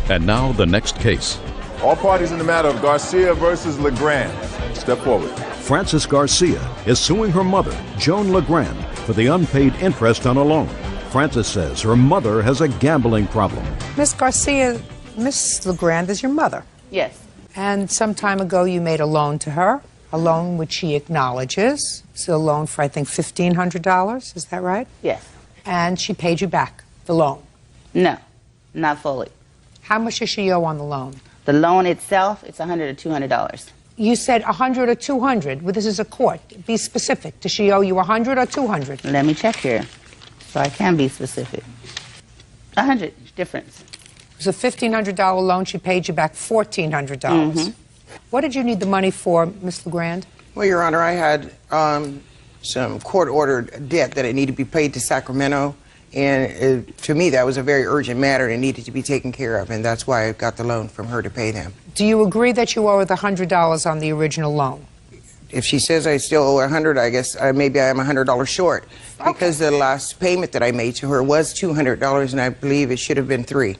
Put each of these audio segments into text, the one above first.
And now the next case. All parties in the matter of Garcia versus LeGrand. Step forward. Frances Garcia is suing her mother, Joan LeGrand, for the unpaid interest on a loan. Frances says her mother has a gambling problem. Miss Garcia, Miss LeGrand is your mother. Yes. And some time ago you made a loan to her, a loan which she acknowledges. It's a loan for, I think, $1,500. Is that right? Yes. And she paid you back the loan? No, not fully. How much does she owe on the loan? The loan itself, it's $100 or $200. You said $100 or $200. Well, this is a court. Be specific. Does she owe you $100 or $200? Let me check here, so I can be specific. $100 difference. It was a $1,500 loan. She paid you back $1,400. What did you need the money for, Miss LeGrand? Well, Your Honor, I had some court-ordered debt that it needed to be paid to Sacramento, and to me that was a very urgent matter and it needed to be taken care of, and that's why I got the loan from her to pay them. Do you agree that you owe her the $100 on the original loan? If she says I still owe her $100, I guess maybe I am $100 short, because the last payment that I made to her was $200, and I believe it should have been $300.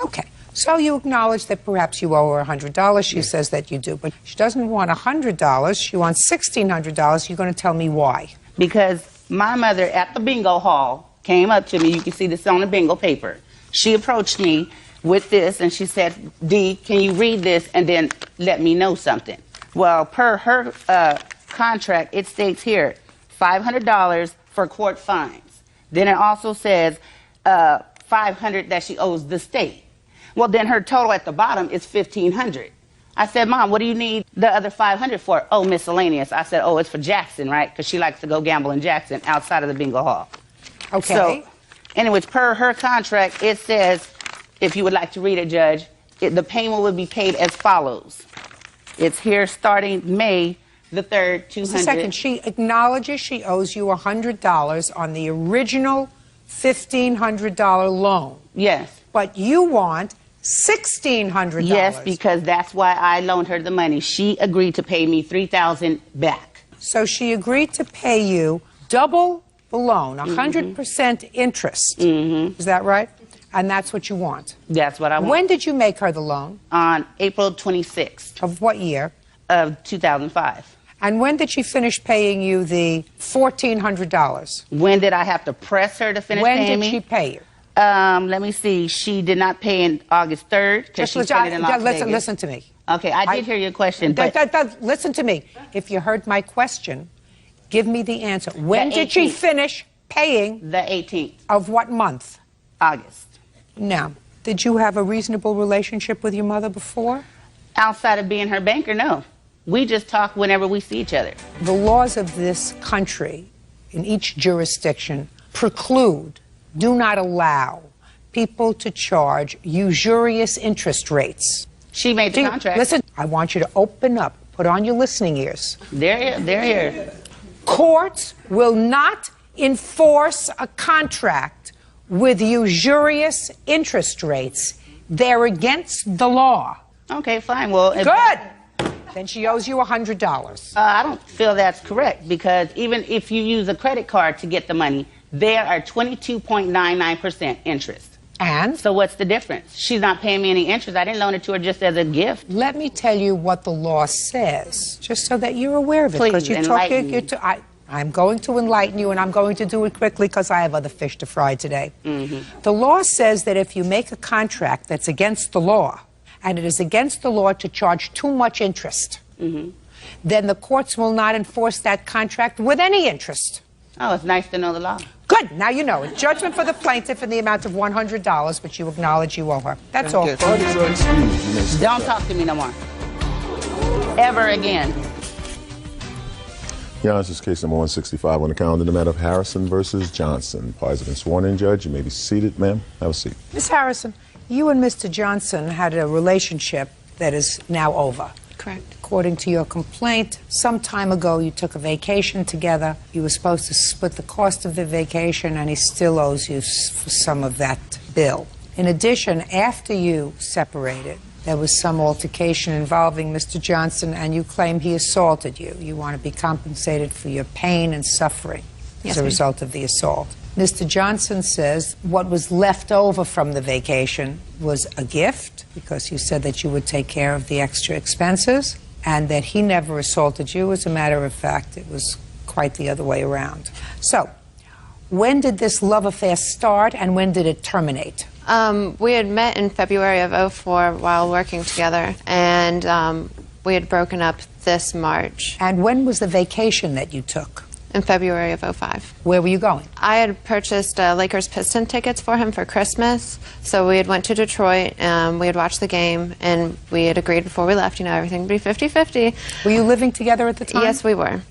Okay. So you acknowledge that perhaps you owe her $100. She says that you do. But she doesn't want $100. She wants $1,600. You're going to tell me why. Because my mother at the bingo hall came up to me. You can see this on the bingo paper. She approached me with this, and she said, Dee, can you read this and then let me know something? Well, per her contract, it states here, $500 for court fines. Then it also says $500 that she owes the state. Well, then her total at the bottom is $1,500. I said, Mom, what do you need the other $500 for? Oh, miscellaneous. I said, oh, it's for Jackson, right? Because she likes to go gamble in Jackson outside of the bingo hall. Okay. So, anyways, per her contract, it says, if you would like to read it, Judge, the payment would be paid as follows. It's here starting May the 3rd, $200. Just a second. She acknowledges she owes you $100 on the original $1,500 loan. Yes. But you want $1,600. Yes, because that's why I loaned her the money. She agreed to pay me $3,000 back. So she agreed to pay you double the loan, 100% interest. Is that right? And that's what you want? That's what I want. When did you make her the loan? On April 26th. Of what year? Of 2005. And when did she finish paying you the $1,400? When did I have to press her to finish paying me? When did she pay you? Let me see. She did not pay in August 3rd because she spent it in Las Vegas. Listen to me. Okay, I did hear your question. But listen to me. If you heard my question, give me the answer. When did she finish paying? The 18th. Of what month? August. Now, did you have a reasonable relationship with your mother before? Outside of being her banker, no. We just talk whenever we see each other. The laws of this country, in each jurisdiction, preclude, do not allow people to charge usurious interest rates. She made the contract. Listen, I want you to open up, put on your listening ears. They're here. Courts will not enforce a contract with usurious interest rates. They're against the law. Okay, fine. Well, good. Then she owes you $100. I don't feel that's correct, because even if you use a credit card to get the money, there are 22.99% interest. And? So what's the difference? She's not paying me any interest. I didn't loan it to her just as a gift. Let me tell you what the law says, just so that you're aware of it. Please enlighten me. I'm going to enlighten you, and I'm going to do it quickly because I have other fish to fry today. The law says that if you make a contract that's against the law, and it is against the law to charge too much interest, then the courts will not enforce that contract with any interest. Oh, it's nice to know the law. Good. Now you know it. Judgment for the plaintiff in the amount of $100, which you acknowledge you owe her. That's all. Don't talk to me no more. Ever again. Your Honor, this is case number 165 on the calendar, the matter of Harrison versus Johnson. Parties have been sworn in, Judge. You may be seated, ma'am. Have a seat. Ms. Harrison, you and Mr. Johnson had a relationship that is now over. Correct. According to your complaint, some time ago you took a vacation together. You were supposed to split the cost of the vacation, and he still owes you for some of that bill. In addition, after you separated, there was some altercation involving Mr. Johnson, and you claim he assaulted you. You want to be compensated for your pain and suffering as a result of the assault. Mr. Johnson says what was left over from the vacation was a gift, because you said that you would take care of the extra expenses, and that he never assaulted you. As a matter of fact, it was quite the other way around. So, when did this love affair start, and when did it terminate? We had met in February of '04 while working together, and we had broken up this March. And when was the vacation that you took? In February of '05. Where were you going? I had purchased Lakers Piston tickets for him for Christmas, so we had went to Detroit, we had watched the game, and we had agreed before we left, you know, everything would be 50-50. Were you living together at the time? Yes, we were.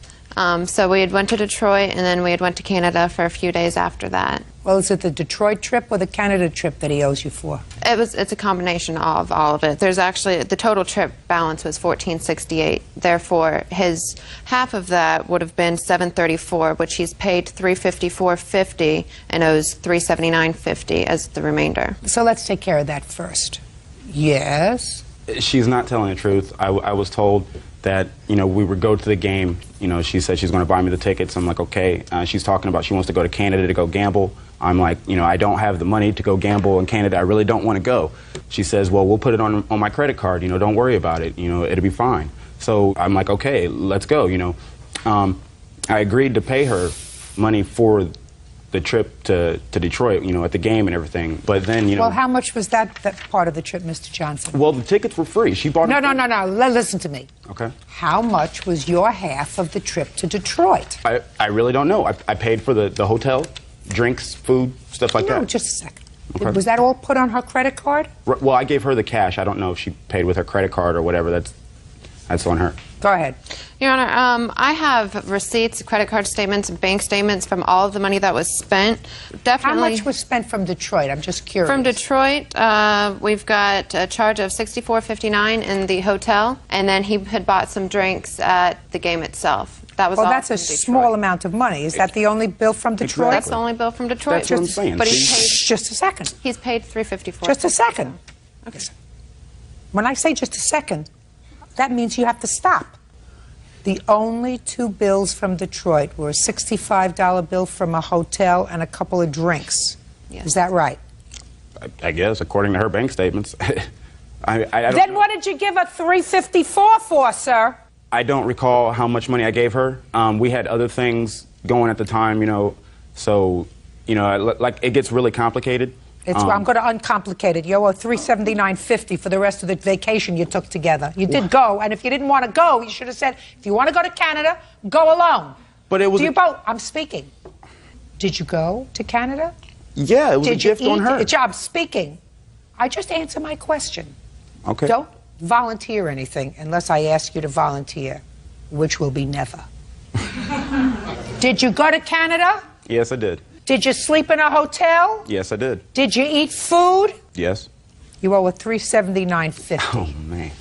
So we had went to Detroit, and then we had went to Canada for a few days after that. Well, is it the Detroit trip or the Canada trip that he owes you for? It's a combination of all of it. There's actually, the total trip balance was $1,468. Therefore, his half of that would have been $734, which he's paid $354.50 and owes $379.50 as the remainder. So let's take care of that first. Yes? She's not telling the truth. I was told that, you know, we would go to the game. You know, she said she's going to buy me the tickets. I'm like, okay. She's talking about she wants to go to Canada to go gamble. I'm like, you know, I don't have the money to go gamble in Canada. I really don't want to go. She says, well, we'll put it on my credit card. You know, don't worry about it. You know, it'll be fine. So I'm like, okay, let's go, you know. I agreed to pay her money for the trip to Detroit, you know, at the game and everything. But then, you know... Well, how much was that part of the trip, Mr. Johnson? Well, the tickets were free. She bought them. No. Listen to me. Okay. How much was your half of the trip to Detroit? I really don't know. I paid for the hotel, drinks, food, stuff like that. No, just a second. Okay. Was that all put on her credit card? Well, I gave her the cash. I don't know if she paid with her credit card or whatever. That's on her. Go ahead. Your Honor, I have receipts, credit card statements, bank statements from all of the money that was spent. Definitely. How much was spent from Detroit? I'm just curious. From Detroit, we've got a charge of $64.59 in the hotel, and then he had bought some drinks at the game itself. That was well, all that's a from Detroit. small amount of money. Is that the only bill from Detroit? That's the only bill from Detroit. That's what I'm saying. But he paid. Just a second. He's paid $354. Just a second. Okay. When I say just a second, that means you have to stop. The only two bills from Detroit were a $65 bill from a hotel and a couple of drinks. Yes. Is that right? I guess, according to her bank statements. I don't Then know. what did you give her $354 for, sir? I don't recall how much money I gave her. We had other things going at the time, you know, so, you know, like, it gets really complicated. I'm going to uncomplicate it. You owe $379.50 for the rest of the vacation you took together. You did go, and if you didn't want to go, you should have said, if you want to go to Canada, go alone. But it was... Do you both? I'm speaking. Did you go to Canada? Yeah, it was a Did you gift on her. I'm speaking. I just answer my question. Okay. Don't volunteer anything unless I ask you to volunteer, which will be never. Did you go to Canada? Yes, I did. Did you sleep in a hotel? Yes, I did. Did you eat food? Yes. You owe a $379.50. Oh, man.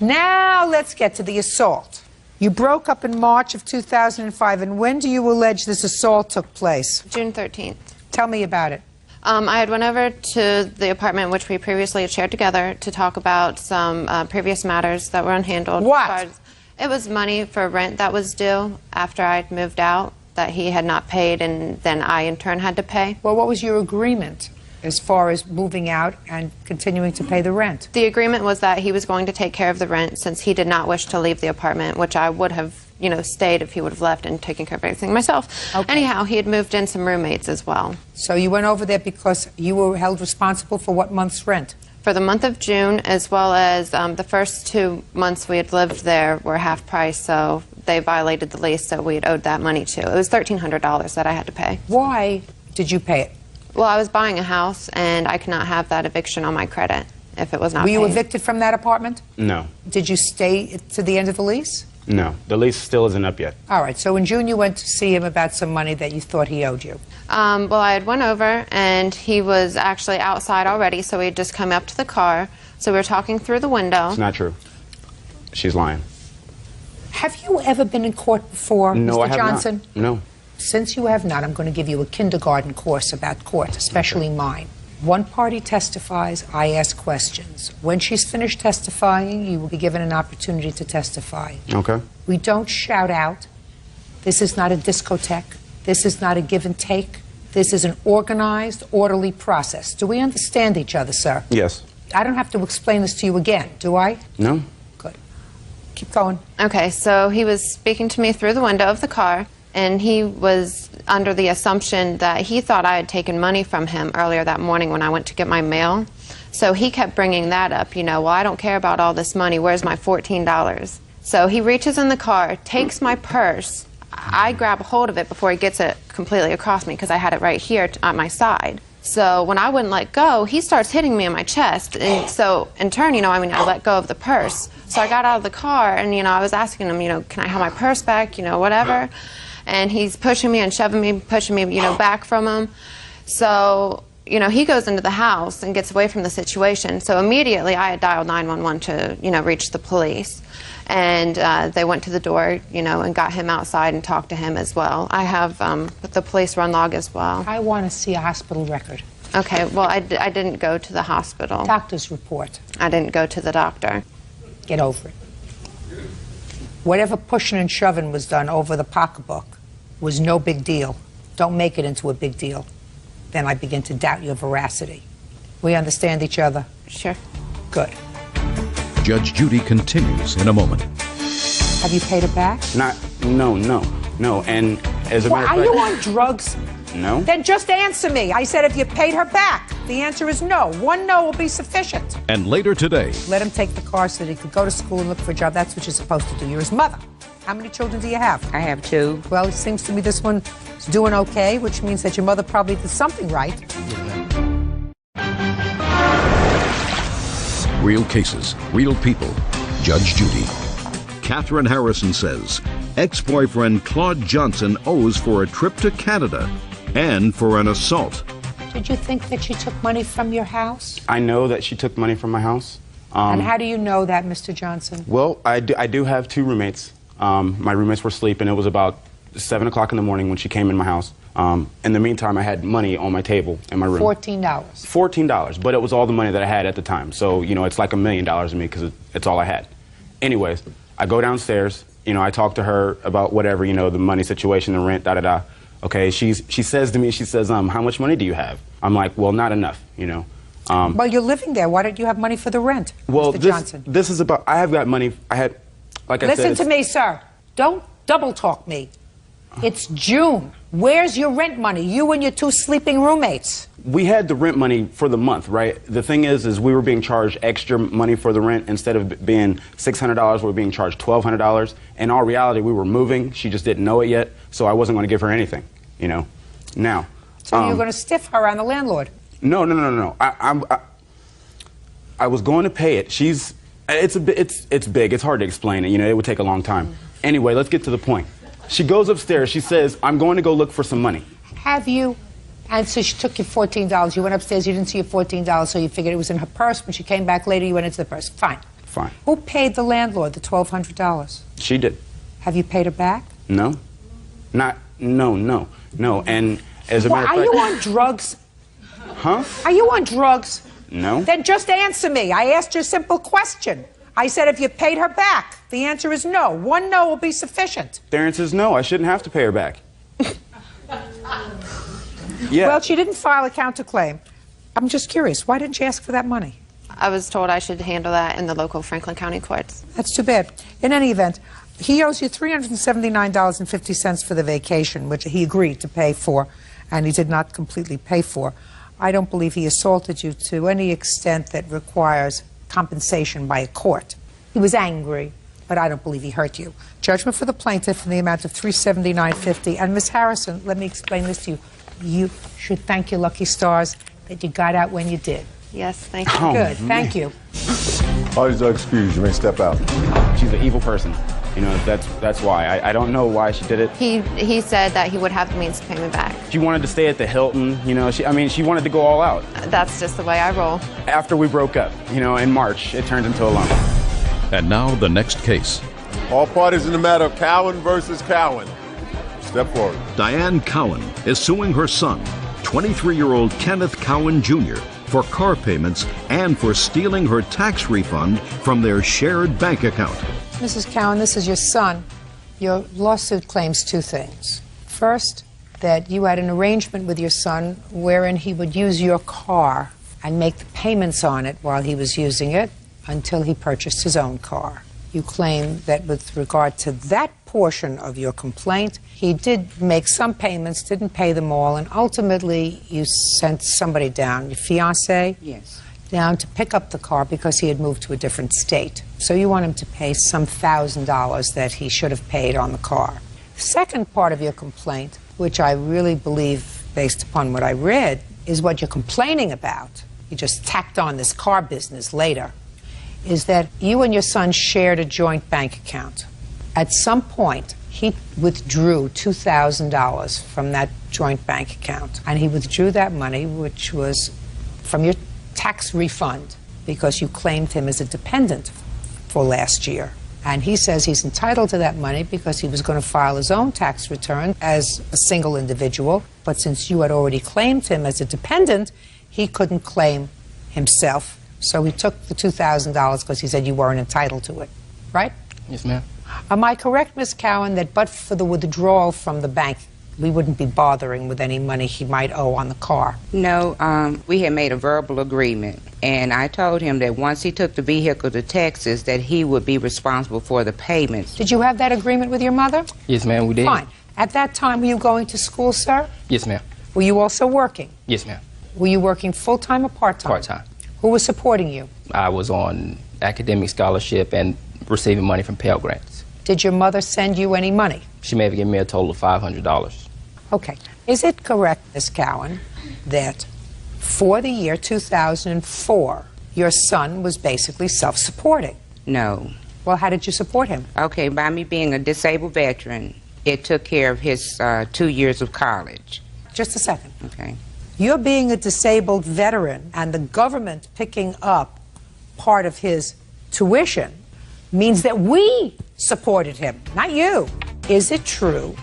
Now let's get to the assault. You broke up in March of 2005, and when do you allege this assault took place? June 13th. Tell me about it. I had went over to the apartment which we previously had shared together to talk about some previous matters that were unhandled. What? It was money for rent that was due after I'd moved out that he had not paid, and then I in turn had to pay. Well, what was your agreement as far as moving out and continuing to pay the rent? The agreement was that he was going to take care of the rent since he did not wish to leave the apartment, which I would have, you know, stayed if he would have left and taken care of everything myself. Okay. Anyhow, he had moved in some roommates as well. So you went over there because you were held responsible for what month's rent? For the month of June, as well as the first 2 months we had lived there were half price, so they violated the lease, so we had owed that money too. It was $1,300 that I had to pay. Why did you pay it? Well, I was buying a house, and I could not have that eviction on my credit if it was not Were you paid. evicted from that apartment? No. Did you stay to the end of the lease? No. The lease still isn't up yet. All right, so in June you went to see him about some money that you thought he owed you. Well, I had went over, and he was actually outside already, so we had just come up to the car. So we were talking through the window. It's not true. She's lying. Have you ever been in court before, No, Mr. I have Johnson? not. No. Since you have not, I'm going to give you a kindergarten course about court, especially mine. One party testifies, I ask questions. When she's finished testifying, you will be given an opportunity to testify. Okay. We don't shout out. This is not a discotheque. This is not a give and take. This is an organized, orderly process. Do we understand each other, sir? Yes. I don't have to explain this to you again, do I? No. Good. Keep going. Okay, so he was speaking to me through the window of the car, and he was under the assumption that he thought I had taken money from him earlier that morning when I went to get my mail. So he kept bringing that up, you know, well, I don't care about all this money, where's my $14? So he reaches in the car, takes my purse. I grab a hold of it before he gets it completely across me because I had it right here on my side. So when I wouldn't let go, he starts hitting me in my chest. And so in turn, you know, I let go of the purse. So I got out of the car and, you know, I was asking him, you know, can I have my purse back, you know, whatever. And he's pushing me and shoving me, pushing me, you know, back from him. So, you know, he goes into the house and gets away from the situation. So immediately I had dialed 911 to, you know, reach the police. And they went to the door, you know, and got him outside and talked to him as well. I have the police run log as well. I want to see a hospital record. Okay, well, I didn't go to the hospital. Doctor's report. I didn't go to the doctor. Get over it. Whatever pushing and shoving was done over the pocketbook was no big deal. Don't make it into a big deal. Then I begin to doubt your veracity. We understand each other? Sure. Good. Judge Judy continues in a moment. Have you paid it back? No. And as a matter of fact, Are you on drugs? No. Then just answer me. I said if you paid her back. The answer is no. One no will be sufficient. And later today, Let him take the car so that he could go to school and look for a job. That's what you're supposed to do. You're his mother. How many children do you have? I have 2. Well, it seems to me this one is doing okay, which means that your mother probably did something right. real cases, real people. Judge Judy. Catherine Harrison says ex-boyfriend Claude Johnson owes for a trip to Canada and for an assault. Did you think that she took money from your house? I know that she took money from my house. And how do you know that, Mr. Johnson? Well, I do have 2 roommates. My roommates were sleeping. It was about 7 o'clock in the morning when she came in my house. In the meantime, I had money on my table in my room. $14. $14, but it was all the money that I had at the time. So, you know, it's like $1 million to me because it's all I had. Anyways, I go downstairs. You know, I talk to her about whatever, you know, the money situation, the rent, da-da-da. Okay, she says to me, she says, how much money do you have? I'm like, well, not enough, you know. Well, you're living there. Why don't you have money for the rent, Well, Mr. Johnson? this is about, I have got money. I had, like I said. Listen to me, sir. Don't double talk me. It's June. Where's your rent money? You and your 2 sleeping roommates. We had the rent money for the month, right? The thing is we were being charged extra money for the rent. Instead of being $600, we were being charged $1,200. In all reality, we were moving. She just didn't know it yet, so I wasn't going to give her anything, you know. Now. So you're going to stiff her on the landlord? No. I was going to pay it. It's big. It's hard to explain it. You know, it would take a long time. Anyway, let's get to the point. She goes upstairs. She says, I'm going to go look for some money. Have you? And so she took your $14. You went upstairs. You didn't see your $14, so you figured it was in her purse. When she came back later, you went into the purse. Fine. Fine. Who paid the landlord the $1,200? She did. Have you paid her back? No. No. And as a matter of fact. Are you on drugs? Huh? Are you on drugs? No. Then just answer me. I asked you a simple question. I said if you paid her back. The answer is no. 1 no will be sufficient. The answer is no. I shouldn't have to pay her back. Yeah. Well, she didn't file a counterclaim. I'm just curious. Why didn't you ask for that money? I was told I should handle that in the local Franklin County courts. That's too bad. In any event, he owes you $379.50 for the vacation, which he agreed to pay for, and he did not completely pay for. I don't believe he assaulted you to any extent that requires compensation by a court. He was angry, but I don't believe he hurt you. Judgment for the plaintiff in the amount of $379.50. And Ms. Harrison, let me explain this to you. You should thank your lucky stars that you got out when you did. Yes, thank you. Oh, Good, man. thank you. Parties are excused. You may step out. She's an evil person. You know, that's why. I don't know why she did it. He said that he would have the means to pay me back. She wanted to stay at the Hilton. You know, she wanted to go all out. That's just the way I roll. After we broke up, you know, in March, it turned into a loan. And now the next case. All parties in the matter of Cowan versus Cowan. Step forward. Diane Cowan is suing her son, 23-year-old Kenneth Cowan Jr., for car payments and for stealing her tax refund from their shared bank account. Mrs. Cowan, this is your son. Your lawsuit claims 2 things. First, that you had an arrangement with your son wherein he would use your car and make the payments on it while he was using it until he purchased his own car. You claim that with regard to that portion of your complaint, he did make some payments, didn't pay them all, and ultimately you sent somebody down, your fiancé? Yes. Down to pick up the car because he had moved to a different state. So you want him to pay some $1,000 that he should have paid on the car. The second part of your complaint, which I really believe, based upon what I read, is what you're complaining about. You just tacked on this car business later, is that you and your son shared a joint bank account. At some point, he withdrew $2,000 from that joint bank account, and he withdrew that money, which was from your tax refund, because you claimed him as a dependent for last year. And he says he's entitled to that money because he was going to file his own tax return as a single individual, but since you had already claimed him as a dependent, he couldn't claim himself, so he took the $2,000 because he said you weren't entitled to it, right? Yes, ma'am. Am I correct, Ms. Cowan, that but for the withdrawal from the bank, we wouldn't be bothering with any money he might owe on the car? No, we had made a verbal agreement, and I told him that once he took the vehicle to Texas, that he would be responsible for the payments. Did you have that agreement with your mother? Yes, ma'am, we did. Fine. At that time, were you going to school, sir? Yes, ma'am. Were you also working? Yes, ma'am. Were you working full-time or part-time? Part-time. Who was supporting you? I was on academic scholarship and receiving money from Pell Grants. Did your mother send you any money? She may have given me a total of $500. Okay. Is it correct, Ms. Cowan, that for the year 2004, your son was basically self-supporting? No. Well, how did you support him? Okay, by me being a disabled veteran, it took care of his 2 years of college. Just a second. Okay. You're being a disabled veteran and the government picking up part of his tuition means that we supported him, not you. Is it true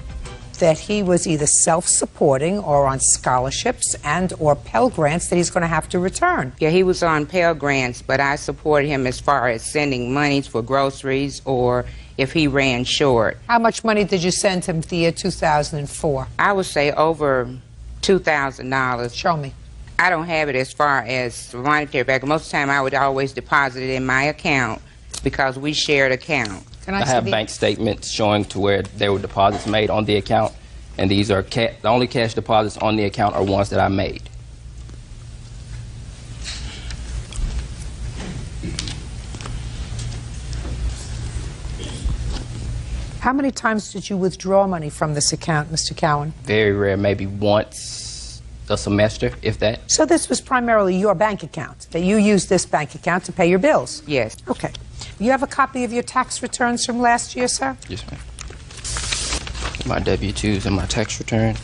that he was either self-supporting or on scholarships and or Pell Grants that he's going to have to return? Yeah, he was on Pell Grants, but I supported him as far as sending monies for groceries or if he ran short. How much money did you send him for the year 2004? I would say over $2,000. Show me. I don't have it as far as monetary back. Most of the time I would always deposit it in my account because we shared account. I have bank statements showing to where there were deposits made on the account, and these are the only cash deposits on the account are ones that I made. How many times did you withdraw money from this account, Mr. Cowan? Very rare, maybe once a semester, if that. So this was primarily your bank account, that you used this bank account to pay your bills? Yes. Okay. You have a copy of your tax returns from last year, sir? Yes, ma'am. My W-2s and my tax return.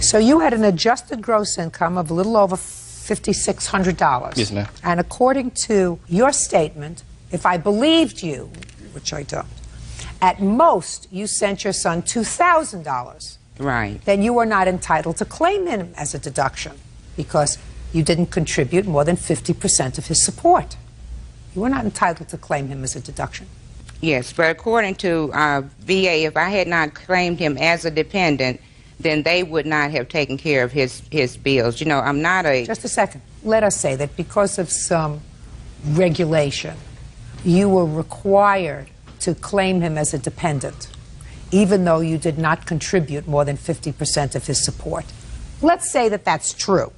So you had an adjusted gross income of a little over $5,600. Yes, ma'am. And according to your statement, if I believed you, which I don't, at most you sent your son $2,000. Right. Then you were not entitled to claim him as a deduction because you didn't contribute more than 50% of his support. You were not entitled to claim him as a deduction. Yes, but according to VA, if I had not claimed him as a dependent, then they would not have taken care of his bills. You know, I'm not a... Just a second. Let us say that because of some regulation, you were required to claim him as a dependent, even though you did not contribute more than 50% of his support. Let's say that that's true.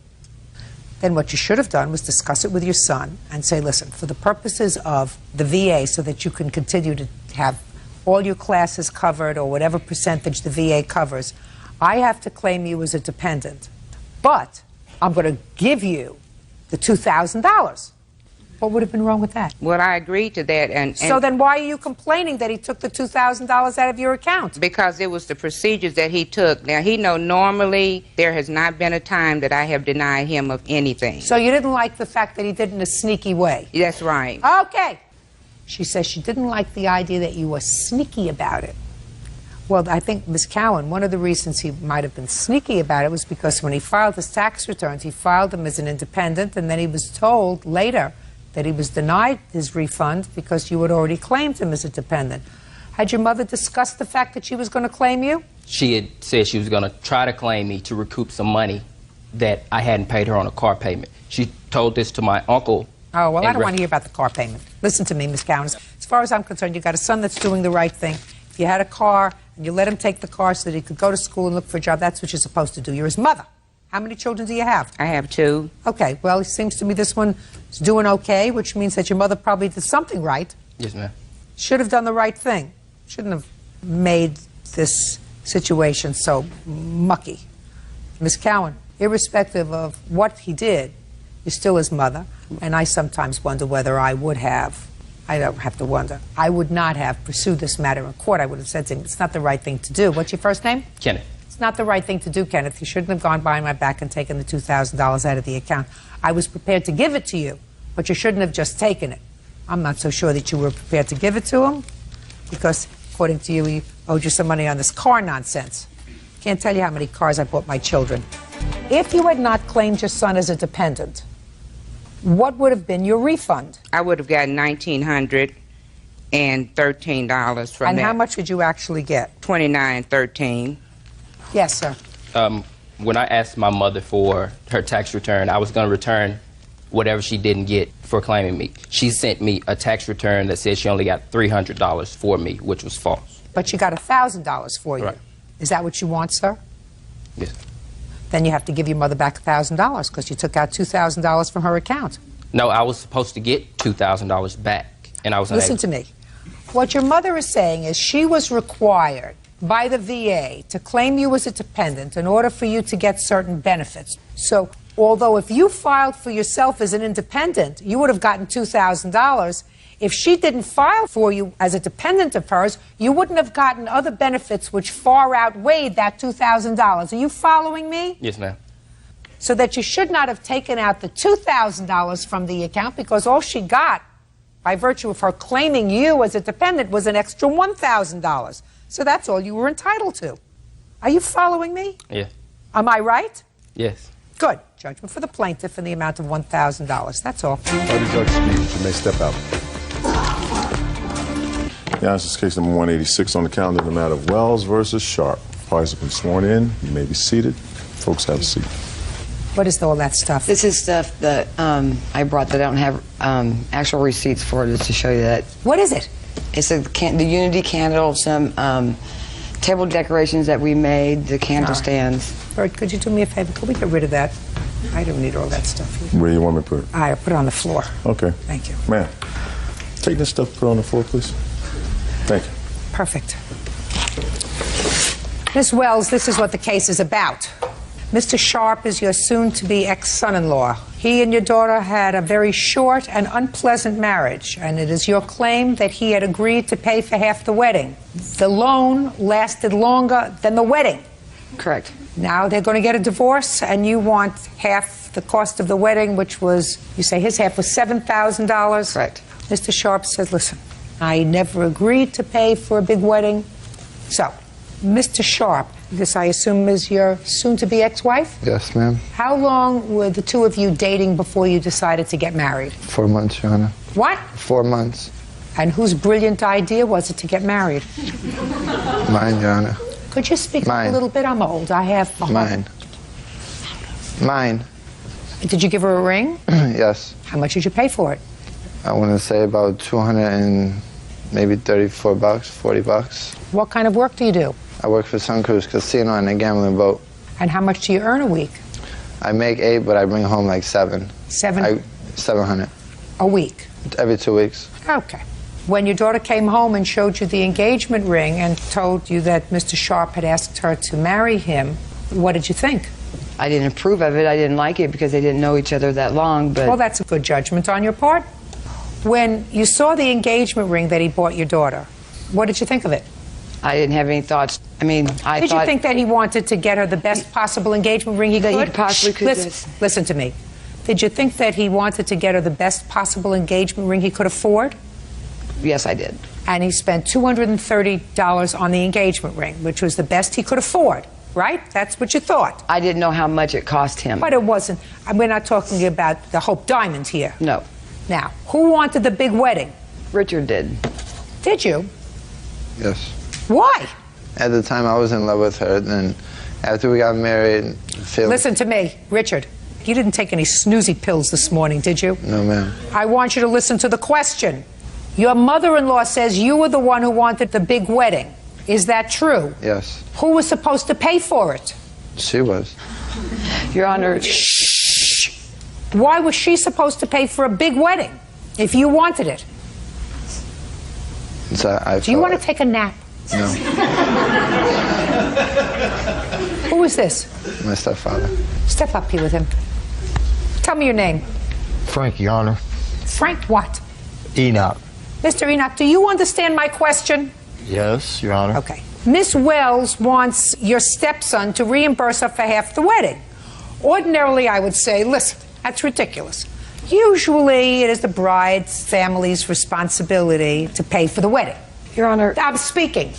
Then what you should have done was discuss it with your son and say, listen, for the purposes of the VA, so that you can continue to have all your classes covered or whatever percentage the VA covers, I have to claim you as a dependent, but I'm going to give you the $2,000. What would have been wrong with that? Well, I agreed to that. And so then why are you complaining that he took the $2,000 out of your account? Because it was the procedures that he took. Now, he know normally there has not been a time that I have denied him of anything. So you didn't like the fact that he did it in a sneaky way? That's right. Okay. She says she didn't like the idea that you were sneaky about it. Well, I think, Ms. Cowan, one of the reasons he might have been sneaky about it was because when he filed his tax returns, he filed them as an independent, and then he was told later that he was denied his refund because you had already claimed him as a dependent. Had your mother discussed the fact that she was going to claim you? She had said she was going to try to claim me to recoup some money that I hadn't paid her on a car payment. She told this to my uncle. Oh, well, I don't want to hear about the car payment. Listen to me, Ms. Cowan. As far as I'm concerned, you've got a son that's doing the right thing. If you had a car and you let him take the car so that he could go to school and look for a job, that's what you're supposed to do. You're his mother. How many children do you have? I have 2. Okay, well, it seems to me this one is doing okay, which means that your mother probably did something right. Yes, ma'am. Should have done the right thing. Shouldn't have made this situation so mucky. Ms. Cowan, irrespective of what he did, you're still his mother, and I sometimes wonder whether I would have, I don't have to wonder, I would not have pursued this matter in court. I would have said to him, it's not the right thing to do. What's your first name? Kenneth. It's not the right thing to do, Kenneth. You shouldn't have gone behind my back and taken the $2,000 out of the account. I was prepared to give it to you, but you shouldn't have just taken it. I'm not so sure that you were prepared to give it to him, because according to you, he owed you some money on this car nonsense. Can't tell you how many cars I bought my children. If you had not claimed your son as a dependent, what would have been your refund? I would have gotten $1,913 from And that. how much did you actually get? $29.13. Yes, sir. When I asked my mother for her tax return, I was going to return whatever she didn't get for claiming me. She sent me a tax return that said she only got $300 for me, which was false. But you got $1,000 for you. Right. Is that what you want, sir? Yes. Then you have to give your mother back $1,000 because you took out $2,000 from her account. No, I was supposed to get $2,000 back, and I was unable. Listen to me. What your mother is saying is she was required by the VA to claim you as a dependent in order for you to get certain benefits. So, although if you filed for yourself as an independent, you would have gotten $2,000, if she didn't file for you as a dependent of hers, you wouldn't have gotten other benefits which far outweighed that $2,000. Are you following me? Yes, ma'am. So that you should not have taken out the $2,000 from the account, because all she got, by virtue of her claiming you as a dependent, was an extra $1,000. So that's all you were entitled to. Are you following me? Yes. Am I right? Yes. Good. Judgment for the plaintiff in the amount of $1,000. That's all. Party judge speech. You may step out. Now, this is case number 186 on the calendar in the matter of Wells versus Sharp. Parties have been sworn in. You may be seated. Folks, have a seat. What is all that stuff? This is stuff that I brought that I don't have actual receipts for, just to show you that. What is it? It's the Unity candle, some table decorations that we made, the candle stands. Bert, could you do me a favor? Could we get rid of that? I don't need all that stuff here. Where do you want me to put it? I put it on the floor. Okay. Thank you. Ma'am, take this stuff, put it on the floor, please. Thank you. Perfect. Ms. Wells, this is what the case is about. Mr. Sharp is your soon-to-be ex-son-in-law. He and your daughter had a very short and unpleasant marriage, and it is your claim that he had agreed to pay for half the wedding. The loan lasted longer than the wedding. Correct. Now they're going to get a divorce, and you want half the cost of the wedding, which was, you say his half was $7,000? Correct. Mr. Sharp says, listen, I never agreed to pay for a big wedding. So, Mr. Sharp, this I assume is your soon-to-be ex-wife? Yes, ma'am. How long were the two of you dating before you decided to get married? 4 months, Your Honor. What? 4 months. And whose brilliant idea was it to get married? Mine, Your Honor. Could you speak up a little bit? I'm old. I have... Mine. Mine. Did you give her a ring? Yes. How much did you pay for it? I want to say about 200 and maybe 34 bucks, 40 bucks. What kind of work do you do? I work for Sun Cruise Casino and a gambling boat. And how much do you earn a week? I make 8, but I bring home like 7. 700. A week? Every 2 weeks. Okay. When your daughter came home and showed you the engagement ring and told you that Mr. Sharp had asked her to marry him, what did you think? I didn't approve of it. I didn't like it because they didn't know each other that long, but... Well, that's a good judgment on your part. When you saw the engagement ring that he bought your daughter, what did you think of it? I didn't have any thoughts. I mean, I Did thought... you think that he wanted to get her the best possible engagement ring he could? That he possibly could, Listen to me. Did you think that he wanted to get her the best possible engagement ring he could afford? Yes, I did. And he spent $230 on the engagement ring, which was the best he could afford, right? That's what you thought. I didn't know how much it cost him. But it wasn't. We're not talking about the Hope Diamond here. No. Now, who wanted the big wedding? Richard did. Did you? Yes. Why? At the time, I was in love with her. Then, after we got married, Listen to me, Richard. You didn't take any snoozy pills this morning, did you? No, ma'am. I want you to listen to the question. Your mother-in-law says you were the one who wanted the big wedding. Is that true? Yes. Who was supposed to pay for it? She was. Your Honor. Shh. Why was she supposed to pay for a big wedding if you wanted it? Do you want to take a nap? No. Who is this? My stepfather. Step up here with him. Tell me your name. Frank, Your Honor. Frank what? Enoch. Mr. Enoch, do you understand my question? Yes, Your Honor. Okay. Miss Wells wants your stepson to reimburse her for half the wedding. Ordinarily, I would say, listen, that's ridiculous. Usually, it is the bride's family's responsibility to pay for the wedding. Your Honor. I'm speaking.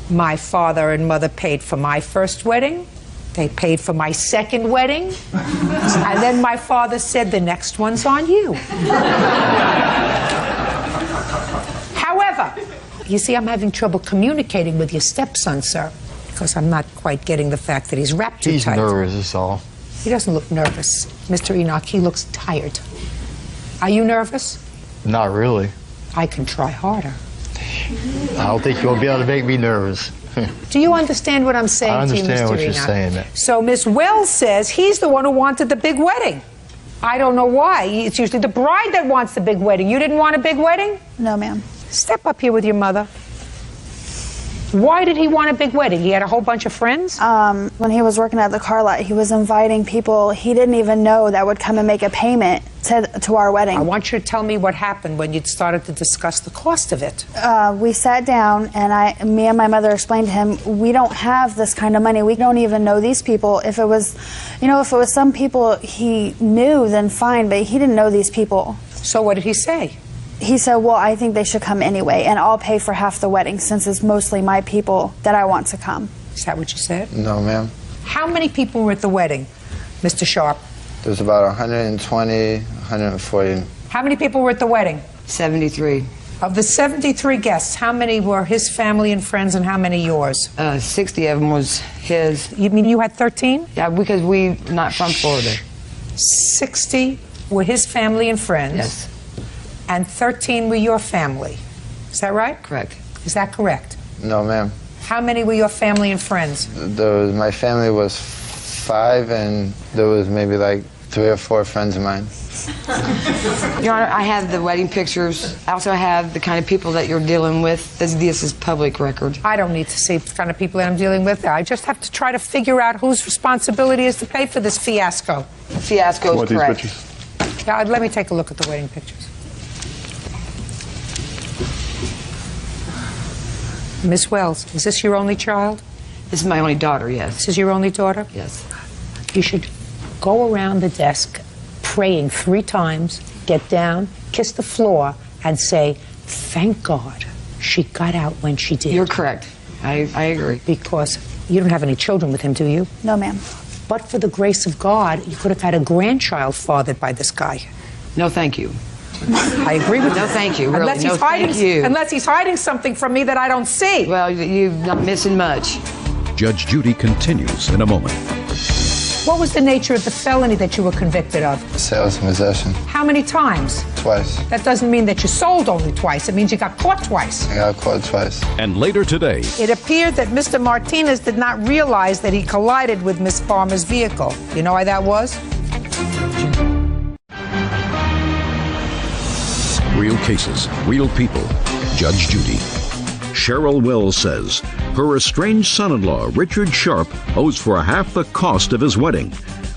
My father and mother paid for my first wedding. They paid for my second wedding. And then my father said, the next one's on you. However, you see, I'm having trouble communicating with your stepson, sir, because I'm not quite getting the fact that he's wrapped too tight. He's nervous, that's all. He doesn't look nervous. Mr. Enoch, he looks tired. Are you nervous? Not really. I can try harder. I don't think you'll be able to make me nervous. Do you understand what I'm saying to you, Mr. Enoch? I understand what you're saying. So Miss Wells says he's the one who wanted the big wedding. I don't know why. It's usually the bride that wants the big wedding. You didn't want a big wedding? No, ma'am. Step up here with your mother. Why did he want a big wedding? He had a whole bunch of friends? When he was working at the car lot, he was inviting people he didn't even know that would come and make a payment to our wedding. I want you to tell me what happened when you started to discuss the cost of it. We sat down, and me and my mother explained to him, we don't have this kind of money. We don't even know these people. If it was, if it was some people he knew, then fine, but he didn't know these people. So what did he say? He said, well, I think they should come anyway, and I'll pay for half the wedding since it's mostly my people that I want to come. Is that what you said? No, ma'am. How many people were at the wedding, Mr. Sharp? There's about 120, 140. How many people were at the wedding? 73. Of the 73 guests, how many were his family and friends and how many yours? 60 of them was his. You mean you had 13? Yeah, because we're not from Florida. 60 were his family and friends? Yes. And 13 were your family. Is that right? Correct. Is that correct? No, ma'am. How many were your family and friends? My family was 5, and there was maybe like 3 or 4 friends of mine. Your Honor, I have the wedding pictures. I also have the kind of people that you're dealing with. This is public record. I don't need to see the kind of people that I'm dealing with. I just have to try to figure out whose responsibility is to pay for this fiasco. Fiasco is correct. These pictures? Yeah, let me take a look at the wedding pictures. Miss Wells, is this your only child? This is my only daughter, yes. This is your only daughter? Yes. You should go around the desk praying 3 times, get down, kiss the floor, and say, thank God she got out when she did. You're correct. I agree. Because you don't have any children with him, do you? No, ma'am. But for the grace of God, you could have had a grandchild fathered by this guy. No, thank you. I agree with you. No, thank you. Really. Unless he's hiding something from me that I don't see. Well, you're not missing much. Judge Judy continues in a moment. What was the nature of the felony that you were convicted of? Sales and possession. How many times? Twice. That doesn't mean that you sold only twice. It means you got caught twice. I got caught twice. And later today, It appeared that Mr. Martinez did not realize that he collided with Miss Farmer's vehicle. You know why that was? real cases, real people. Judge Judy. Cheryl Wells says her estranged son-in-law, Richard Sharp, owes for half the cost of his wedding.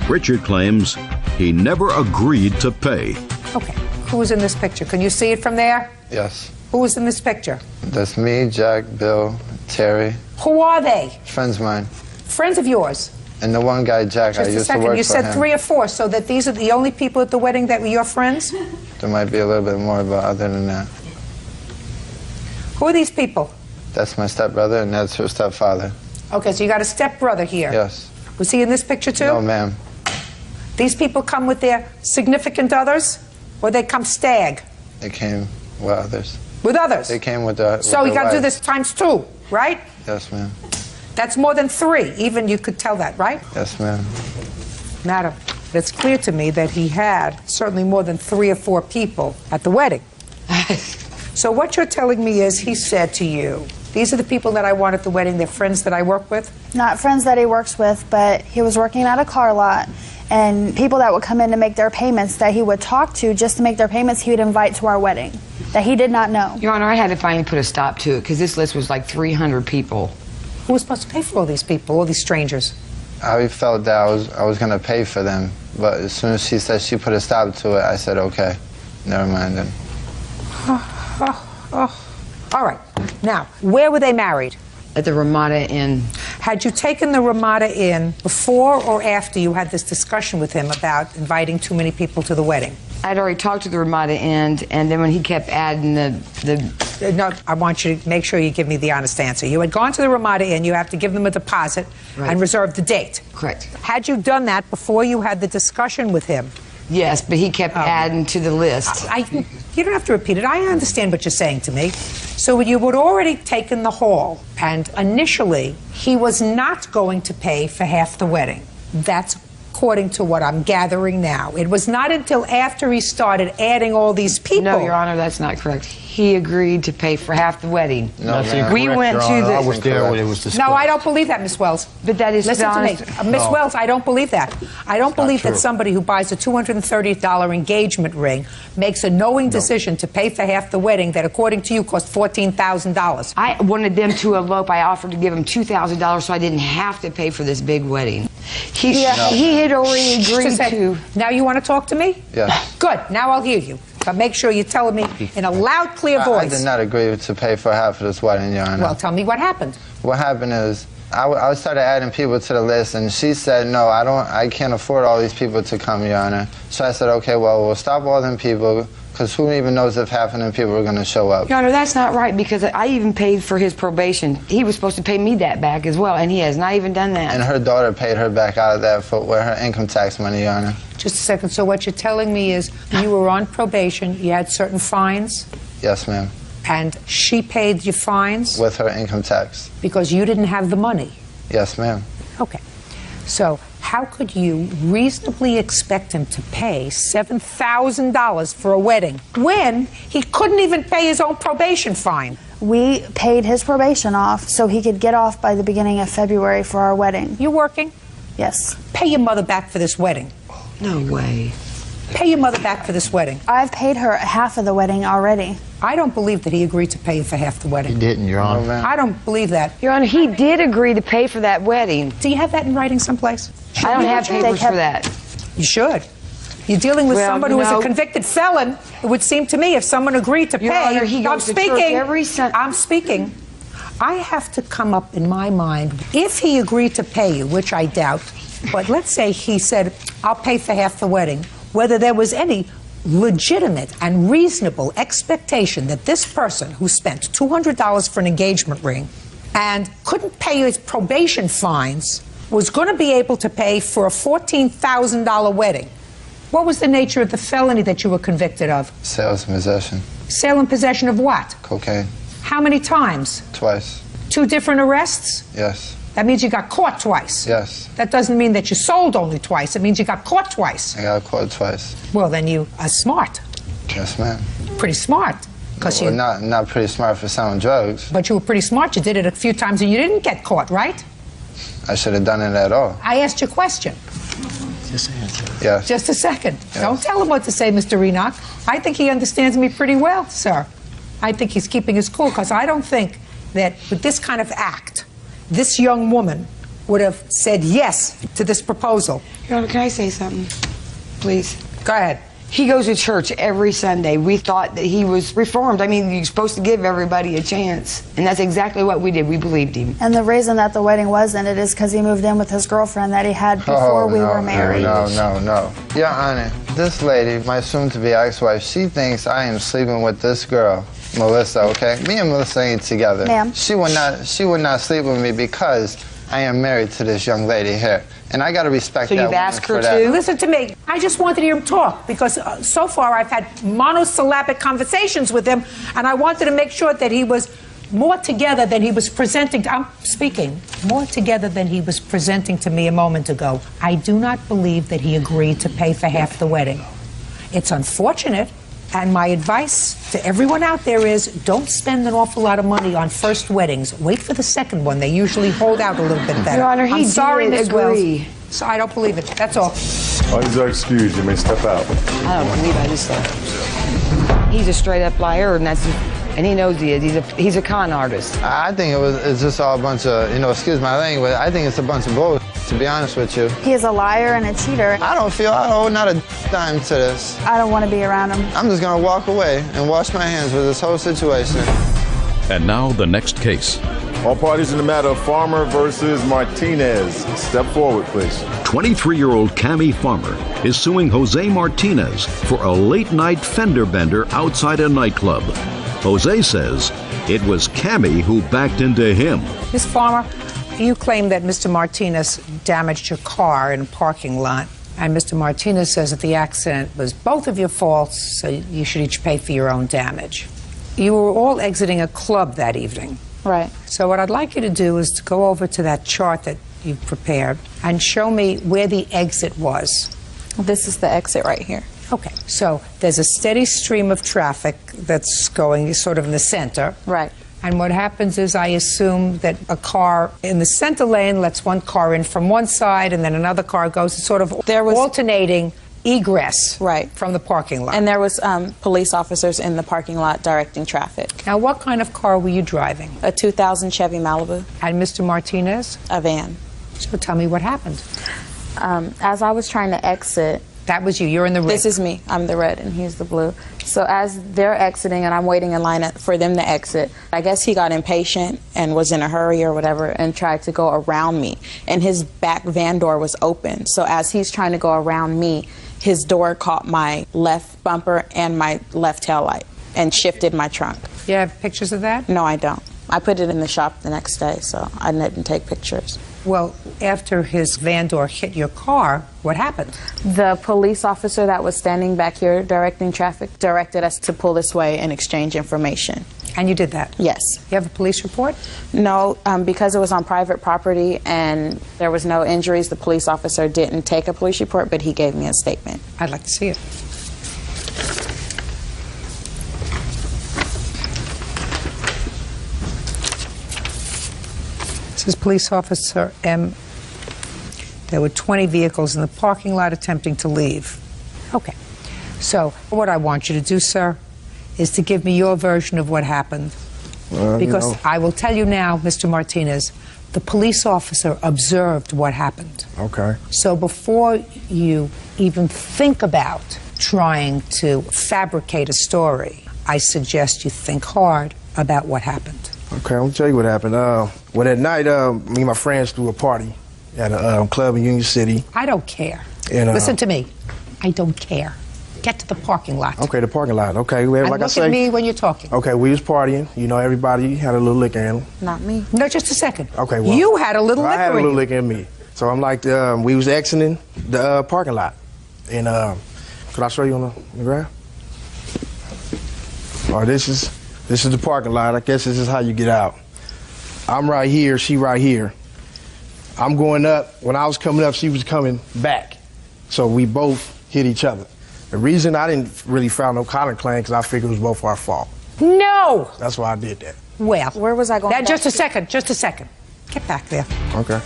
Richard claims he never agreed to pay. Okay, who's in this picture? Can you see it from there? Yes. Who is in this picture? That's me, Jack, Bill, Terry. Who are they? Friends of mine. Friends of yours? And the one guy, Jack, Just I a used second. to work You for said him. 3 or 4, so that these are the only people at the wedding that were your friends? There might be a little bit more, but other than that. Who are these people? That's my stepbrother, and that's her stepfather. Okay, so you got a stepbrother here. Yes. Was he in this picture too? No, ma'am. These people come with their significant others, or they come stag? They came with others. With others? They came with the. So you got to do this times 2, right? Yes, ma'am. That's more than 3. Even you could tell that, right? Yes, ma'am. Madam, it's clear to me that he had certainly more than 3 or 4 people at the wedding. So what you're telling me is he said to you, these are the people that I want at the wedding, they're friends that I work with? Not friends that he works with, but he was working at a car lot, and people that would come in to make their payments that he would talk to just to make their payments, he would invite to our wedding that he did not know. Your Honor, I had to finally put a stop to it because this list was like 300 people. Who was supposed to pay for all these people, all these strangers? I felt that I was going to pay for them, but as soon as she said she put a stop to it, I said, okay, never mind then. All right. Now, where were they married? At the Ramada Inn. Had you taken the Ramada Inn before or after you had this discussion with him about inviting too many people to the wedding? I'd already talked to the Ramada Inn, and then when he kept adding No, I want you to make sure you give me the honest answer. You had gone to the Ramada Inn, you have to give them a deposit and reserve the date. Correct. Had you done that before you had the discussion with him? Yes, but he kept adding to the list. You don't have to repeat it. I understand what you're saying to me. So you had already taken the hall, and initially he was not going to pay for half the wedding. That's according to what I'm gathering now. It was not until after he started adding all these people. No, Your Honor, that's not correct. He agreed to pay for half the wedding. No, we went to the. I was there when it was discussed. No, I don't believe that, Miss Wells. But that is Listen to me. Miss No. Wells, I don't believe that. I don't believe that true. somebody who buys a $230 engagement ring makes a knowing decision to pay for half the wedding that, according to you, cost $14,000. I wanted them to elope. I offered to give them $2,000 so I didn't have to pay for this big wedding. He had already agreed to. Now you want to talk to me? Yes. Good. Now I'll hear you. But make sure you tell me in a loud, clear I voice. did not agree to pay for half of this wedding, Your Honor. Well, tell me what happened. What happened is I started adding people to the list, and she said, no, I can't afford all these people to come, Your Honor. So I said, okay, well, we'll stop all them people, because who even knows if half of them people are going to show up. Your Honor, that's not right, because I even paid for his probation. He was supposed to pay me that back as well, and he has not even done that. And her daughter paid her back out of that with her income tax money, Your Honor. Just a second. So what you're telling me is you were on probation, you had certain fines, Yes, ma'am. and she paid your fines With her income tax. because you didn't have the money. Yes, ma'am. Okay. So how could you reasonably expect him to pay $7,000 for a wedding when he couldn't even pay his own probation fine? We paid his probation off so he could get off by the beginning of February for our wedding. You working? Yes. Pay your mother back for this wedding. No way. Pay your mother back for this wedding. I've paid her half of the wedding already. I don't believe that he agreed to pay you for half the wedding. He didn't, Your Honor. No, ma'am. I don't believe that. Your Honor, he did agree to pay for that wedding. Do you have that in writing someplace? I don't have papers for that. You should. You're dealing with Well, someone who is a no. convicted felon. It would seem to me if someone agreed to Your pay. Honor, he goes to church every Sunday. I'm speaking. I have to come up in my mind, if he agreed to pay you, which I doubt, but let's say he said, I'll pay for half the wedding, whether there was any legitimate and reasonable expectation that this person who spent $200 for an engagement ring and couldn't pay his probation fines was going to be able to pay for a $14,000 wedding. What was the nature of the felony that you were convicted of? Sales and possession. Sale and possession of what? Cocaine. How many times? Twice. 2 different arrests? Yes. That means you got caught twice. Yes. That doesn't mean that you sold only twice. It means you got caught twice. I got caught twice. Well, then you are smart. Yes, ma'am. Pretty smart. Because Well, not pretty smart for selling drugs. But you were pretty smart. You did it a few times and you didn't get caught, right? I should have done it at all. I asked you a question. Yes. Just a second. Don't tell him what to say, Mr. Enoch. I think he understands me pretty well, sir. I think he's keeping his cool because I don't think that with this kind of act, this young woman would have said yes to this proposal. Your Honor, can I say something? Please. Go ahead. He goes to church every Sunday. We thought that he was reformed. I mean, you're supposed to give everybody a chance. And that's exactly what we did. We believed him. And the reason that the wedding wasn't, it is because he moved in with his girlfriend that he had before we were married. No. Your Honor, this lady, my soon-to-be ex-wife, she thinks I am sleeping with this girl, Melissa, okay? Me and Melissa ain't together. Ma'am. She would not sleep with me because I am married to this young lady here. And I got to respect So that you've woman asked her for that. to? Listen to me. I just wanted to hear him talk because so far I've had monosyllabic conversations with him, and I wanted to make sure that he was more together than he was presenting. I'm speaking more together than he was presenting to me a moment ago. I do not believe that he agreed to pay for half the wedding. It's unfortunate. And my advice to everyone out there is don't spend an awful lot of money on first weddings. Wait for the second one. They usually hold out a little bit better. Your Honor, he I'm sorry, did Miss agree. Wells. So I don't believe it. That's all. Audience are excused. You may step out. I don't believe I just he's a straight up liar, and he knows he is. He's a con artist. I think it's just all a bunch of, excuse my language, I think it's a bunch of bull, to be honest with you. He is a liar and a cheater. I owe not a dime to this. I don't want to be around him. I'm just going to walk away and wash my hands with this whole situation. And now the next case. All parties in the matter of Farmer versus Martinez. Step forward, please. 23-year-old Cammie Farmer is suing Jose Martinez for a late-night fender bender outside a nightclub. Jose says it was Cammie who backed into him. Miss Farmer, you claim that Mr. Martinez damaged your car in a parking lot. And Mr. Martinez says that the accident was both of your faults, so you should each pay for your own damage. You were all exiting a club that evening. Right. So what I'd like you to do is to go over to that chart that you've prepared and show me where the exit was. This is the exit right here. Okay, so there's a steady stream of traffic that's going sort of in the center. Right. And what happens is I assume that a car in the center lane lets one car in from one side and then another car goes sort of alternating egress from the parking lot. And there was police officers in the parking lot directing traffic. Now, what kind of car were you driving? A 2000 Chevy Malibu. And Mr. Martinez? A van. So tell me what happened. As I was trying to exit... That was you. You're in the red. This is me. I'm the red and he's the blue. So as they're exiting and I'm waiting in line for them to exit, I guess he got impatient and was in a hurry or whatever and tried to go around me. And his back van door was open. So as he's trying to go around me, his door caught my left bumper and my left tail light and shifted my trunk. You have pictures of that? No, I don't. I put it in the shop the next day, so I didn't take pictures. Well, after his van door hit your car, what happened? The police officer that was standing back here directing traffic directed us to pull this way and exchange information. And you did that? Yes. You have a police report? No, because it was on private property and there was no injuries, the police officer didn't take a police report, but he gave me a statement. I'd like to see it. This is Police Officer M. There were 20 vehicles in the parking lot attempting to leave. Okay. So what I want you to do, sir, is to give me your version of what happened. Because I will tell you now, Mr. Martinez, the police officer observed what happened. Okay. So before you even think about trying to fabricate a story, I suggest you think hard about what happened. Okay, I'll tell you what happened. Well, that night, me and my friends threw a party at a club in Union City. I don't care. And, listen to me. I don't care. Get to the parking lot. Okay, the parking lot. Okay, well, And like look I say, at me when you're talking. Okay, we was partying. You know, everybody had a little liquor in them. Not me. No, just a second. Okay, well, you had a little liquor I had a in little you. liquor in me. So I'm like, we was exiting the parking lot. And could I show you on the graph? Oh, this is the parking lot. I guess this is how you get out. I'm right here, she right here. I'm going up. When I was coming up, she was coming back. So we both hit each other. The reason I didn't really file no conduct claim because I figured it was both our fault. No! That's why I did that. Well, where was I going? Now, just a second, just a second. Get back there. Okay.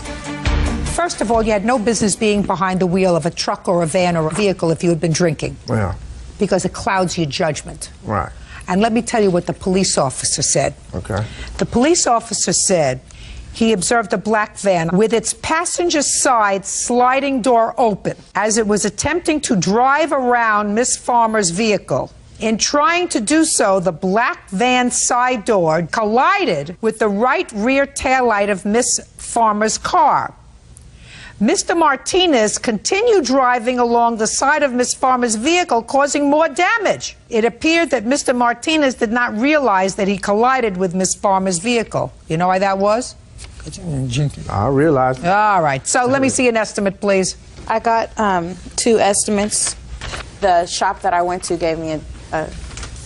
First of all, you had no business being behind the wheel of a truck or a van or a vehicle if you had been drinking. Yeah. Because it clouds your judgment. Right. And let me tell you what the police officer said. Okay. The police officer said he observed a black van with its passenger side sliding door open as it was attempting to drive around Miss Farmer's vehicle. In trying to do so, the black van side door collided with the right rear taillight of Miss Farmer's car. Mr. Martinez continued driving along the side of Miss Farmer's vehicle, causing more damage. It appeared that Mr. Martinez did not realize that he collided with Miss Farmer's vehicle. You know why that was? I realize. All right. So let me see an estimate, please. I got 2 estimates. The shop that I went to gave me a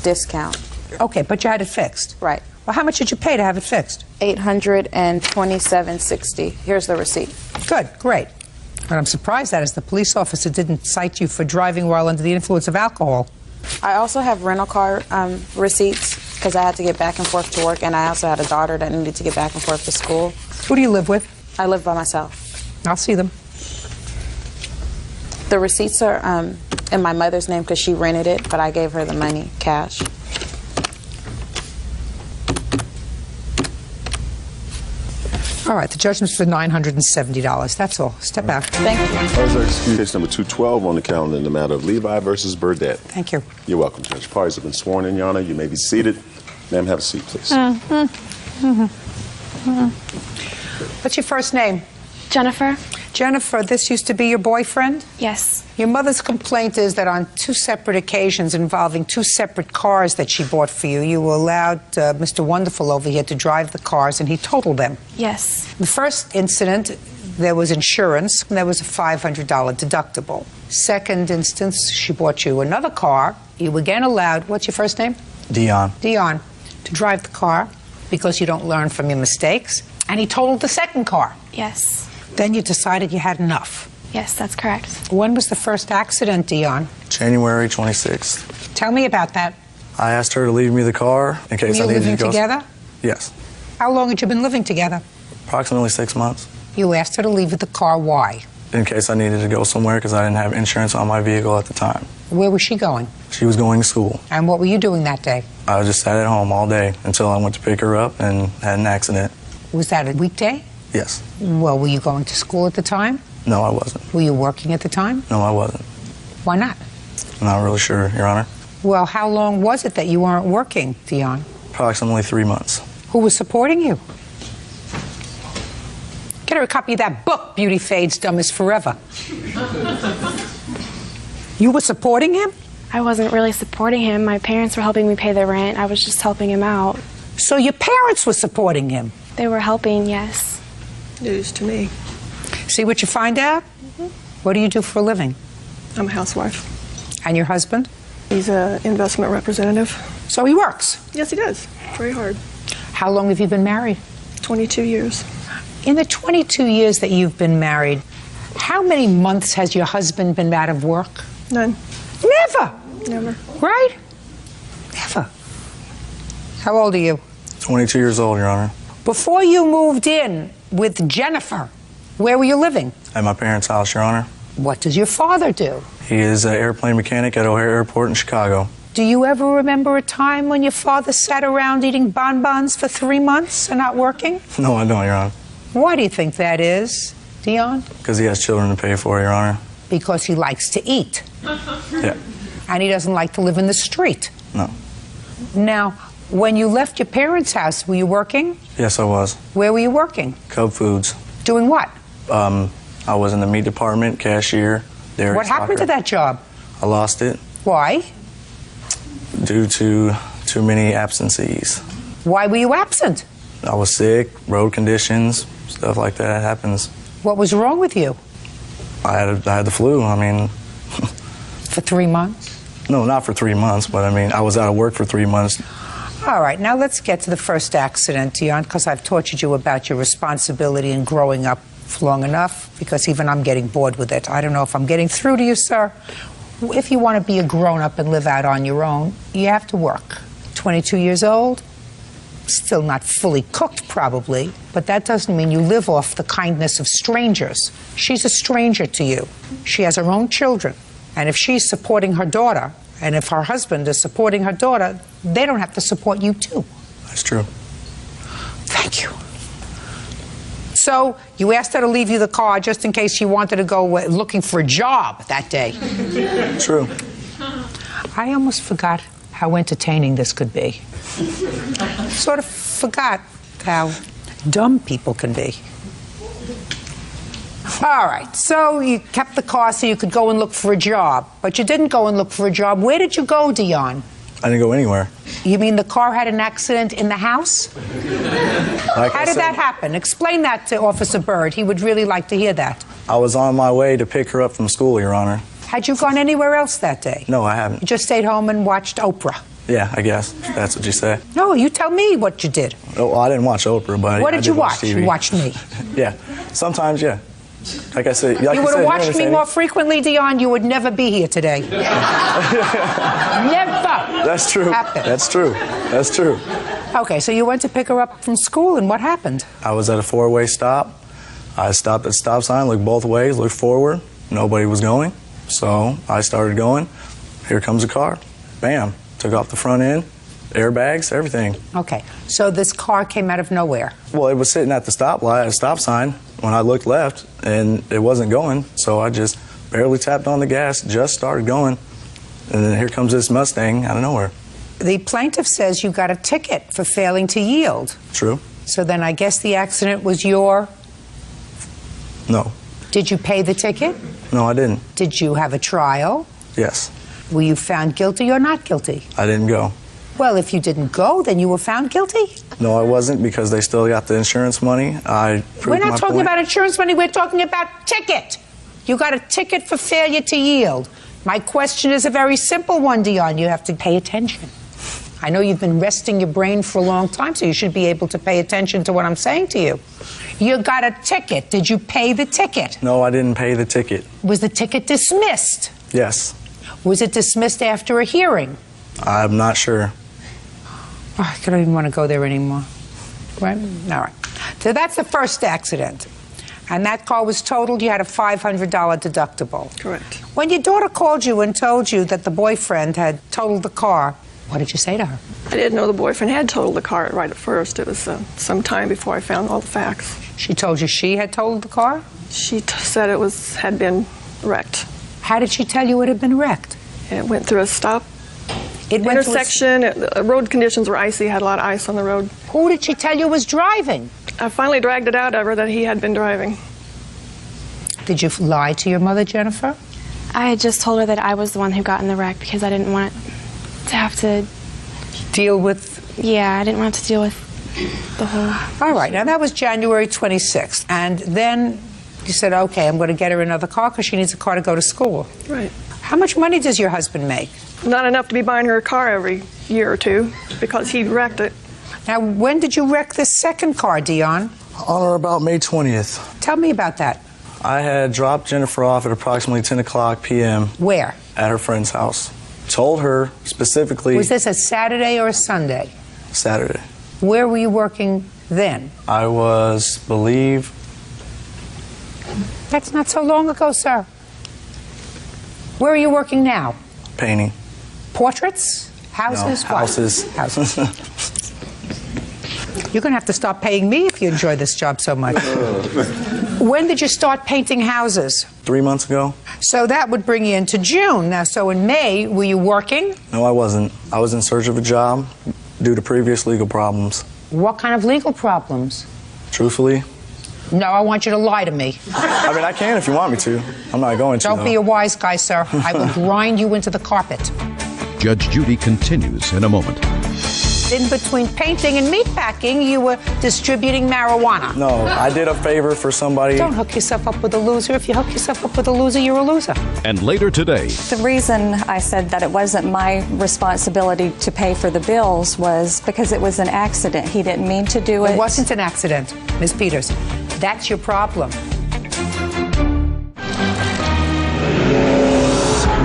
discount. Okay, but you had it fixed. Right. Well, how much did you pay to have it fixed? $827.60. Here's the receipt. Good, great. What I'm surprised at is the police officer didn't cite you for driving while under the influence of alcohol. I also have rental car receipts because I had to get back and forth to work, and I also had a daughter that needed to get back and forth to school. Who do you live with? I live by myself. I'll see them. The receipts are in my mother's name because she rented it, but I gave her the money cash. All right, the judgment's for $970. That's all. Step out. Thank you. Case number 212 on the calendar in the matter of Levi versus Burdett. Thank you. You're welcome, Judge. Parties have been sworn in, Your Honor. You may be seated. Ma'am, have a seat, please. What's your first name? Jennifer. Jennifer, this used to be your boyfriend? Yes. Your mother's complaint is that on 2 separate occasions involving 2 separate cars that she bought for you, you allowed Mr. Wonderful over here to drive the cars and he totaled them. Yes. The first incident, there was insurance, and there was a $500 deductible. Second instance, she bought you another car. You again allowed, what's your first name? Dion. Dion, to drive the car because you don't learn from your mistakes. And he totaled the second car. Yes. Then you decided you had enough. Yes, that's correct. When was the first accident, Dion? January 26th. Tell me about that. I asked her to leave me the car in case I needed to go. Were you living together? Yes. How long had you been living together? Approximately 6 months. You asked her to leave the car. Why? In case I needed to go somewhere because I didn't have insurance on my vehicle at the time. Where was she going? She was going to school. And what were you doing that day? I just sat at home all day until I went to pick her up and had an accident. Was that a weekday? Yes. Well, were you going to school at the time? No, I wasn't. Were you working at the time? No, I wasn't. Why not? I'm not really sure, Your Honor. Well, how long was it that you weren't working, Dion? Approximately 3 months. Who was supporting you? Get her a copy of that book, Beauty Fades, Dumb as Forever. You were supporting him? I wasn't really supporting him. My parents were helping me pay the rent. I was just helping him out. So your parents were supporting him? They were helping, yes. News to me. See what you find out? What do you do for a living? I'm a housewife. And your husband? He's an investment representative. So he works? Yes, he does. Very hard. How long have you been married? 22 years. In the 22 years that you've been married, how many months has your husband been out of work? None. Never? Never. Right? Never. How old are you? 22 years old, Your Honor. Before you moved in with Jennifer, where were you living? At my parents' house, Your Honor. What does your father do? He is an airplane mechanic at O'Hare Airport in Chicago. Do you ever remember a time when your father sat around eating bonbons for 3 months and not working? No, I don't, Your Honor. Why do you think that is, Dion? Because he has children to pay for, Your Honor. Because he likes to eat. Yeah. And he doesn't like to live in the street. No. Now, when you left your parents' house, were you working? Yes, I was. Where were you working? Cub Foods. Doing what? I was in the meat department, cashier, dairy What happened to that job? I lost it. Why? Due to too many absences. Why were you absent? I was sick, road conditions, stuff like that happens. What was wrong with you? I had the flu. I mean... For 3 months? No, not for 3 months, but I mean, I was out of work for 3 months. All right, now let's get to the first accident, Dion, because I've tortured you about your responsibility in growing up long enough, because even I'm getting bored with it. I don't know if I'm getting through to you, sir. If you want to be a grown-up and live out on your own, you have to work. 22 years old, still not fully cooked, probably, but that doesn't mean you live off the kindness of strangers. She's a stranger to you. She has her own children, and if she's supporting her daughter, and if her husband is supporting her daughter, they don't have to support you, too. That's true. Thank you. So you asked her to leave you the car just in case she wanted to go looking for a job that day. True. I almost forgot how entertaining this could be. Sort of forgot how dumb people can be. All right, so you kept the car so you could go and look for a job, but you didn't go and look for a job. Where did you go, Dion? I didn't go anywhere. You mean the car had an accident in the house? Like How did that happen? Explain that to Officer Byrd. He would really like to hear that. I was on my way to pick her up from school, Your Honor. Had you gone anywhere else that day? No, I haven't. You just stayed home and watched Oprah? Yeah, I guess. That's what you say. No, you tell me what you did. Oh, well, I didn't watch Oprah, but What I did you watch? TV. You watched me. Yeah. Sometimes, yeah. Like I said, like you would have watched me more frequently, Dion, you would never be here today. Never. That's true. Happened. That's true. That's true. Okay, so you went to pick her up from school, and what happened? I was at a four-way stop. I stopped at the stop sign, looked both ways, looked forward. Nobody was going. So I started going. Here comes a car. Bam. Took off the front end, airbags, everything. Okay, so this car came out of nowhere. Well, it was sitting at the stoplight, a stop sign, when I looked left, and it wasn't going. So I just barely tapped on the gas, just started going. And then here comes this Mustang out of nowhere. The plaintiff says you got a ticket for failing to yield. True. So then I guess the accident was your... No. Did you pay the ticket? No, I didn't. Did you have a trial? Yes. Were you found guilty or not guilty? I didn't go. Well, if you didn't go, then you were found guilty. No, I wasn't, because they still got the insurance money. We're not talking about insurance money, we're talking about ticket. You got a ticket for failure to yield. My question is a very simple one, Dion. You have to pay attention. I know you've been resting your brain for a long time, so you should be able to pay attention to what I'm saying to you. You got a ticket. Did you pay the ticket? No, I didn't pay the ticket. Was the ticket dismissed? Yes. Was it dismissed after a hearing? I'm not sure. Oh, I don't even want to go there anymore. Right? All right. So that's the first accident. And that car was totaled. You had a $500 deductible. Correct. When your daughter called you and told you that the boyfriend had totaled the car, what did you say to her? I didn't know the boyfriend had totaled the car right at first. It was some time before I found all the facts. She told you she had totaled the car? She said it had been wrecked. How did she tell you it had been wrecked? It went through a stop. It went intersection. The road conditions were icy. Had a lot of ice on the road. Who did she tell you was driving? I finally dragged it out of her that he had been driving. Did you lie to your mother, Jennifer? I had just told her that I was the one who got in the wreck because I didn't want to have to deal with... Yeah, I didn't want to deal with the whole... All right, now that was January 26th. And then you said, okay, I'm going to get her another car because she needs a car to go to school. Right. How much money does your husband make? Not enough to be buying her a car every year or two because he wrecked it. Now, when did you wreck this second car, Dion? On or about May 20th. Tell me about that. I had dropped Jennifer off at approximately 10 o'clock p.m. Where? At her friend's house. Told her specifically... Was this a Saturday or a Sunday? Saturday. Where were you working then? I was, believe... That's not so long ago, sir. Where are you working now? Painting. Portraits? Houses? No, houses. Houses. You're going to have to stop paying me if you enjoy this job so much. When did you start painting houses? 3 months ago. So that would bring you into June. Now, so in May, were you working? No, I wasn't. I was in search of a job due to previous legal problems. What kind of legal problems? Truthfully? No, I want you to lie to me. I mean, I can if you want me to. I'm not going to, Don't be a wise guy, sir. I will grind you into the carpet. Judge Judy continues in a moment. In between painting and meatpacking, you were distributing marijuana. No, I did a favor for somebody. Don't hook yourself up with a loser. If you hook yourself up with a loser, you're a loser. And later today. The reason I said that it wasn't my responsibility to pay for the bills was because it was an accident. He didn't mean to do it. It wasn't an accident, Ms. Peters. That's your problem.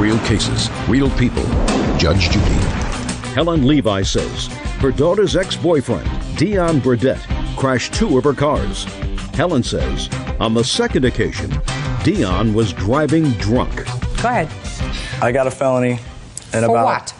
Real cases, real people. Judge Judy. Helen Levi says her daughter's ex-boyfriend, Dion Burdette, crashed 2 of her cars. Helen says on the second occasion, Dion was driving drunk. Go ahead. I got a felony. And For about what?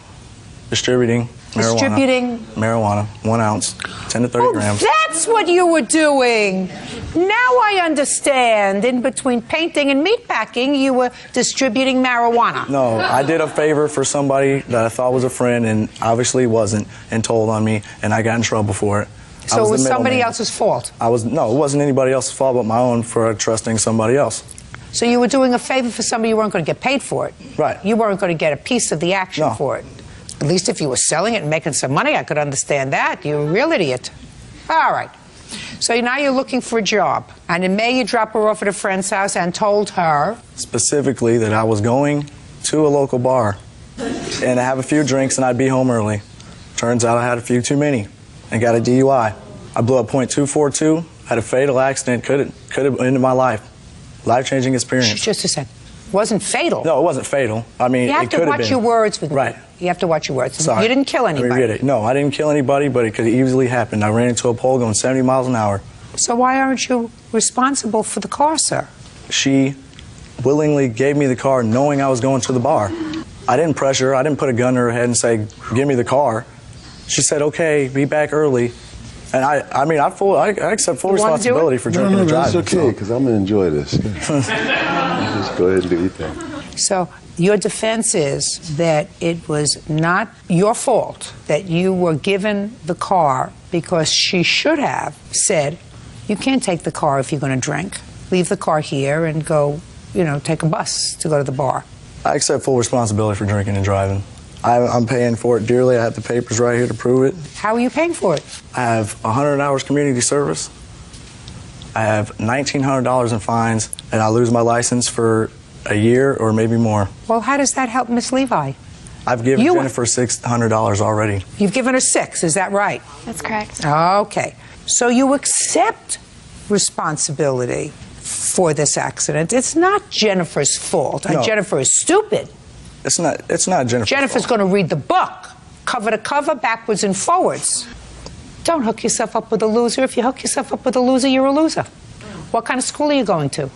Distributing marijuana. Distributing? Marijuana, 1 ounce, 10 to 30 grams. That's what you were doing. Now I understand. In between painting and meatpacking, you were distributing marijuana. No, I did a favor for somebody that I thought was a friend and obviously wasn't, and told on me, and I got in trouble for it. So it was somebody else's fault? No, it wasn't anybody else's fault but my own for trusting somebody else. So you were doing a favor for somebody, you weren't going to get paid for it? Right. You weren't going to get a piece of the action for it? At least if you were selling it and making some money, I could understand that. You're a real idiot. All right. So now you're looking for a job. And in May, you drop her off at a friend's house and told her... Specifically that I was going to a local bar and to have a few drinks and I'd be home early. Turns out I had a few too many and got a DUI. I blew up .242, had a fatal accident, could have ended my life. Life-changing experience. Just a second. Wasn't fatal? No, it wasn't fatal. I mean, you have it could have been. You have to watch your words with me. Right. You have to watch your words. Sorry. You didn't kill anybody. Let me read it. No, I didn't kill anybody, but it could have easily happened. I ran into a pole going 70 miles an hour. So why aren't you responsible for the car, sir? She willingly gave me the car knowing I was going to the bar. I didn't pressure her. I didn't put a gun to her head and say, give me the car. She said, okay, be back early. And I accept full responsibility for drinking and driving. That's okay, because I'm going to enjoy this. Just go ahead and do your thing. So your defense is that it was not your fault that you were given the car because she should have said, you can't take the car if you're going to drink. Leave the car here and go, take a bus to go to the bar. I accept full responsibility for drinking and driving. I'm paying for it dearly. I have the papers right here to prove it. How are you paying for it? I have 100 hours community service. I have $1,900 in fines, and I lose my license for a year or maybe more. Well, how does that help Miss Levi? I've given Jennifer $600 already. You've given her $6, is that right? That's correct. Okay. So you accept responsibility for this accident. It's not Jennifer's fault. No. Jennifer is stupid. It's not Jennifer's Jennifer's going to read the book, cover to cover, backwards and forwards. Don't hook yourself up with a loser. If you hook yourself up with a loser, you're a loser. What kind of school are you going to?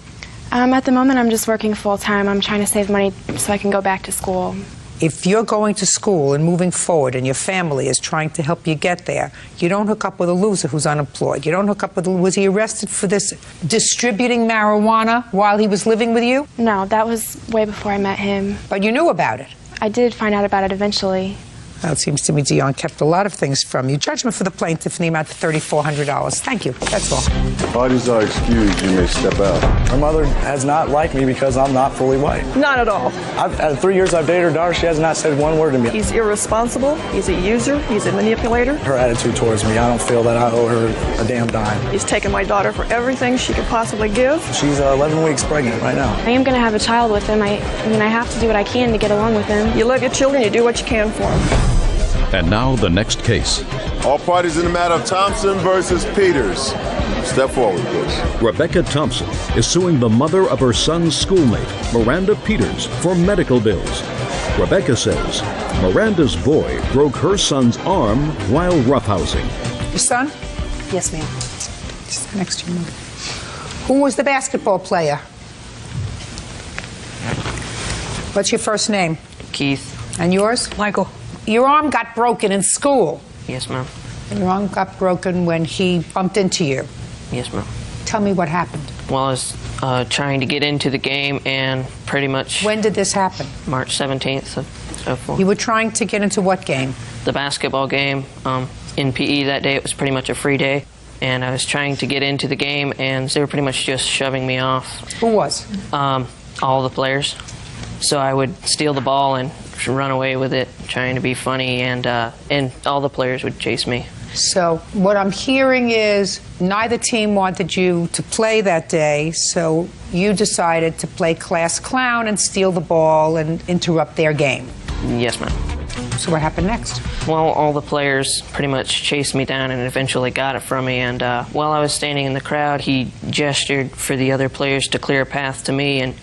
At the moment, I'm just working full-time. I'm trying to save money so I can go back to school. If you're going to school and moving forward and your family is trying to help you get there, you don't hook up with a loser who's unemployed. You don't hook up with was he arrested for this distributing marijuana while he was living with you? No, that was way before I met him. But you knew about it? I did find out about it eventually. Well, it seems to me Dion kept a lot of things from you. Judgment for the plaintiff in the amount of $3,400. Thank you. That's all. Parties are excused. You may step out. Her mother has not liked me because I'm not fully white. Not at all. Out of 3 years I've dated her daughter, she has not said one word to me. He's irresponsible. He's a user. He's a manipulator. Her attitude towards me, I don't feel that I owe her a damn dime. He's taken my daughter for everything she could possibly give. She's 11 weeks pregnant right now. I am going to have a child with him. I mean, I have to do what I can to get along with him. You love your children. You do what you can for them. And now the next case. All parties in the matter of Thompson versus Peters. Step forward, please. Rebecca Thompson is suing the mother of her son's schoolmate, Miranda Peters, for medical bills. Rebecca says Miranda's boy broke her son's arm while roughhousing. Your son? Yes, ma'am. Just next to you. Who was the basketball player? What's your first name? Keith. And yours? Michael. Your arm got broken in school. Yes, ma'am. Your arm got broken when he bumped into you. Yes, ma'am. Tell me what happened. Well, I was trying to get into the game and pretty much... When did this happen? March 17th of 04. You were trying to get into what game? The basketball game. In PE that day, it was pretty much a free day. And I was trying to get into the game, and they were pretty much just shoving me off. Who was? All the players. So I would steal the ball and run away with it, trying to be funny, and all the players would chase me. So what I'm hearing is neither team wanted you to play that day, so you decided to play class clown and steal the ball and interrupt their game. Yes, ma'am. So what happened next? Well, all the players pretty much chased me down and eventually got it from me, and while I was standing in the crowd, he gestured for the other players to clear a path to me, and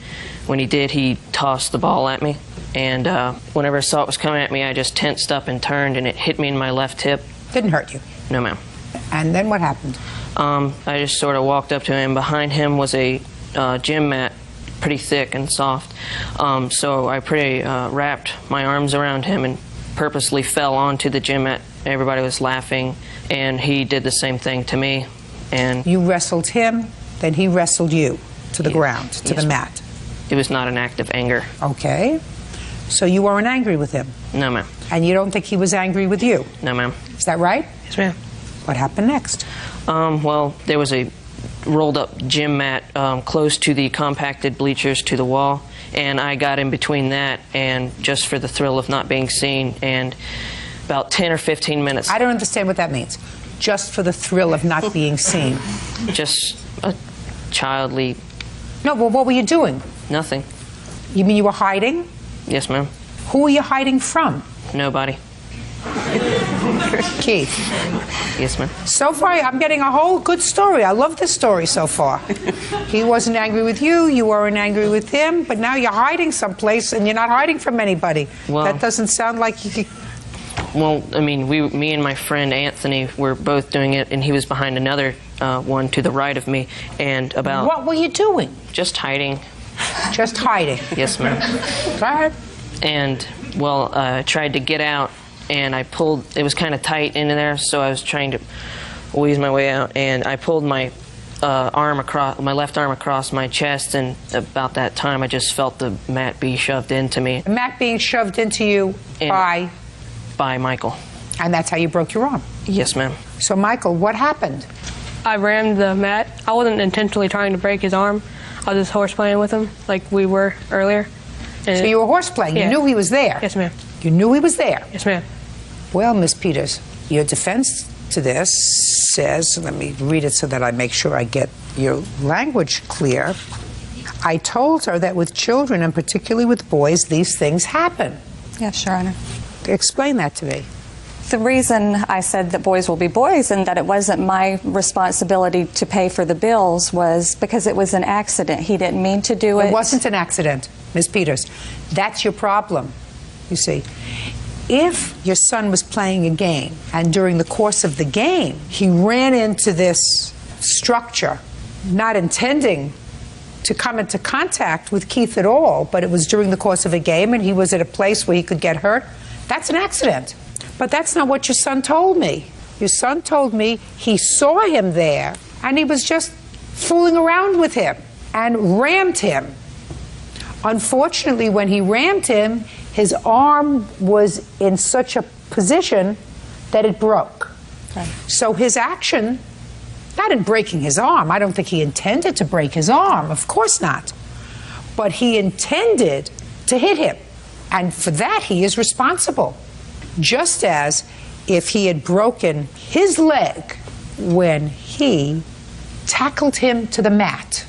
when he did, he tossed the ball at me. And whenever I saw it was coming at me, I just tensed up and turned, and it hit me in my left hip. Didn't hurt you? No, ma'am. And then what happened? I just sort of walked up to him. Behind him was a gym mat, pretty thick and soft. So I wrapped my arms around him and purposely fell onto the gym mat. Everybody was laughing, and he did the same thing to me. And you wrestled him, then he wrestled you to the ground, to the mat. It was not an act of anger. Okay. So you weren't angry with him? No, ma'am. And you don't think he was angry with you? No, ma'am. Is that right? Yes, ma'am. What happened next? Well, there was a rolled up gym mat close to the compacted bleachers to the wall, and I got in between that and just for the thrill of not being seen, and about 10 or 15 minutes. I don't understand what that means. Just for the thrill of not being seen. Just a childly... No, well, what were you doing? Nothing. You mean you were hiding? Yes, ma'am. Who were you hiding from? Nobody. Keith. Yes, ma'am. So far, I'm getting a whole good story. I love this story so far. He wasn't angry with you, you weren't angry with him, but now you're hiding someplace and you're not hiding from anybody. Well, that doesn't sound like you could... Well, I mean, me and my friend Anthony were both doing it, and he was behind another one to the right of me, and about... What were you doing? Just hiding. Just hiding? Yes, ma'am. Go ahead. And, well, I tried to get out, and I pulled... It was kind of tight into there, so I was trying to wheeze my way out, and I pulled my my left arm across my chest, and about that time I just felt the mat be shoved into me. The mat being shoved into you by... By Michael. And that's how you broke your arm? Yes, ma'am. So, Michael, what happened? I rammed the mat. I wasn't intentionally trying to break his arm. I was just horse playing with him, like we were earlier. And so you were horse playing? Yeah. You knew he was there? Yes, ma'am. You knew he was there? Yes, ma'am. Well, Miss Peters, your defense to this says, let me read it so that I make sure I get your language clear. I told her that with children, and particularly with boys, these things happen. Yes, Your Honor. Explain that to me. The reason I said that boys will be boys and that it wasn't my responsibility to pay for the bills was because it was an accident. He didn't mean to do it. It wasn't an accident, Ms. Peters. That's your problem, you see. If your son was playing a game and during the course of the game he ran into this structure, not intending to come into contact with Keith at all, but it was during the course of a game and he was at a place where he could get hurt, that's an accident. But that's not what your son told me. Your son told me he saw him there and he was just fooling around with him and rammed him. Unfortunately, when he rammed him, his arm was in such a position that it broke. Okay. So his action, not in breaking his arm, I don't think he intended to break his arm, of course not. But he intended to hit him. And for that, he is responsible. Just as if he had broken his leg when he tackled him to the mat.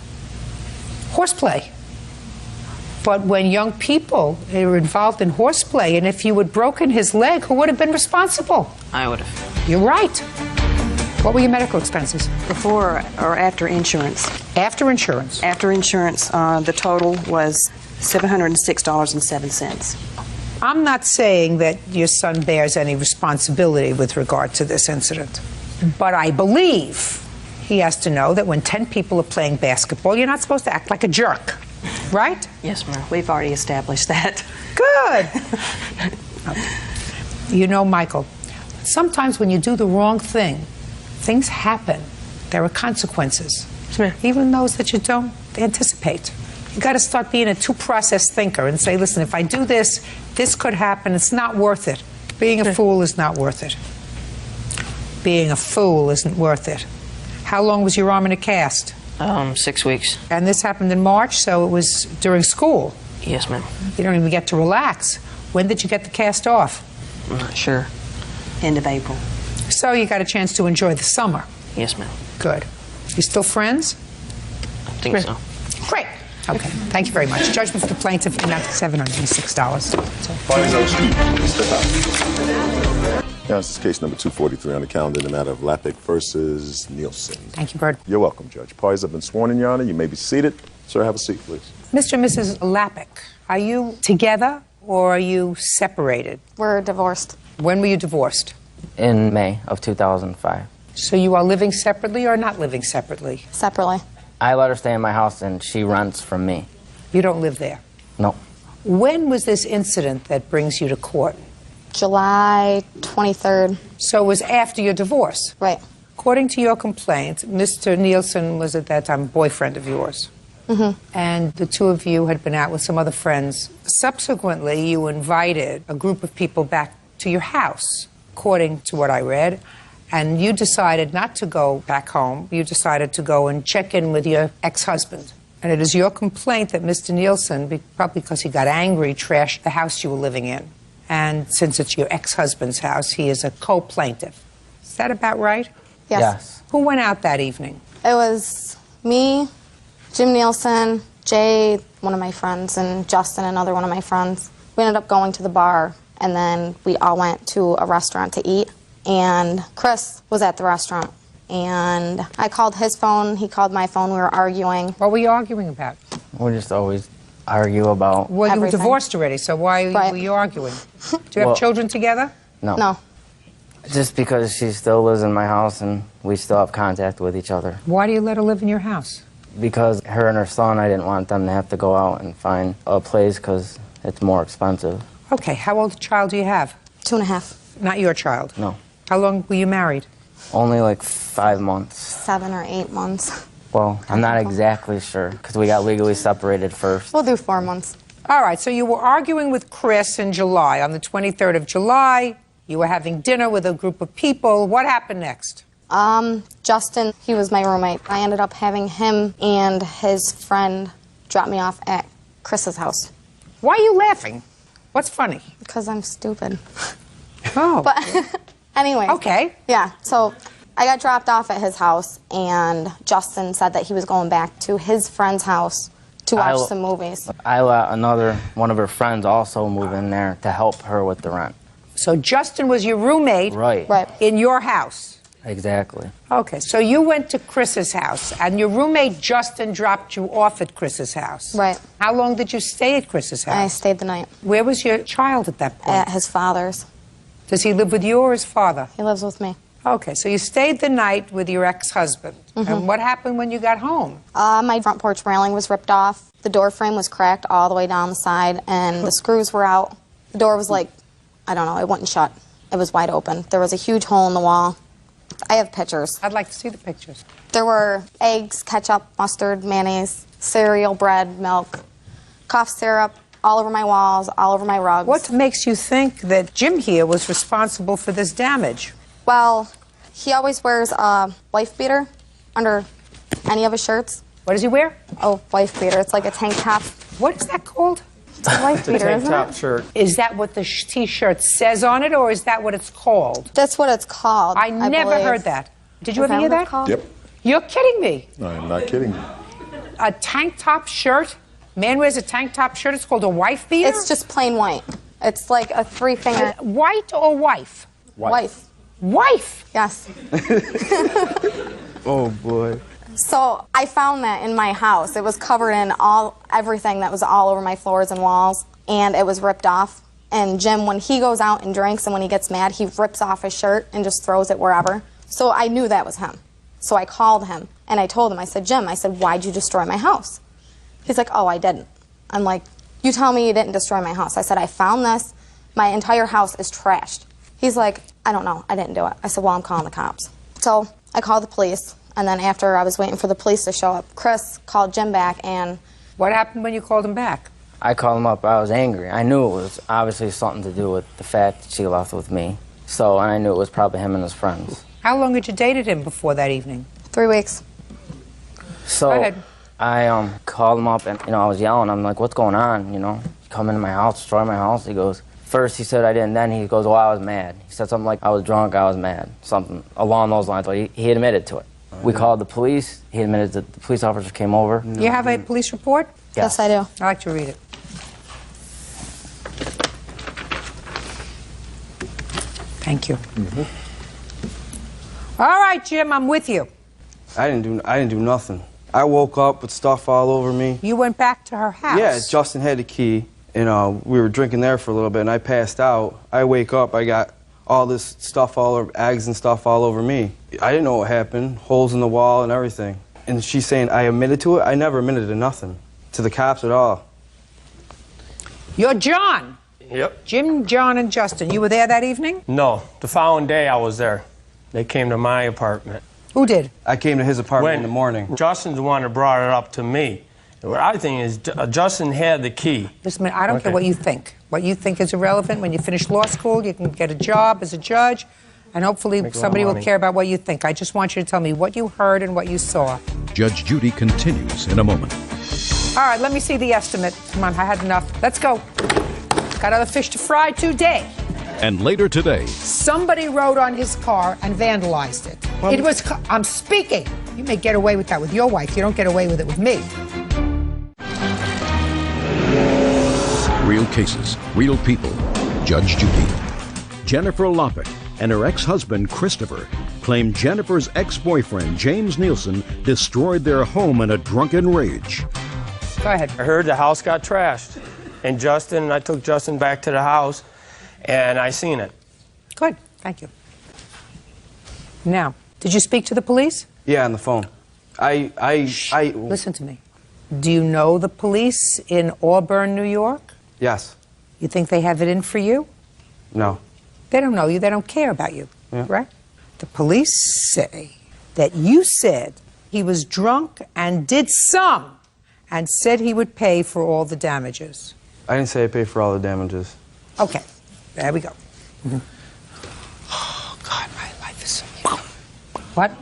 Horseplay. But when young people are involved in horseplay, and if you had broken his leg, who would have been responsible? I would have. You're right. What were your medical expenses? Before or after insurance? After insurance. After insurance, the total was $706.07. I'm not saying that your son bears any responsibility with regard to this incident, but I believe he has to know that when 10 people are playing basketball, you're not supposed to act like a jerk, right? Yes, ma'am. We've already established that. Good. Okay. You know, Michael, sometimes when you do the wrong thing, things happen. There are consequences, even those that you don't anticipate. You got to start being a two-process thinker and say, listen, if I do this, this could happen. It's not worth it. Being a fool is not worth it. Being a fool isn't worth it. How long was your arm in a cast? 6 weeks. And this happened in March, so it was during school. Yes, ma'am. You don't even get to relax. When did you get the cast off? I'm not sure. End of April. So you got a chance to enjoy the summer. Yes, ma'am. Good. You still friends? I think so. Great. Okay. Thank you very much. Judgment for the plaintiff, $706. Now, this is case number 243 on the calendar in the matter of Lappick versus Nielsen. Thank you, Bert. You're welcome, Judge. Parties have been sworn in, Your Honor. You may be seated. Sir, have a seat, please. Mr. and Mrs. Lappick, are you together or are you separated? We're divorced. When were you divorced? In May of 2005. So you are living separately or not living separately? Separately. I let her stay in my house and she rents from me. You don't live there? No. When was this incident that brings you to court? July 23rd. So it was after your divorce? Right. According to your complaint, Mr. Nielsen was at that time a boyfriend of yours. Mm-hmm. And the two of you had been out with some other friends. Subsequently, you invited a group of people back to your house, according to what I read, and you decided not to go back home. You decided to go and check in with your ex-husband. And it is your complaint that Mr. Nielsen, probably because he got angry, trashed the house you were living in. And since it's your ex-husband's house, he is a co-plaintiff. Is that about right? Yes. Who went out that evening? It was me, Jim Nielsen, Jay, one of my friends, and Justin, another one of my friends. We ended up going to the bar, and then we all went to a restaurant to eat. And Chris was at the restaurant. And I called his phone, he called my phone, we were arguing. What were you arguing about? We just always argue about Well, you were everything. divorced already, so why were you arguing? Do you have Well- children together? No. No. Just because she still lives in my house and we still have contact with each other. Why do you let her live in your house? Because her and her son, I didn't want them to have to go out and find a place because it's more expensive. Okay, how old a child do you have? 2.5. Not your child? No. How long were you married? Only like 5 months. 7 or 8 months. Well, I'm not exactly sure because we got legally separated first. We'll do 4 months. All right, so you were arguing with Chris in July. On the 23rd of July, you were having dinner with a group of people. What happened next? Justin, he was my roommate. I ended up having him and his friend drop me off at Chris's house. Why are you laughing? What's funny? Because I'm stupid. Oh. But anyway. Okay. Yeah, so I got dropped off at his house, and Justin said that he was going back to his friend's house to watch some movies. I let one of her friends also move in there to help her with the rent. So Justin was your roommate Right. in your house? Exactly. Okay, so you went to Chris's house, and your roommate Justin dropped you off at Chris's house. Right. How long did you stay at Chris's house? I stayed the night. Where was your child at that point? At his father's. Does he live with you or his father? He lives with me. Okay, so you stayed the night with your ex-husband. And what happened when you got home? My front porch railing was ripped off. The door frame was cracked all the way down the side, and the screws were out. The door was like, I don't know, it wouldn't shut. It was wide open. There was a huge hole in the wall. I have pictures. I'd like to see the pictures. There were eggs, ketchup, mustard, mayonnaise, cereal, bread, milk, cough syrup, all over my walls, all over my rugs. What makes you think that Jim here was responsible for this damage? Well, he always wears a wife beater under any of his shirts. What does he wear? Oh, wife beater. It's like a tank top. What is that called? It's a wife beater, isn't it? shirt. Is that what the T-shirt says on it, or is that what it's called? That's what it's called. I never believe. heard that. Did you Is ever hear what that? it's called? Yep. You're kidding me. No, I'm not kidding you. A tank top shirt? Man wears a tank top shirt. It's called a wife beater? It's just plain white. It's like a 3-finger. White or wife? Wife. Wife? Yes. Oh, boy. So I found that in my house. It was covered in everything that was all over my floors and walls, and it was ripped off. And Jim, when he goes out and drinks and when he gets mad, he rips off his shirt and just throws it wherever. So I knew that was him. So I called him and I told him, I said, Jim, why'd you destroy my house? He's like, oh, I didn't. I'm like, you tell me you didn't destroy my house. I said, I found this. My entire house is trashed. He's like, I don't know. I didn't do it. I said, well, I'm calling the cops. So I called the police. And then after I was waiting for the police to show up, Chris called Jim back, and... What happened when you called him back? I called him up. I was angry. I knew it was obviously something to do with the fact that she left with me. So, and I knew it was probably him and his friends. How long had you dated him before that evening? 3 weeks. So, Go ahead. I called him up and, I was yelling. I'm like, what's going on, Come into my house, destroy my house. He goes, first he said I didn't, then he goes, well, I was mad. He said something like, I was drunk, I was mad. Something along those lines, but he admitted to it. We called the police. He admitted that the police officer came over. You have a police report? Yes, I do. I'd like to read it. Thank you. All right, Jim, I'm with you. I didn't do nothing. I woke up with stuff all over me. You went back to her house? Yeah, Justin had the key, and we were drinking there for a little bit, and I passed out. I wake up, I got all this stuff all over, eggs and stuff all over me. I didn't know what happened, holes in the wall and everything. And she's saying I admitted to it. I never admitted to nothing, to the cops at all. You're John. Yep. Jim, John, and Justin. You were there that evening? No, the following day I was there. They came to my apartment. Who did? I came to his apartment in the morning. Justin's the one that brought it up to me. What I think is Justin had the key. Just a minute, I don't care what you think. What you think is irrelevant. When you finish law school, you can get a job as a judge, And hopefully Make a lot of somebody will money. care about what you think. I just want you to tell me what you heard and what you saw. Judge Judy continues in a moment. All right, let me see the estimate. Come on, I had enough. Let's go. Got other fish to fry today. And later today, Somebody rode on his car and vandalized it. It was, I'm speaking. You may get away with that with your wife. You don't get away with it with me. real cases, real people. Judge Judy. Jennifer Loppick and her ex-husband, Christopher, claim Jennifer's ex-boyfriend, James Nielsen, destroyed their home in a drunken rage. Go ahead. I heard the house got trashed. And I took Justin back to the house, and I seen it. Good. Thank you. Now, did you speak to the police? Yeah, on the phone. Listen to me. Do you know the police in Auburn, New York? Yes. You think they have it in for you? No. They don't know you. They don't care about you, Yeah. right? The police say that you said he was drunk and did some and said he would pay for all the damages. I didn't say I paid for all the damages. Okay, there we go. Oh, God, my life is so... What?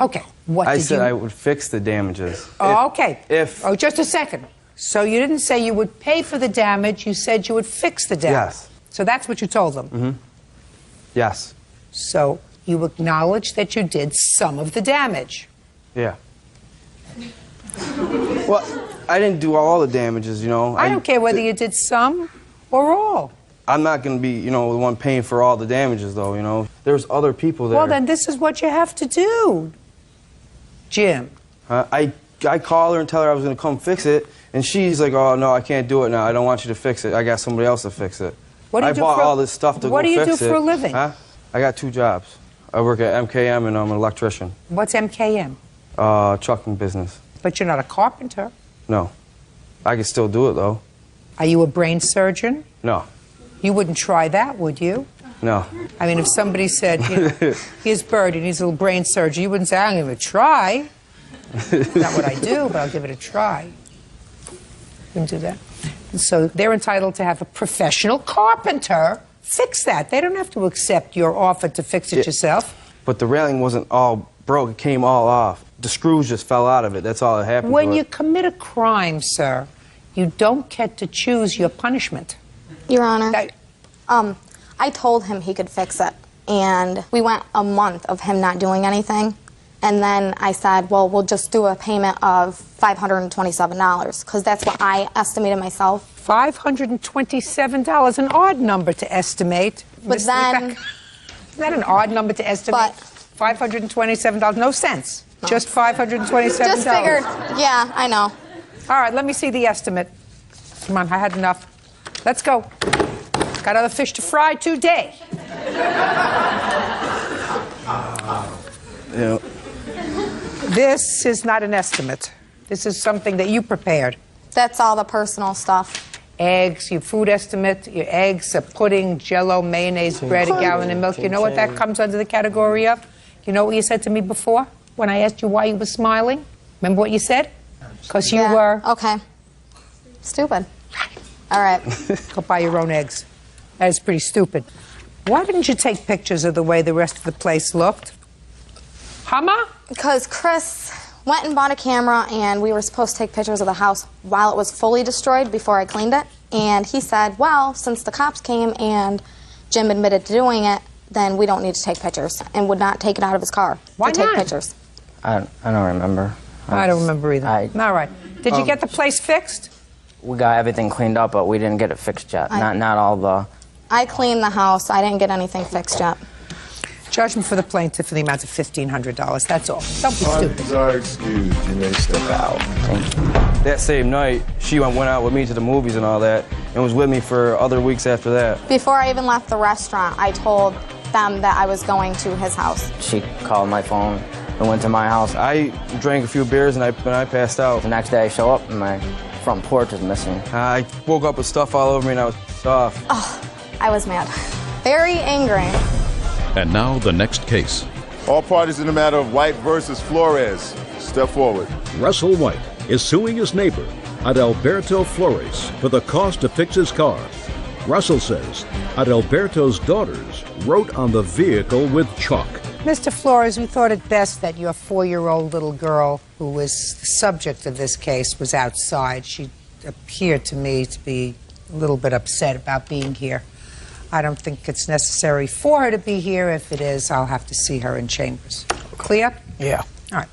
Okay, what I did said you... I would fix the damages. Oh, okay. If... Oh, just a second. So you didn't say you would pay for the damage, you said you would fix the damage. Yes. So that's what you told them? Mm-hmm. Yes. So you acknowledge that you did some of the damage? Yeah. Well, I didn't do all the damages, you know. I don't care whether you did some or all. I'm not going to be, you know, the one paying for all the damages, though, you know. There's other people there. Well, then this is what you have to do, Jim. I call her and tell her I was going to come fix it, and she's like, oh, no, I can't do it now. I don't want you to fix it. I got somebody else to fix it. What do you I do bought for, all this stuff to what go do you fix do it. for a living? Huh? I got 2 jobs. I work at MKM, and I'm an electrician. What's MKM? Trucking business. But you're not a carpenter. No. I can still do it, though. Are you a brain surgeon? No. You wouldn't try that, would you? No. I mean, if somebody said, you know, here's Bird, he needs a little brain surgery, you wouldn't say, I'm going to give it a try. Not what I do, but I'll give it a try. Wouldn't do that. And so they're entitled to have a professional carpenter fix that. They don't have to accept your offer to fix it yourself. But the railing wasn't all broke. It came all off. The screws just fell out of it. That's all that happened. When to you it. commit a crime, sir, you don't get to choose your punishment. Your Honor, I told him he could fix it, and we went a month of him not doing anything, and then I said, well, we'll just do a payment of $527, because that's what I estimated myself. $527, an odd number to estimate. But then... Isn't that an odd number to estimate? But, $527, no sense. No. Just $527. Just figured, yeah, I know. All right, let me see the estimate. Come on, I had enough. Let's go. Got other fish to fry today. Yeah. This is not an estimate. This is something that you prepared. That's all the personal stuff. Eggs, your food estimate, your eggs, a pudding, Jell-O, mayonnaise, bread, a gallon of milk. You know what that comes under the category of? You know what you said to me before when I asked you why you were smiling? Remember what you said? Because you were... Okay. Stupid. All right. Go buy your own eggs. That is pretty stupid. Why didn't you take pictures of the way the rest of the place looked? Hummer? Because Chris went and bought a camera, and we were supposed to take pictures of the house while it was fully destroyed before I cleaned it. And he said, well, since the cops came and Jim admitted to doing it, then we don't need to take pictures, and would not take it out of his car Why to take not? pictures. I don't remember. I don't remember either. All right. Did you get the place fixed? We got everything cleaned up, but we didn't get it fixed yet. Not all the... I cleaned the house. I didn't get anything fixed yet. Judgment for the plaintiff for the amount of $1,500. That's all. Don't be stupid. You are excused. You may step out. Thank you. That same night, she went out with me to the movies and all that, and was with me for other weeks after that. Before I even left the restaurant, I told them that I was going to his house. She called my phone and went to my house. I drank a few beers and I passed out. The next day I show up and my front porch is missing. I woke up with stuff all over me and I was pissed off. Oh, I was mad. Very angry. And now the next case. All parties in the matter of White versus Flores. Step forward. Russell White is suing his neighbor, Adalberto Flores, for the cost to fix his car. Russell says Adalberto's daughters wrote on the vehicle with chalk. Mr. Flores, we thought it best that your 4-year-old little girl, who was the subject of this case, was outside. She appeared to me to be a little bit upset about being here. I don't think it's necessary for her to be here. If it is, I'll have to see her in chambers. Clear? Yeah. All right.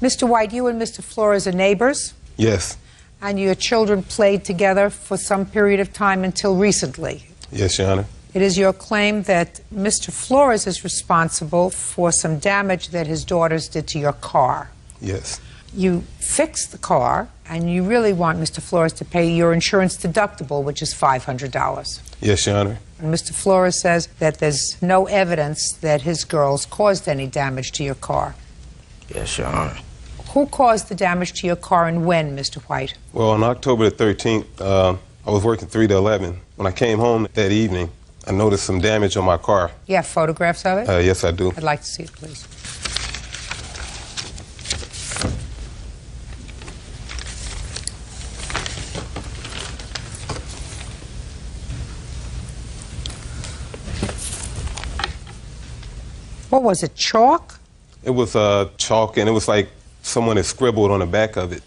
Mr. White, you and Mr. Flores are neighbors, Yes. and your children played together for some period of time until recently. Yes, Your Honor. It is your claim that Mr. Flores is responsible for some damage that his daughters did to your car. Yes. You fixed the car, and you really want Mr. Flores to pay your insurance deductible, which is $500. Yes, Your Honor. And Mr. Flores says that there's no evidence that his girls caused any damage to your car. Yes, Your Honor. Who caused the damage to your car and when, Mr. White? Well, on October the 13th, I was working 3 to 11. When I came home that evening, I noticed some damage on my car. You have photographs of it? Yes, I do. I'd like to see it, please. What was it, chalk? It was chalk, and it was like someone had scribbled on the back of it.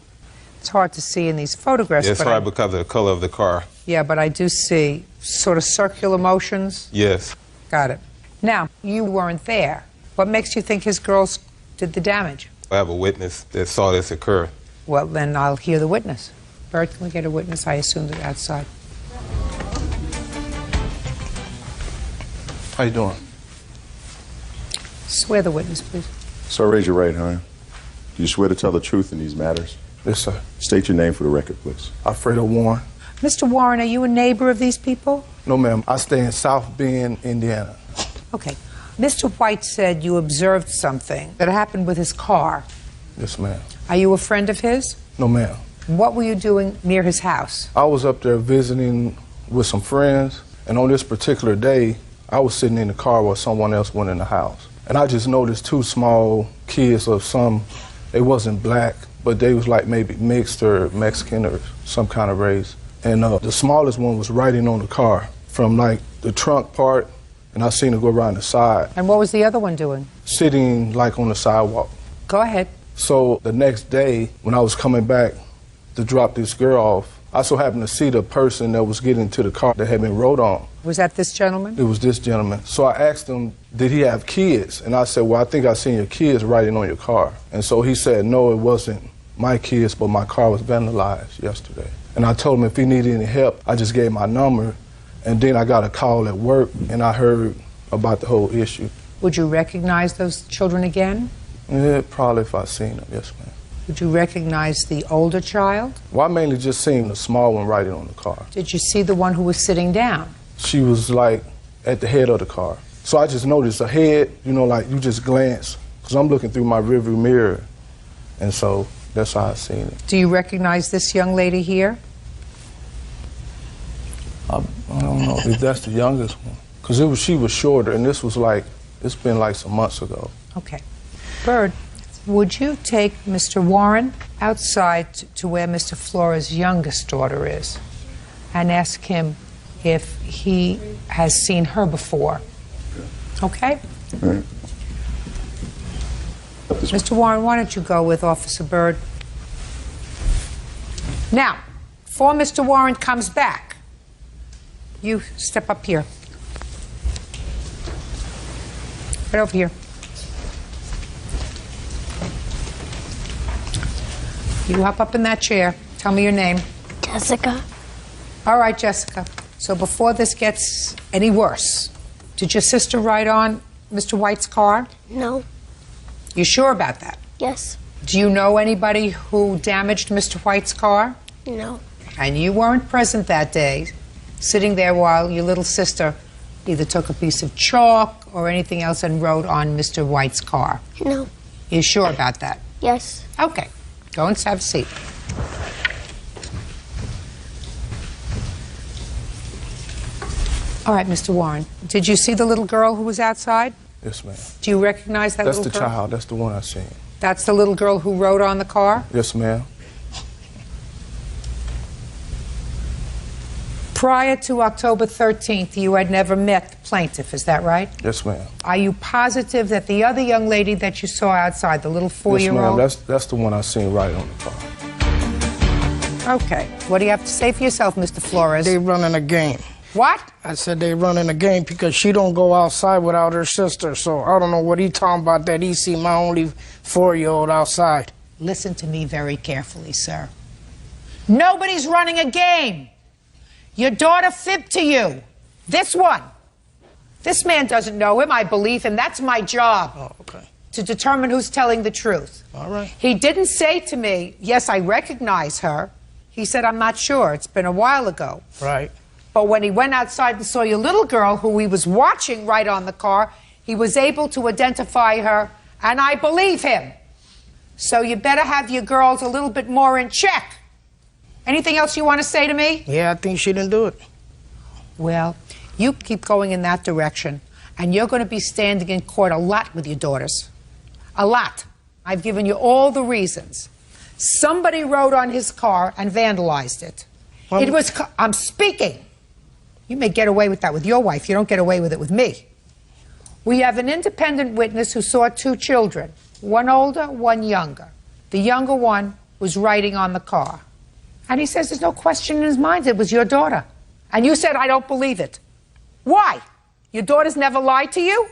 It's hard to see in these photographs. Yeah, it's but hard because of the color of the car. Yeah, but I do see sort of circular motions. Yes. Got it. Now, you weren't there. What makes you think his girls did the damage? I have a witness that saw this occur. Well, then I'll hear the witness. Bert, can we get a witness? I assume they're outside. How you doing? Swear the witness, please. Sir, raise your right hand. Do you swear to tell the truth in these matters? Yes, sir. State your name for the record, please. Alfredo Warren. Mr. Warren, are you a neighbor of these people? No, ma'am. I stay in South Bend, Indiana. Okay. Mr. White said you observed something that happened with his car. Yes, ma'am. Are you a friend of his? No, ma'am. What were you doing near his house? I was up there visiting with some friends, and on this particular day, I was sitting in the car while someone else went in the house. And I just noticed 2 small kids of they wasn't black, but they was like maybe mixed or Mexican or some kind of race. And the smallest one was riding on the car from like the trunk part, and I seen her go around the side. And what was the other one doing? Sitting like on the sidewalk. Go ahead. So the next day, when I was coming back to drop this girl off, I so happened to see the person that was getting to the car that had been rode on. Was that this gentleman? It was this gentleman. So I asked him, did he have kids? And I said, well, I think I seen your kids riding on your car. And so he said, no, it wasn't my kids, but my car was vandalized yesterday. And I told him if he needed any help, I just gave my number. And then I got a call at work, and I heard about the whole issue. Would you recognize those children again? Yeah, probably if I seen them, yes, ma'am. Would you recognize the older child? Well, I mainly just seen the small one riding on the car. Did you see the one who was sitting down? She was like at the head of the car. So I just noticed a head, you know, like you just glance, because I'm looking through my rearview mirror. And so that's how I seen it. Do you recognize this young lady here? I don't know if that's the youngest one. Because she was shorter, and this was like, it's been like some months ago. Okay. Bird, would you take Mr. Warren outside to where Mr. Flores' youngest daughter is and ask him if he has seen her before? Okay? All right. Mr. Warren, why don't you go with Officer Bird? Now, before Mr. Warren comes back, you step up here. Right over here. You hop up in that chair. Tell me your name. Jessica. All right, Jessica. So before this gets any worse, did your sister ride on Mr. White's car? No. You sure about that? Yes. Do you know anybody who damaged Mr. White's car? No. And you weren't present that day, sitting there while your little sister either took a piece of chalk or anything else and rode on Mr. White's car? No. You sure about that? Yes. Okay. Go and have a seat. All right, Mr. Warren. Did you see the little girl who was outside? Yes, ma'am. Do you recognize that That's little the girl? child. That's the one I seen. That's the little girl who rode on the car? Yes, ma'am. Prior to October 13th, you had never met the plaintiff, is that right? Yes, ma'am. Are you positive that the other young lady that you saw outside, the little 4-year-old? Yes, ma'am. That's the one I seen right on the car. Okay. What do you have to say for yourself, Mr. Flores? They running a game. What? I said they running a game because she don't go outside without her sister, so I don't know what he talking about that he see my only 4-year-old outside. Listen to me very carefully, sir. Nobody's running a game. Your daughter fibbed to you. This one. This man doesn't know him. I believe him. That's my job. Oh, okay. To determine who's telling the truth. All right. He didn't say to me, yes, I recognize her. He said, I'm not sure. It's been a while ago. Right. But when he went outside and saw your little girl, who he was watching right on the car, he was able to identify her, and I believe him. So you better have your girls a little bit more in check. Anything else you want to say to me? Yeah, I think she didn't do it. Well, you keep going in that direction, and you're going to be standing in court a lot with your daughters. A lot. I've given you all the reasons. Somebody rode on his car and vandalized it. It was... I'm speaking. You may get away with that with your wife. You don't get away with it with me. We have an independent witness who saw 2 children, one older, one younger. The younger one was riding on the car. And he says there's no question in his mind it was your daughter. And you said, I don't believe it. Why? Your daughters never lied to you?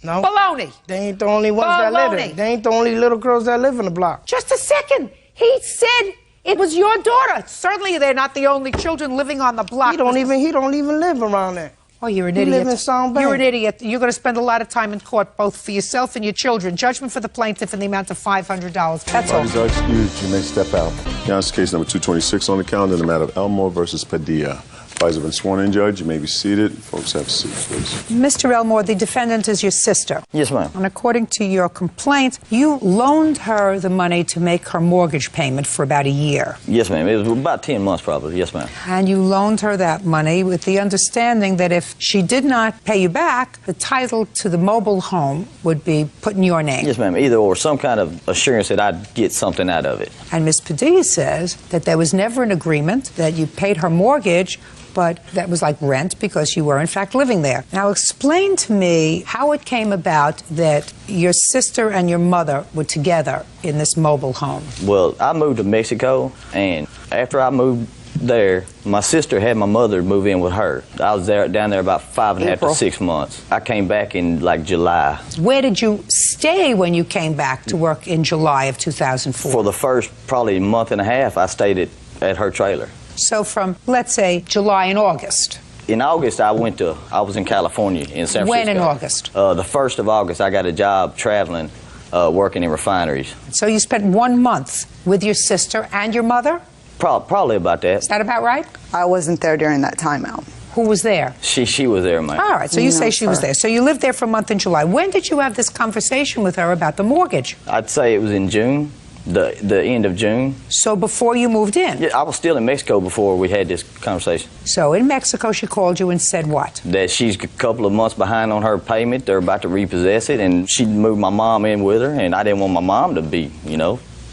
No. Baloney. They ain't the only ones that live there. They ain't the only little girls that live in the block. Just a second. He said it was your daughter. Certainly they're not the only children living on the block. He don't even live around there. Oh, you're an He idiot. live in Sound Bay. You're an idiot. You're going to spend a lot of time in court, both for yourself and your children. Judgment for the plaintiff in the amount of $500. That's all. Parties are excused. You may step out. Now it's case number 226 on the calendar, the matter of Elmore versus Padilla. Parties have been sworn in, Judge. You may be seated. Folks, have a seat, please. Mr. Elmore, the defendant is your sister. Yes, ma'am. And according to your complaint, you loaned her the money to make her mortgage payment for about a year. Yes, ma'am. It was about 10 months, probably. Yes, ma'am. And you loaned her that money with the understanding that if she did not pay you back, the title to the mobile home would be put in your name. Yes, ma'am. Either or, some kind of assurance that I'd get something out of it. And Ms. Padilla says that there was never an agreement that you paid her mortgage, but that was like rent because you were in fact living there. Now explain to me how it came about that your sister and your mother were together in this mobile home. Well, I moved to Mexico, and after I moved there, my sister had my mother move in with her. I was down there about 5.5 to 6 months. I came back in like July. Where did you stay when you came back to work in July of 2004? For the first probably month and a half, I stayed at her trailer. So from, let's say, July and August. In August, I was in California, in San Francisco. When in August? The 1st of August, I got a job traveling, working in refineries. So you spent 1 month with your sister and your mother? Probably about that. Is that about right? I wasn't there during that timeout. Who was there? She was there, man. All right, so you say she was there. So you lived there for a month in July. When did you have this conversation with her about the mortgage? I'd say it was in June. The end of June. So before you moved in? Yeah, I was still in Mexico before we had this conversation. So in Mexico, she called you and said what? That she's a couple of months behind on her payment. They're about to repossess it, and she moved my mom in with her, and I didn't want my mom to be,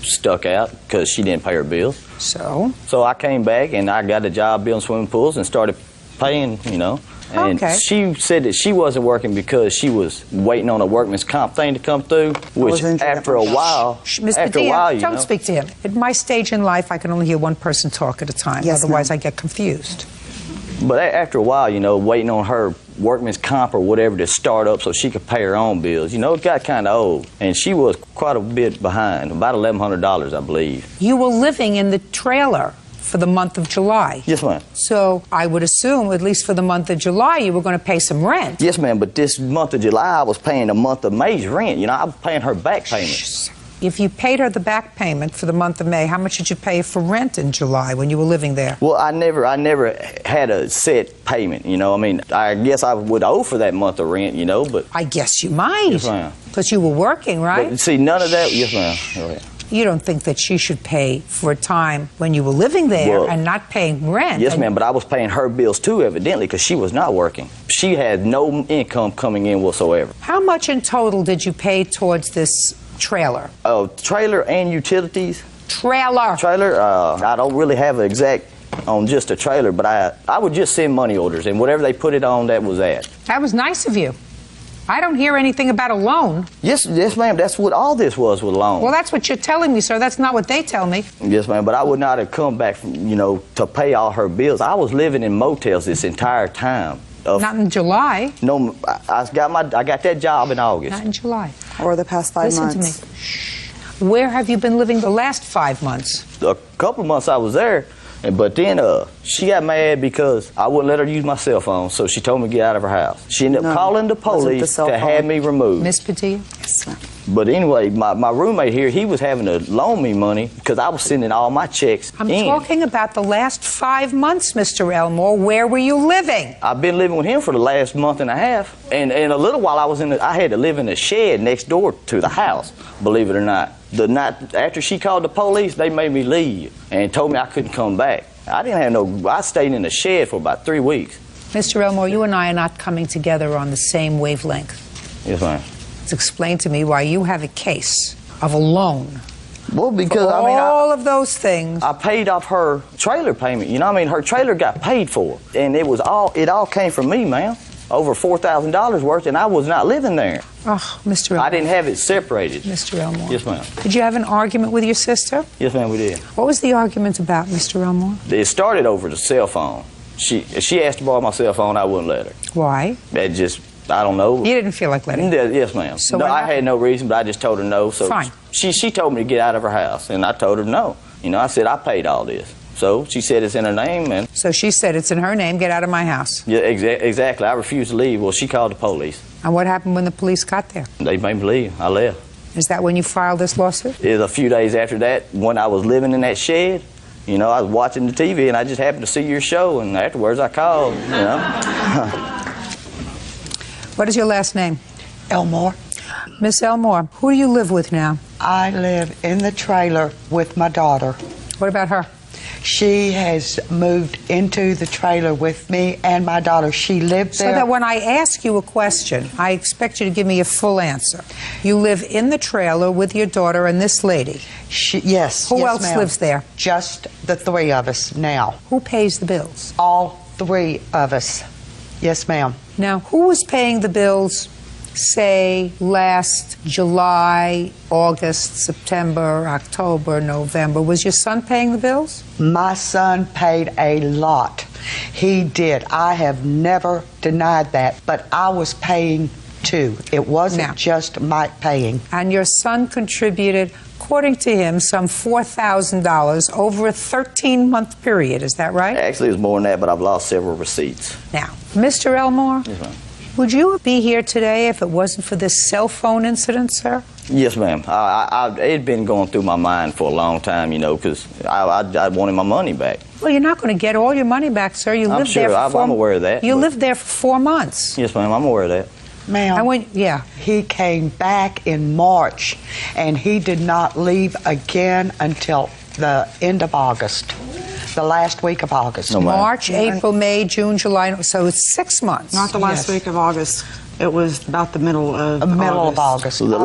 stuck out because she didn't pay her bills. So? So I came back, and I got a job building swimming pools and started paying, And okay. She said that she wasn't working because she was waiting on a workman's comp thing to come through, which after a while, don't speak to him. At my stage in life, I can only hear one person talk at a time. Yes, otherwise I get confused. But after a while, waiting on her workman's comp or whatever to start up so she could pay her own bills, it got kind of old. And she was quite a bit behind, about $1,100, I believe. You were living in the trailer for the month of July. Yes, ma'am. So I would assume, at least for the month of July, you were going to pay some rent. Yes, ma'am, but this month of July, I was paying the month of May's rent. I was paying her back payment. If you paid her the back payment for the month of May, how much did you pay for rent in July when you were living there? Well, I never had a set payment, I guess I would owe for that month of rent, but... I guess you might. Yes, ma'am. Because you were working, right? But see, none of that... Yes, ma'am. Go ahead. You don't think that she should pay for a time when you were living there and not paying rent? Yes, ma'am, but I was paying her bills too, evidently, because she was not working. She had no income coming in whatsoever. How much in total did you pay towards this trailer? Trailer and utilities. Trailer. I don't really have an exact on just a trailer, but I would just send money orders, and whatever they put it on, that was that. That was nice of you. I don't hear anything about a loan. Yes, ma'am. That's what all this was a loan. Well, that's what you're telling me, sir. That's not what they tell me. Yes, ma'am. But I would not have come back, to pay all her bills. I was living in motels this entire time. Not in July. No, I got that job in August. Not in July. Or the past 5 months. Listen to me. Shh. Where have you been living the last 5 months? A couple of months I was there. But then she got mad because I wouldn't let her use my cell phone, so she told me to get out of her house. She ended up calling the police to have me removed. Miss Padilla? Yes, ma'am. But anyway, my roommate here, he was having to loan me money because I was sending all my checks I'm in. talking about the last 5 months, Mr. Elmore. Where were you living? I've been living with him for the last month and a half. And a little while I had to live in a shed next door to the house, believe it or not. The night after she called the police, they made me leave and told me I couldn't come back. I stayed in a shed for about 3 weeks. Mr. Elmore, you and I are not coming together on the same wavelength. Yes, ma'am. It's explain to me why you have a case of a loan. Well, because all of those things. I paid off her trailer payment. You know what I mean? Her trailer got paid for, and it all came from me, ma'am. Over $4,000 worth, and I was not living there. Oh, Mr. Elmore. I didn't have it separated. Mr. Elmore. Yes, ma'am. Did you have an argument with your sister? Yes, ma'am, we did. What was the argument about, Mr. Elmore? It started over the cell phone. She asked to borrow my cell phone, I wouldn't let her. Why? I don't know. You didn't feel like letting her? Yes, ma'am. So no, I had no reason, but I just told her no. So fine. She told me to get out of her house, and I told her no. I said I paid all this. So she said it's in her name, and so she said it's in her name. Get out of my house. Yeah, exactly. I refused to leave. Well, she called the police. And what happened when the police got there? They made me leave. I left. Is that when you filed this lawsuit? It was a few days after that, when I was living in that shed. I was watching the TV, and I just happened to see your show, and afterwards I called. What is your last name? Elmore. Miss Elmore, who do you live with now? I live in the trailer with my daughter. What about her? She has moved into the trailer with me and my daughter. She lived there. So that when I ask you a question, I expect you to give me a full answer. You live in the trailer with your daughter and this lady? Yes. Who else lives there? Just the three of us now. Who pays the bills? All three of us. Yes, ma'am. Now, who was paying the bills, say, last July, August, September, October, November? Was your son paying the bills? My son paid a lot. He did. I have never denied that, but I was paying too. It wasn't just Mike paying. And your son contributed, according to him, some $4,000 over a 13-month period. Is that right? Actually, it was more than that, but I've lost several receipts. Now, Mr. Elmore, yes, ma'am. Would you be here today if it wasn't for this cell phone incident, sir? Yes, ma'am. It had been going through my mind for a long time, because I wanted my money back. Well, you're not going to get all your money back, sir. You lived there for I'm aware of that. You lived there for 4 months. Yes, ma'am. I'm aware of that. Ma'am, he came back in March, and he did not leave again until the end of August, the last week of August. No, March, April, May, June, July, so it's 6 months. Not the last week of August. It was about the middle of August. So the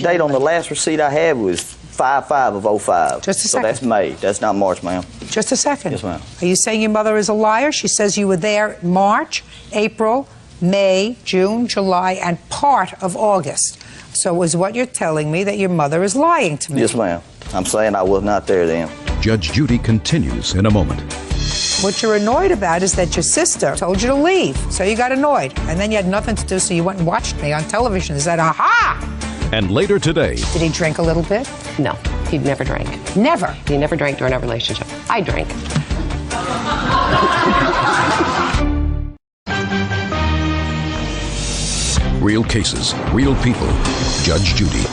date on the last receipt I had was 5/5 of 05. Just a second. So that's May. That's not March, ma'am. Just a second. Yes, ma'am. Are you saying your mother is a liar? She says you were there March, April, May, June, July, and part of August. So is what you're telling me that your mother is lying to me? Yes, ma'am. I'm saying I was not there then. Judge Judy continues in a moment. What you're annoyed about is that your sister told you to leave, so you got annoyed. And then you had nothing to do, so you went and watched me on television and said, aha! And later today... Did he drink a little bit? No, he never drank. Never? He never drank during our relationship. I drank. Real cases, real people. Judge Judy.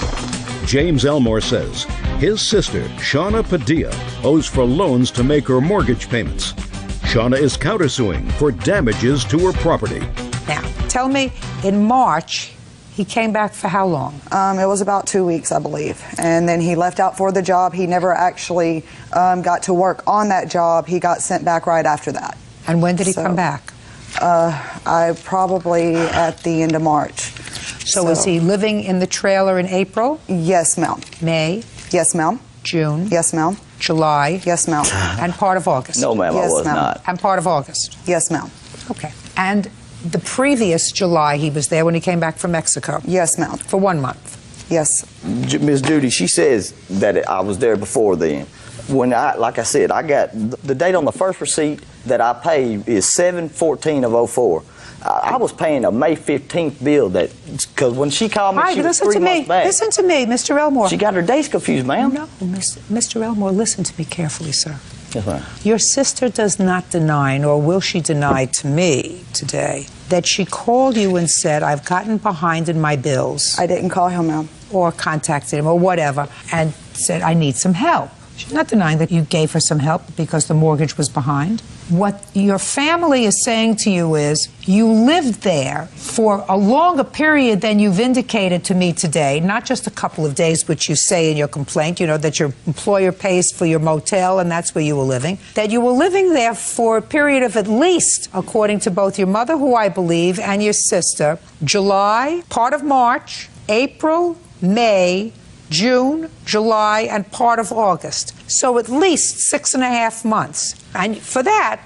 James Elmore says his sister, Shauna Padilla, owes for loans to make her mortgage payments. Shauna is countersuing for damages to her property. Now, tell me, in March, he came back for how long? It was about 2 weeks, I believe. And then he left out for the job. He never actually got to work on that job. He got sent back right after that. And when did he come back? I probably at the end of March. So was he living in the trailer in April? Yes, ma'am. May? Yes, ma'am. June? Yes, ma'am. July. Yes, ma'am. And part of August. No, ma'am, Yes, I was ma'am. not. And part of August. Yes, ma'am. Okay. And the previous July, he was there when he came back from Mexico. Yes, ma'am. For 1 month. Yes. Miss Judy, she says that I was there before then. Like I said, I got the date on the first receipt that I paid is 7/14/04. I was paying a May 15th bill because when she called me, All right, she was listen 3 to months me. back. Listen to me, Mr. Elmore. She got her dates confused, ma'am. No, Mr. Elmore, listen to me carefully, sir. Yes, ma'am. Your sister does not deny, nor will she deny to me today, that she called you and said, I've gotten behind in my bills. I didn't call him, ma'am. Or contacted him or whatever, and said, I need some help. She's not denying that you gave her some help because the mortgage was behind. What your family is saying to you is you lived there for a longer period than you've indicated to me today, not just a couple of days, which you say in your complaint, you know, that your employer pays for your motel and that's where you were living, that you were living there for a period of at least, according to both your mother, who I believe, and your sister, July, part of March, April, May, June, July, and part of August. So at least 6.5 months. And for that,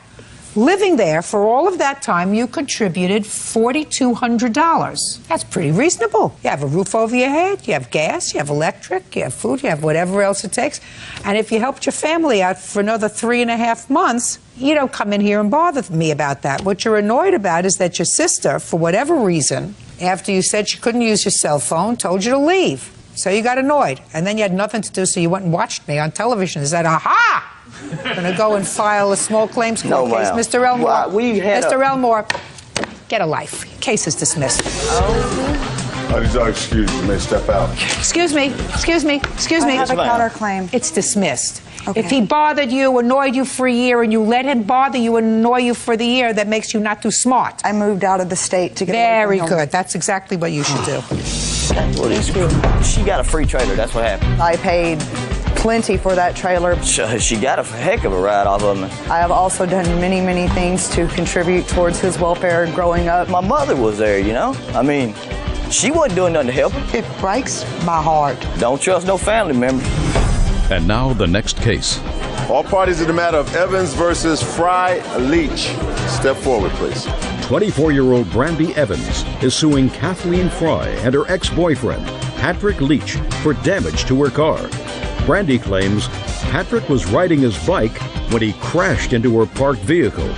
living there for all of that time, you contributed $4,200. That's pretty reasonable. You have a roof over your head, you have gas, you have electric, you have food, you have whatever else it takes. And if you helped your family out for another 3.5 months, you don't come in here and bother me about that. What you're annoyed about is that your sister, for whatever reason, after you said she couldn't use your cell phone, told you to leave. So you got annoyed. And then you had nothing to do, so you went and watched me on television and said, aha! I'm going to go and file a small claims court case. Mr. Elmore, Mr. Elmore, get a life. Case is dismissed. I need your excuse. You may step out. Excuse me. Excuse me. Excuse me. I have a counterclaim. It's dismissed. Okay. If he bothered you, annoyed you for a year, and you let him bother you and annoy you for the year, that makes you not too smart. I moved out of the state to get Very away from him. good. That's exactly what you should do. She got a free trailer, that's what happened. I paid plenty for that trailer. She got a heck of a ride off of me. I have also done many, many things to contribute towards his welfare growing up. My mother was there, you know? I mean, she wasn't doing nothing to help him. It breaks my heart. Don't trust no family member. And now the next case. All parties in the matter of Evans versus Fry Leach. Step forward, please. 24-year-old Brandy Evans is suing Kathleen Fry and her ex-boyfriend, Patrick Leach, for damage to her car. Brandy claims Patrick was riding his bike when he crashed into her parked vehicle.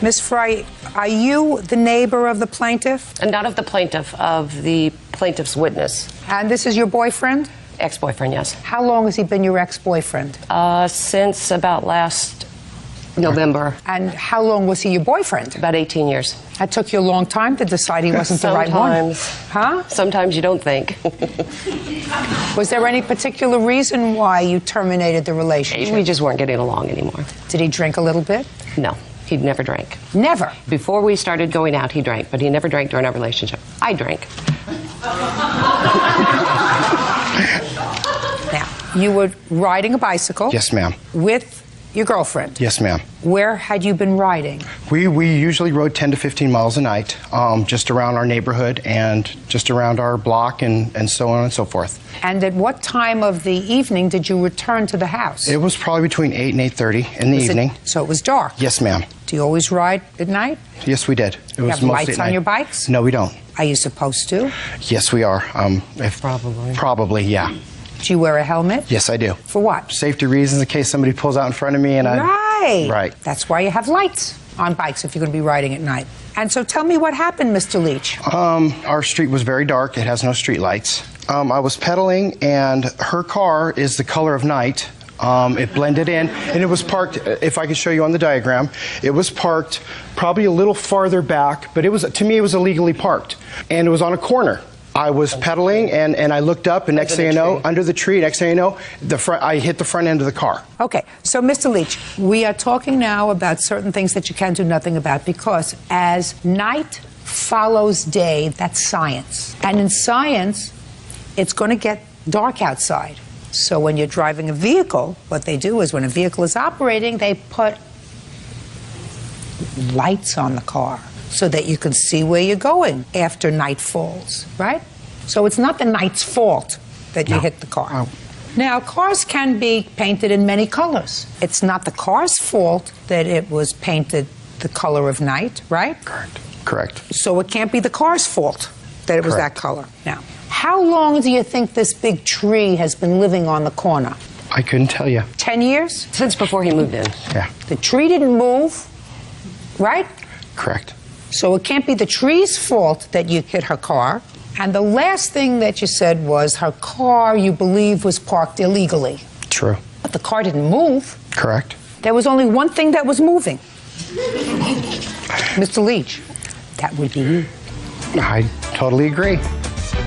Miss Fry, are you the neighbor of the plaintiff? And not of the plaintiff, of the plaintiff's witness. And this is your boyfriend? Ex-boyfriend, yes. How long has he been your ex-boyfriend? Since about last November. And how long was he your boyfriend? About 18 years. That took you a long time to decide he wasn't the right one. Huh? Sometimes you don't think. Was there any particular reason why you terminated the relationship? We just weren't getting along anymore. Did he drink a little bit? No, he'd never drank. Never? Before we started going out, he drank, but he never drank during our relationship. I drank. Now, you were riding a bicycle. Yes, ma'am. With your girlfriend. Yes, ma'am. Where had you been riding? We usually rode 10 to 15 miles a night, just around our neighborhood and just around our block and so on and so forth. And at what time of the evening did you return to the house? It was probably between 8 and 8:30 in the evening. So it was dark? Yes, ma'am. Do you always ride at night? Yes, we did. It You was have mostly lights at on night. your bikes? No, we don't. Are you supposed to? Yes, we are. Probably, yeah. Do you wear a helmet? Yes, I do. For what? Safety reasons, in case somebody pulls out in front of me and Right. Right. That's why you have lights on bikes if you're going to be riding at night. And so tell me what happened, Mr. Leach. Our street was very dark. It has no street lights. I was pedaling, and her car is the color of night. It blended in, and it was parked, if I could show you on the diagram, it was parked probably a little farther back, but to me, it was illegally parked. And it was on a corner. I was pedaling, and I looked up, and next thing you know, under the tree, next thing you know, I hit the front end of the car. Okay, so Mr. Leach, we are talking now about certain things that you can do nothing about, because as night follows day, that's science. And in science, it's going to get dark outside. So when you're driving a vehicle, what they do is when a vehicle is operating, they put lights on the car so that you can see where you're going after night falls, right? So it's not the night's fault that you hit the car. Now, cars can be painted in many colors. It's not the car's fault that it was painted the color of night, right? Correct. So it can't be the car's fault that it was that color. Now, how long do you think this big tree has been living on the corner? I couldn't tell you. 10 years? Since before he moved in. Yeah. The tree didn't move, right? Correct. So it can't be the tree's fault that you hit her car. And the last thing that you said was her car, you believe, was parked illegally. True. But the car didn't move. Correct. There was only one thing that was moving. Mr. Leach, that would be you. I totally agree.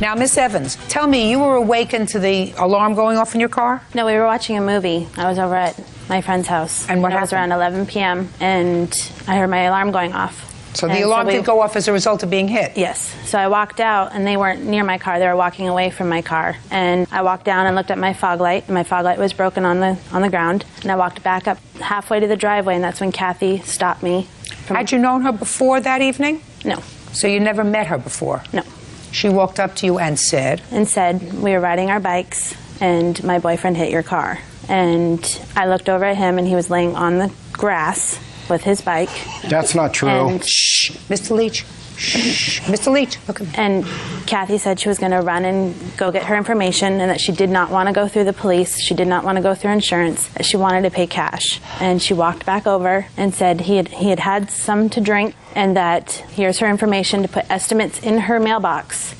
Now, Miss Evans, tell me, you were awakened to the alarm going off in your car? No, we were watching a movie. I was over at my friend's house. And what happened? It was around 11 p.m. and I heard my alarm going off. So the alarm did go off as a result of being hit? Yes. So I walked out, and they weren't near my car. They were walking away from my car. And I walked down and looked at my fog light, and my fog light was broken on the ground. And I walked back up halfway to the driveway, and that's when Kathy stopped me. Had you known her before that evening? No. So you never met her before? No. She walked up to you and said? And said, we were riding our bikes, and my boyfriend hit your car. And I looked over at him, and he was laying on the grass with his bike. That's not true. And shh, Mr. Leach. Shh, Mr. Leach. Look at me. And Kathy said she was going to run and go get her information, and that she did not want to go through the police. She did not want to go through insurance. That she wanted to pay cash. And she walked back over and said he had some to drink, and that here's her information to put estimates in her mailbox,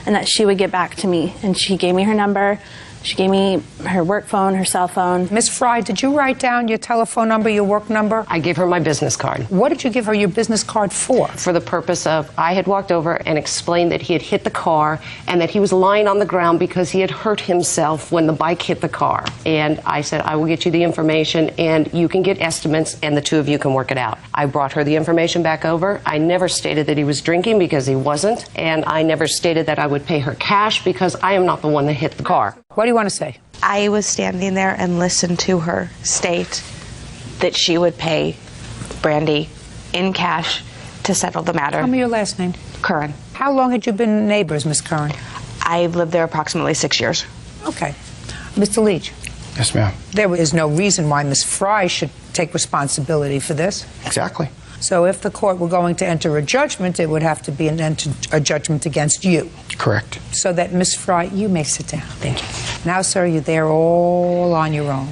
and that she would get back to me. And she gave me her number. She gave me her work phone, her cell phone. Miss Fry, did you write down your telephone number, your work number? I gave her my business card. What did you give her your business card for? For the purpose of, I had walked over and explained that he had hit the car and that he was lying on the ground because he had hurt himself when the bike hit the car. And I said, I will get you the information and you can get estimates and the two of you can work it out. I brought her the information back over. I never stated that he was drinking because he wasn't. And I never stated that I would pay her cash because I am not the one that hit the car. What do you want to say? I was standing there and listened to her state that she would pay Brandy in cash to settle the matter. Tell me your last name. Curran. How long had you been neighbors, Miss Curran? I've lived there approximately 6 years. Okay. Mr. Leach. Yes, ma'am. There is no reason why Miss Fry should take responsibility for this. Exactly. So if the court were going to enter a judgment, it would have to be a judgment against you. Correct. So that, Miss Fry, you may sit down. Thank you. Now, sir, you're there all on your own.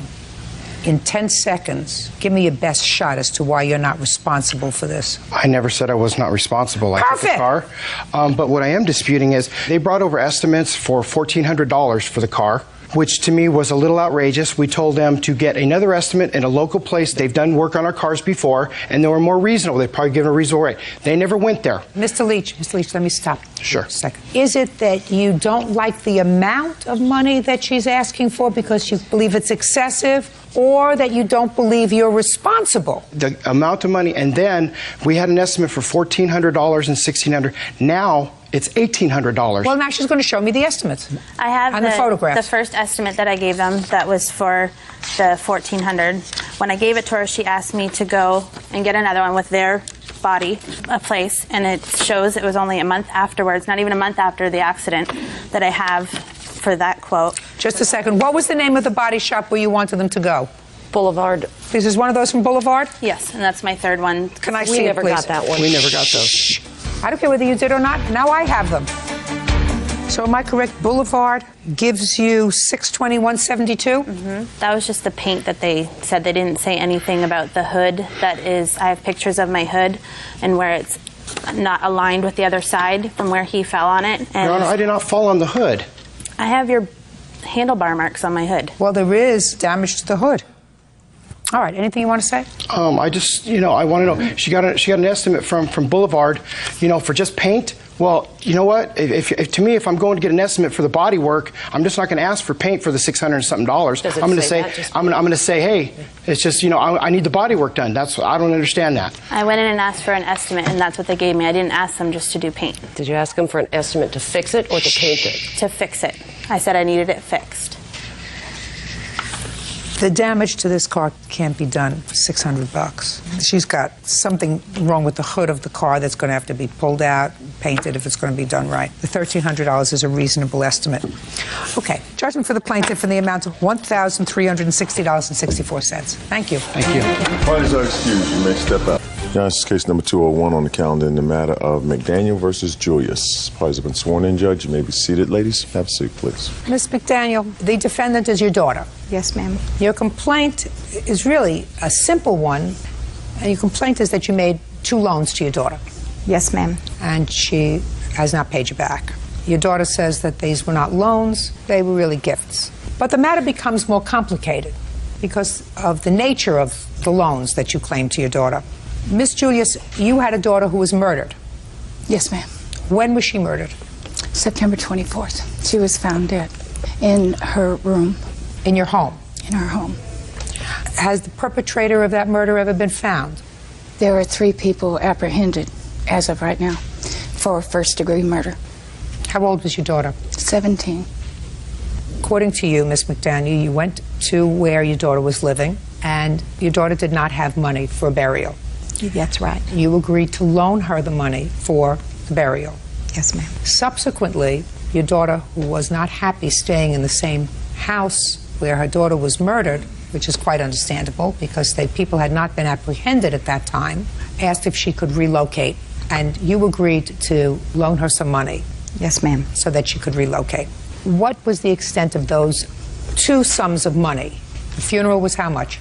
In 10 seconds, give me your best shot as to why you're not responsible for this. I never said I was not responsible. I took the car. But what I am disputing is they brought over estimates for $1,400 for the car, which to me was a little outrageous. We told them to get another estimate in a local place. They've done work on our cars before, and they were more reasonable. They've probably given a reasonable rate. They never went there. Mr. Leach, let me stop. Sure. A second. Is it that you don't like the amount of money that she's asking for because you believe it's excessive, or that you don't believe you're responsible? The amount of money, and then we had an estimate for $1,400 and $1,600. Now it's $1,800. Well, now she's going to show me the estimates. I have and the photographs. The first estimate that I gave them, that was for the $1,400. When I gave it to her, she asked me to go and get another one with their body, a place, and it shows it was only a month afterwards, not even a month after the accident, that I have for that quote. Just a second. What was the name of the body shop where you wanted them to go? Boulevard. Is this one of those from Boulevard? Yes, and that's my third one. Can I see it, please? We never got that one. We never got those. I don't care whether you did or not. Now I have them. So am I correct? Boulevard gives you $621.72? Mm-hmm. That was just the paint that they said. They didn't say anything about the hood. That is, I have pictures of my hood and where it's not aligned with the other side from where he fell on it. And Your Honor, I did not fall on the hood. I have your handlebar marks on my hood. Well, there is damage to the hood. All right, anything you want to say? I just, I want to know. She got an estimate from Boulevard, for just paint. Well, you know what? If to me, if I'm going to get an estimate for the body work, I'm just not going to ask for paint for the $600 and something. I'm going to say, I'm going to say, hey, it's just, I need the body work done. I don't understand that. I went in and asked for an estimate, and that's what they gave me. I didn't ask them just to do paint. Did you ask them for an estimate to fix it or to paint it? To fix it. I said I needed it fixed. The damage to this car can't be done for $600. She's got something wrong with the hood of the car that's going to have to be pulled out, painted if it's going to be done right. The $1,300 is a reasonable estimate. Okay, judgment for the plaintiff in the amount of $1,360.64. Thank you. Thank you. Parties are excused. You may step out. Your Honor, this is case number 201 on the calendar in the matter of McDaniel versus Julius. Parties have been sworn in, Judge. You may be seated. Ladies, have a seat, please. Ms. McDaniel, the defendant is your daughter. Yes, ma'am. Your complaint is really a simple one, and your complaint is that you made 2 loans to your daughter. Yes, ma'am. And she has not paid you back. Your daughter says that these were not loans, they were really gifts. But the matter becomes more complicated because of the nature of the loans that you claim to your daughter. Miss Julius, you had a daughter who was murdered. Yes, ma'am. When was she murdered? September 24th. She was found dead in her room. In your home? In her home. Has the perpetrator of that murder ever been found? There are 3 people apprehended as of right now for first-degree murder. How old was your daughter? 17. According to you, Miss McDaniel, you went to where your daughter was living, and your daughter did not have money for a burial. That's right. You agreed to loan her the money for the burial. Yes, ma'am. Subsequently, your daughter, who was not happy staying in the same house where her daughter was murdered, which is quite understandable because people had not been apprehended at that time, asked if she could relocate, and you agreed to loan her some money. Yes, ma'am. So that she could relocate. What was the extent of those 2 sums of money? The funeral was how much?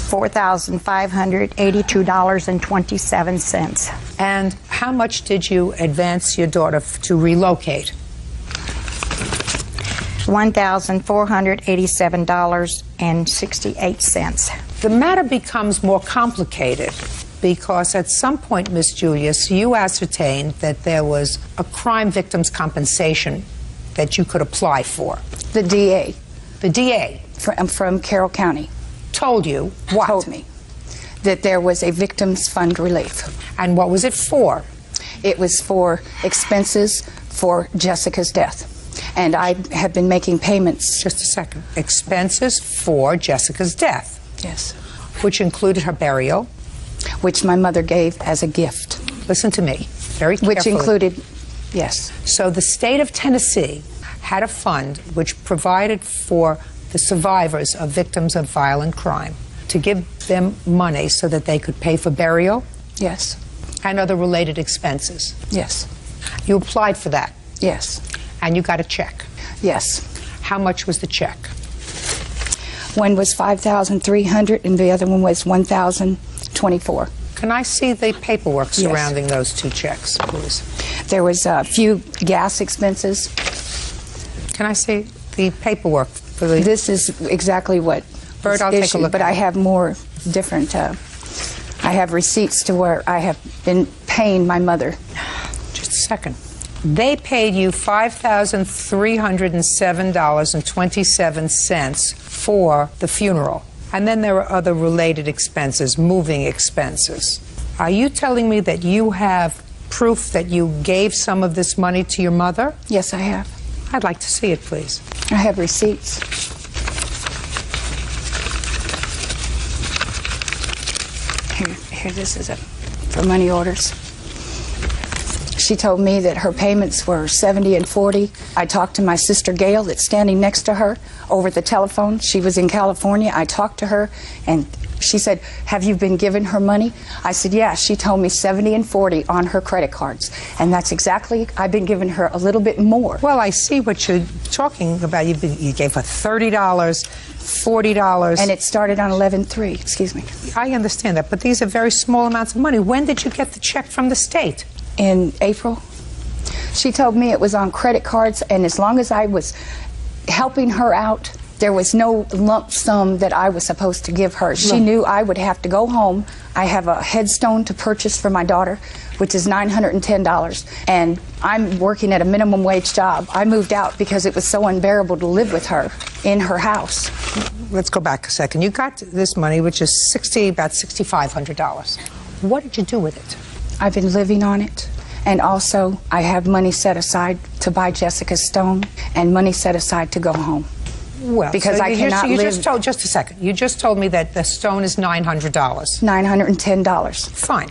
$4,582.27. And how much did you advance your daughter to relocate? $1,487.68. The matter becomes more complicated because at some point, Miss Julius, you ascertained that there was a crime victim's compensation that you could apply for. The DA. The DA? From Carroll County. Told you what? Told me that there was a victim's fund relief. And what was it for? It was for expenses for Jessica's death. And I have been making payments. Just a second. Expenses for Jessica's death? Yes. Which included her burial? Which my mother gave as a gift. Listen to me very carefully. Which included, yes. So the state of Tennessee had a fund which provided for the survivors of victims of violent crime to give them money so that they could pay for burial? Yes. And other related expenses? Yes. You applied for that? Yes. And you got a check? Yes. How much was the check? One was $5,300 and the other one was $1,024. Can I see the paperwork surrounding those 2 checks, please? There was a few gas expenses. Can I see the paperwork for the... This is exactly what Bird, I'll take a look but I have more different... I have receipts to where I have been paying my mother. Just a second. They paid you $5,307.27 for the funeral. And then there are other related expenses, moving expenses. Are you telling me that you have proof that you gave some of this money to your mother? Yes, I have. I'd like to see it, please. I have receipts. Here, this is for money orders. She told me that her payments were $70 and $40. I talked to my sister Gail that's standing next to her over the telephone. She was in California. I talked to her and she said, have you been giving her money? I said, yeah. She told me $70 and $40 on her credit cards. And that's exactly, I've been giving her a little bit more. Well, I see what you're talking about. You gave her $30, $40. And it started on 11/3, excuse me. I understand that, but these are very small amounts of money. When did you get the check from the state? In April. She told me it was on credit cards, and as long as I was helping her out, there was no lump sum that I was supposed to give her. She knew I would have to go home. I have a headstone to purchase for my daughter, which is $910, and I'm working at a minimum wage job. I moved out because it was so unbearable to live with her in her house. Let's go back a second. You got this money, which is about $6,500. What did you do with it? I've been living on it, and also I have money set aside to buy Jessica's stone and money set aside to go home. Well, because so I cannot you live. Just a second. You just told me that the stone is $900. $910. Fine.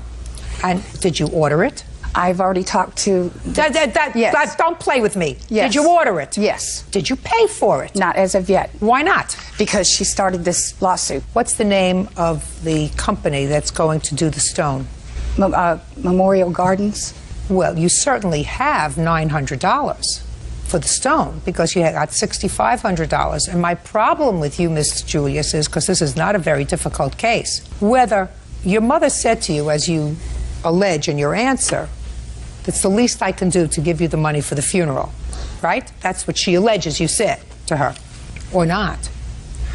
And did you order it? I've already talked to. Yes. Don't play with me. Yes. Did you order it? Yes. Did you pay for it? Not as of yet. Why not? Because she started this lawsuit. What's the name of the company that's going to do the stone? Memorial Gardens. Well, you certainly have $900 for the stone because you got $6,500. And my problem with you, Miss Julius, is because this is not a very difficult case. Whether your mother said to you, as you allege in your answer, that's the least I can do to give you the money for the funeral, right? That's what she alleges you said to her, or not.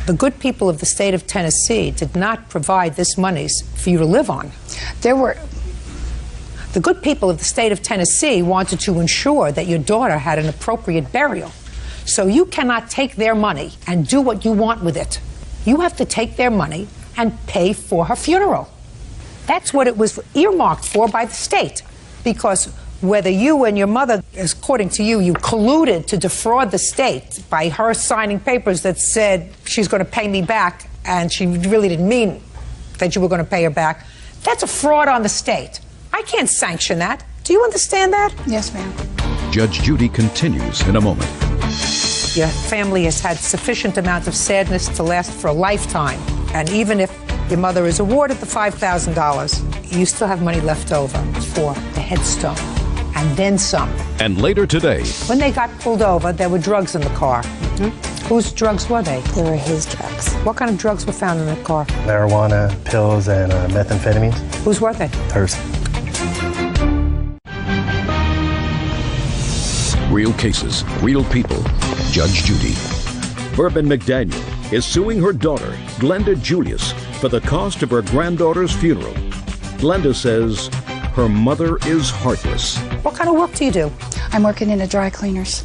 The good people of the state of Tennessee did not provide this money for you to live on. The good people of the state of Tennessee wanted to ensure that your daughter had an appropriate burial. So you cannot take their money and do what you want with it. You have to take their money and pay for her funeral. That's what it was earmarked for by the state. Because whether you and your mother, according to you, you colluded to defraud the state by her signing papers that said she's going to pay me back, and she really didn't mean that you were going to pay her back, that's a fraud on the state. I can't sanction that. Do you understand that? Yes, ma'am. Judge Judy continues in a moment. Your family has had sufficient amount of sadness to last for a lifetime. And even if your mother is awarded the $5,000, you still have money left over for the headstone. And then some. And later today. When they got pulled over, there were drugs in the car. Whose drugs were they? They were his drugs. What kind of drugs were found in the car? Marijuana, pills, and methamphetamines. Whose were they? Hers. Real cases, real people. Judge Judy. Bourbon McDaniel is suing her daughter, Glenda Julius, for the cost of her granddaughter's funeral. Glenda says her mother is heartless. What kind of work do you do? I'm working in a dry cleaners.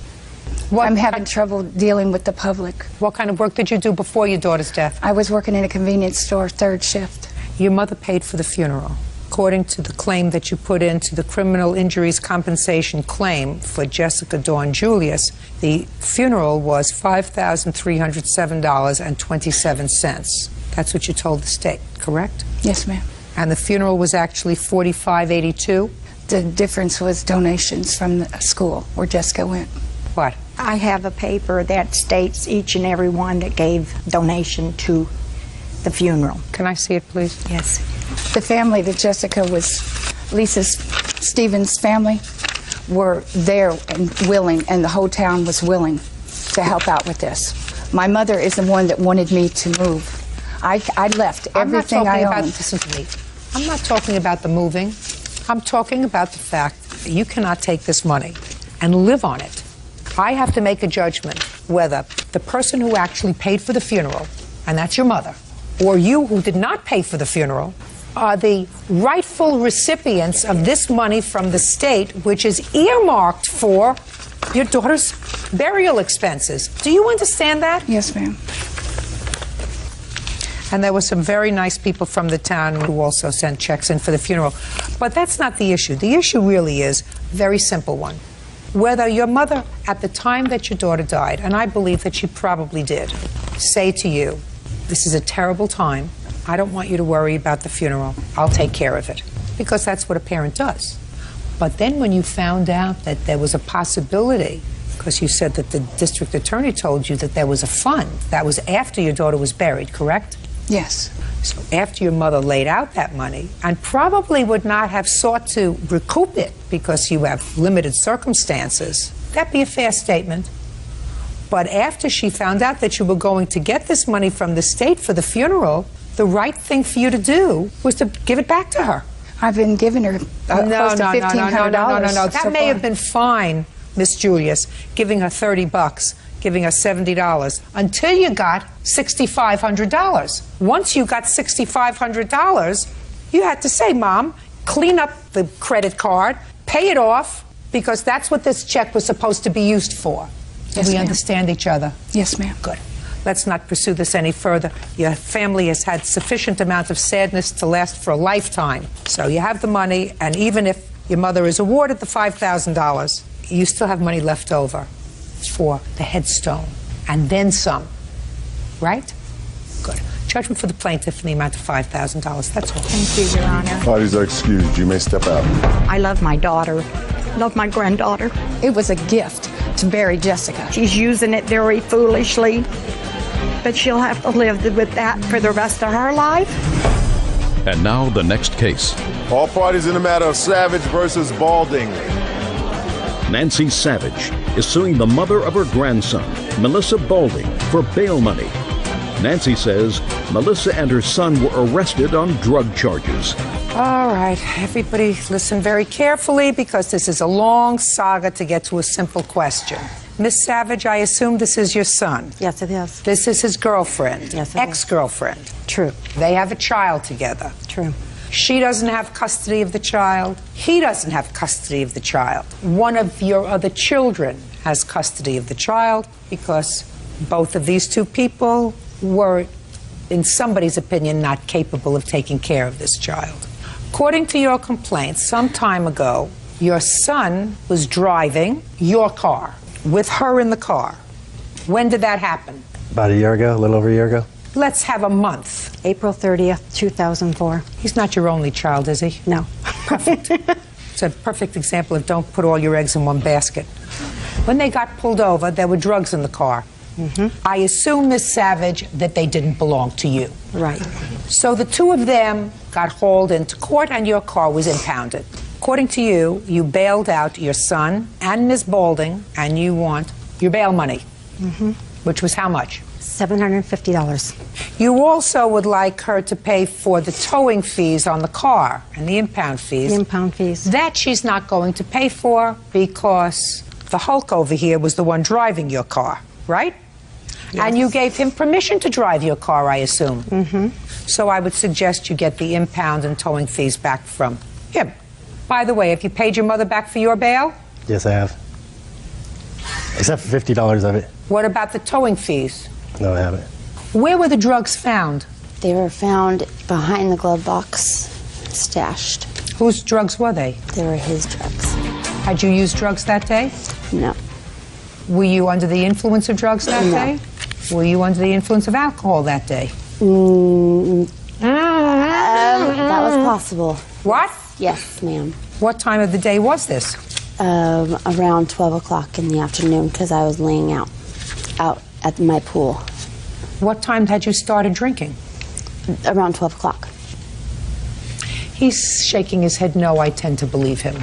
I'm having trouble dealing with the public. What kind of work did you do before your daughter's death? I was working in a convenience store, third shift. Your mother paid for the funeral. According to the claim that you put into the criminal injuries compensation claim for Jessica Dawn Julius, the funeral was $5,307.27. That's what you told the state, correct? Yes, ma'am. And the funeral was actually $45.82? The difference was donations from the school where Jessica went. What? I have a paper that states each and every one that gave donation to the funeral. Can I see it, please? Yes. The family that Jessica was, Lisa Stevens' family, were there and willing, and the whole town was willing to help out with this. My mother is the one that wanted me to move. I left everything I owned. Listen to me. I'm not talking about the moving. I'm talking about the fact that you cannot take this money and live on it. I have to make a judgment whether the person who actually paid for the funeral, and that's your mother, or you who did not pay for the funeral, are the rightful recipients of this money from the state, which is earmarked for your daughter's burial expenses. Do you understand that? Yes, ma'am. And there were some very nice people from the town who also sent checks in for the funeral. But that's not the issue. The issue really is a very simple one. Whether your mother, at the time that your daughter died, and I believe that she probably did, say to you, this is a terrible time. I don't want you to worry about the funeral. I'll take care of it. Because that's what a parent does. But then when you found out that there was a possibility, because you said that the district attorney told you that there was a fund, that was after your daughter was buried, correct? Yes. So after your mother laid out that money, and probably would not have sought to recoup it because you have limited circumstances, that'd be a fair statement. But after she found out that you were going to get this money from the state for the funeral, the right thing for you to do was to give it back to her. I've been giving her close to $1,500. No. That may have been fine, Miss Julius, giving her $30, giving her $70, until you got $6,500. Once you got $6,500, you had to say, Mom, clean up the credit card, pay it off, because that's what this check was supposed to be used for. Yes, Do we ma'am. understand each other? Yes, ma'am. Good. Let's not pursue this any further. Your family has had sufficient amount of sadness to last for a lifetime. So you have the money, and even if your mother is awarded the $5,000, you still have money left over for the headstone, and then some. right? Good. Judgment for the plaintiff in the amount of $5,000. That's all. Thank you, Your Honor. Parties are excused. You may step out. I love my daughter, love my granddaughter. It was a gift to bury Jessica. She's using it very foolishly, but she'll have to live with that for the rest of her life. And now the next case. All parties in the matter of Savage versus Balding. Nancy Savage is suing the mother of her grandson, Melissa Balding, for bail money. Nancy says Melissa and her son were arrested on drug charges. All right, everybody listen very carefully because this is a long saga to get to a simple question. Miss Savage, I assume this is your son. Yes, it is. This is his girlfriend. Yes, it ex-girlfriend. is. True. They have a child together. True. She doesn't have custody of the child. He doesn't have custody of the child. One of your other children has custody of the child because both of these two people were, in somebody's opinion, not capable of taking care of this child. According to your complaint, some time ago, your son was driving your car with her in the car. When did that happen? About a year ago, a little over a year ago. Let's have a month. April 30th, 2004. He's not your only child, is he? No. Perfect. It's a perfect example of don't put all your eggs in one basket. When they got pulled over, there were drugs in the car. I assume, Miss Savage, that they didn't belong to you. Right. So the two of them got hauled into court and your car was impounded. According to you, you bailed out your son and Miss Balding, and you want your bail money, which was how much? $750. You also would like her to pay for the towing fees on the car and the impound fees. The impound fees. That she's not going to pay for because the Hulk over here was the one driving your car, right? Yes. And you gave him permission to drive your car, I assume. So I would suggest you get the impound and towing fees back from him. By the way, have you paid your mother back for your bail? Yes, I have. Except for $50 of it. What about the towing fees? No, I haven't. Where were the drugs found? They were found behind the glove box, stashed. Whose drugs were they? They were his drugs. Had you used drugs that day? No. Were you under the influence of drugs that No. day? Were you under the influence of alcohol that day? That was possible. What? Yes, ma'am. What time of the day was this? Around 12 o'clock in the afternoon because I was laying out at my pool. What time had you started drinking? Around 12 o'clock. He's shaking his head no, I tend to believe him.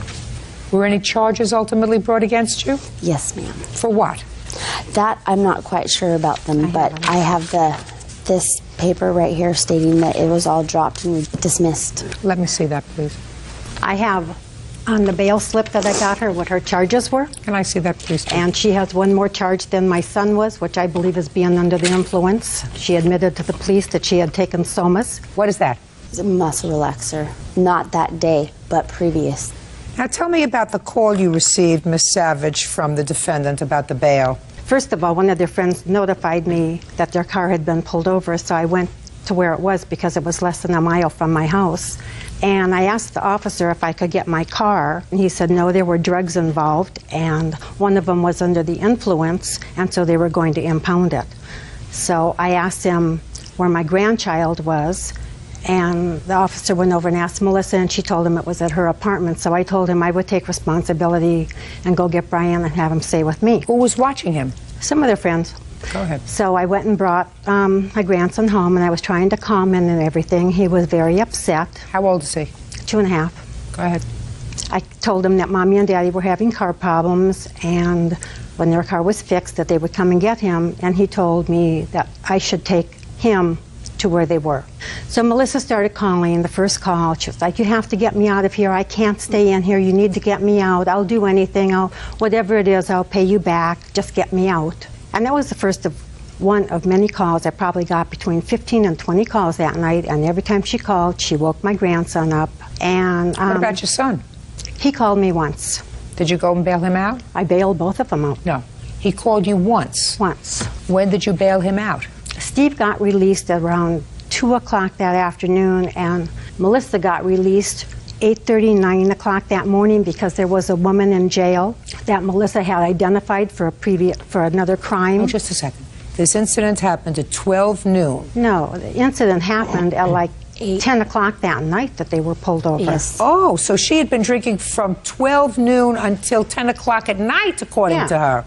Were any charges ultimately brought against you? Yes, ma'am. For what? That I'm not quite sure about them, but I have this paper right here stating that it was all dropped and dismissed. Let me see that, please. I have on the bail slip that I got her what her charges were. Can I see that, please? And she has one more charge than my son was, which I believe is being under the influence. She admitted to the police that she had taken somas. What is that? It's a muscle relaxer. Not that day, but previous. Now tell me about the call you received, Miss Savage, from the defendant about the bail. First of all, one of their friends notified me that their car had been pulled over, so I went to where it was because it was less than a mile from my house. And I asked the officer if I could get my car, and he said no, there were drugs involved, and one of them was under the influence, and so they were going to impound it. So I asked him where my grandchild was, and the officer went over and asked Melissa, and she told him it was at her apartment. So I told him I would take responsibility and go get Brian and have him stay with me. Who was watching him? Some of their friends. Go ahead. So I went and brought my grandson home, and I was trying to calm him and everything. He was very upset. How old is he? 2.5. Go ahead. I told him that Mommy and Daddy were having car problems, and when their car was fixed, that they would come and get him, and he told me that I should take him to where they were. So Melissa started calling. The first call, she was like, you have to get me out of here. I can't stay in here. You need to get me out. I'll do anything. Whatever it is, I'll pay you back. Just get me out. And that was the first of one of many calls. I probably got between 15 and 20 calls that night, and every time she called, she woke my grandson up. And what about your son? He called me once. Did you go and bail him out? I bailed both of them out. No. He called you once? Once. When did you bail him out? Steve got released around 2 o'clock that afternoon, and Melissa got released 8:30, 9 o'clock that morning because there was a woman in jail that Melissa had identified for another crime. Oh, just a second. This incident happened at 12 noon. No, the incident happened at like 10 o'clock that night that they were pulled over. Yes. Oh, so she had been drinking from 12 noon until 10 o'clock at night, according to her.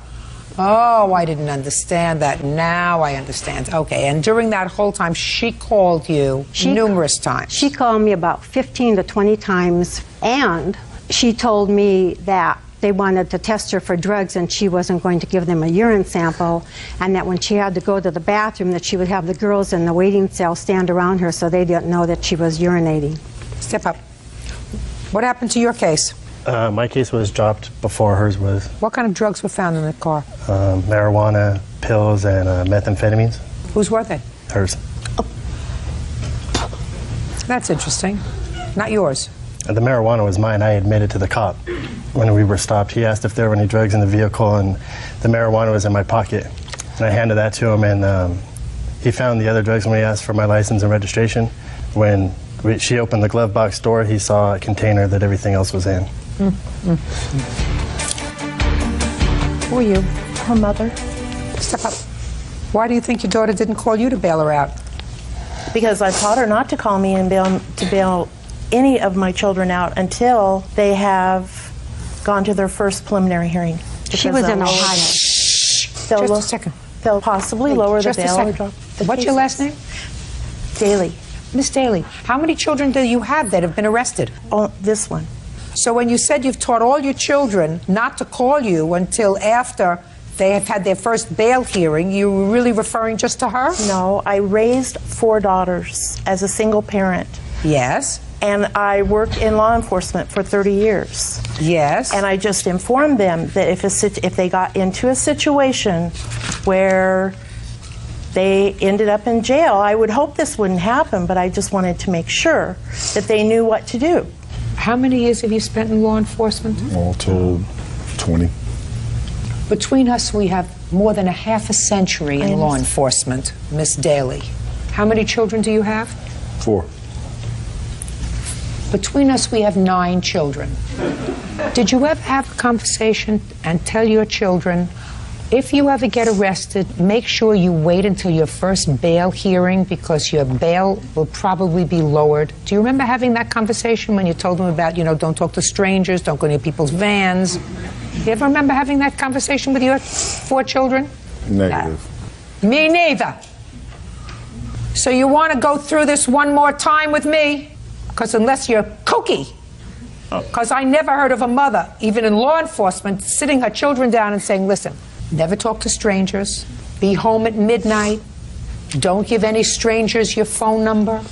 Oh, I didn't understand that. Now I understand. Okay, and during that whole time, she called you numerous times. She called me about 15 to 20 times, and she told me that they wanted to test her for drugs and she wasn't going to give them a urine sample, and that when she had to go to the bathroom that she would have the girls in the waiting cell stand around her so they didn't know that she was urinating. Step up. What happened to your case? My case was dropped before hers was. What kind of drugs were found in the car? Marijuana, pills, and methamphetamines. Whose were they? Hers. That's interesting. Not yours. The marijuana was mine. I admitted to the cop when we were stopped. He asked if there were any drugs in the vehicle, and the marijuana was in my pocket. And I handed that to him, and he found the other drugs when we asked for my license and registration. When she opened the glove box door, he saw a container that everything else was in. Who are you? Her mother. Step up. Why do you think your daughter didn't call you to bail her out? Because I taught her not to call me and bail any of my children out until they have gone to their first preliminary hearing. She was in Ohio. Just a second. They'll possibly lower the Just a bail or second. drop the What's your last name? Daly. Miss Daly, how many children do you have that have been arrested? Oh, this one. So when you said you've taught all your children not to call you until after they have had their first bail hearing, you were really referring just to her? No, I raised 4 daughters as a single parent. Yes. And I worked in law enforcement for 30 years. Yes. And I just informed them that if they got into a situation where they ended up in jail, I would hope this wouldn't happen, but I just wanted to make sure that they knew what to do. How many years have you spent in law enforcement? All told, 20. Between us, we have more than a half a century in law enforcement, Miss Daly. How many children do you have? 4. Between us, we have 9 children. Did you ever have a conversation and tell your children, if you ever get arrested, make sure you wait until your first bail hearing because your bail will probably be lowered? Do you remember having that conversation when you told them about, don't talk to strangers, don't go near people's vans? You ever remember having that conversation with your 4 children? Negative. Me neither. So you want to go through this one more time with me? Because unless you're kooky, because I never heard of a mother, even in law enforcement, sitting her children down and saying, listen, never talk to strangers, be home at midnight, don't give any strangers your phone number,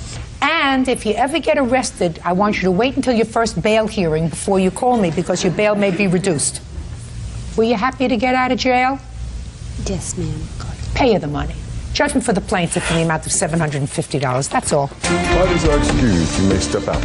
and if you ever get arrested, I want you to wait until your first bail hearing before you call me because your bail may be reduced. Were you happy to get out of jail? Yes, ma'am. Pay her the money. Judgment for the plaintiff in the amount of $750. That's all. Parties are excused. You may step out.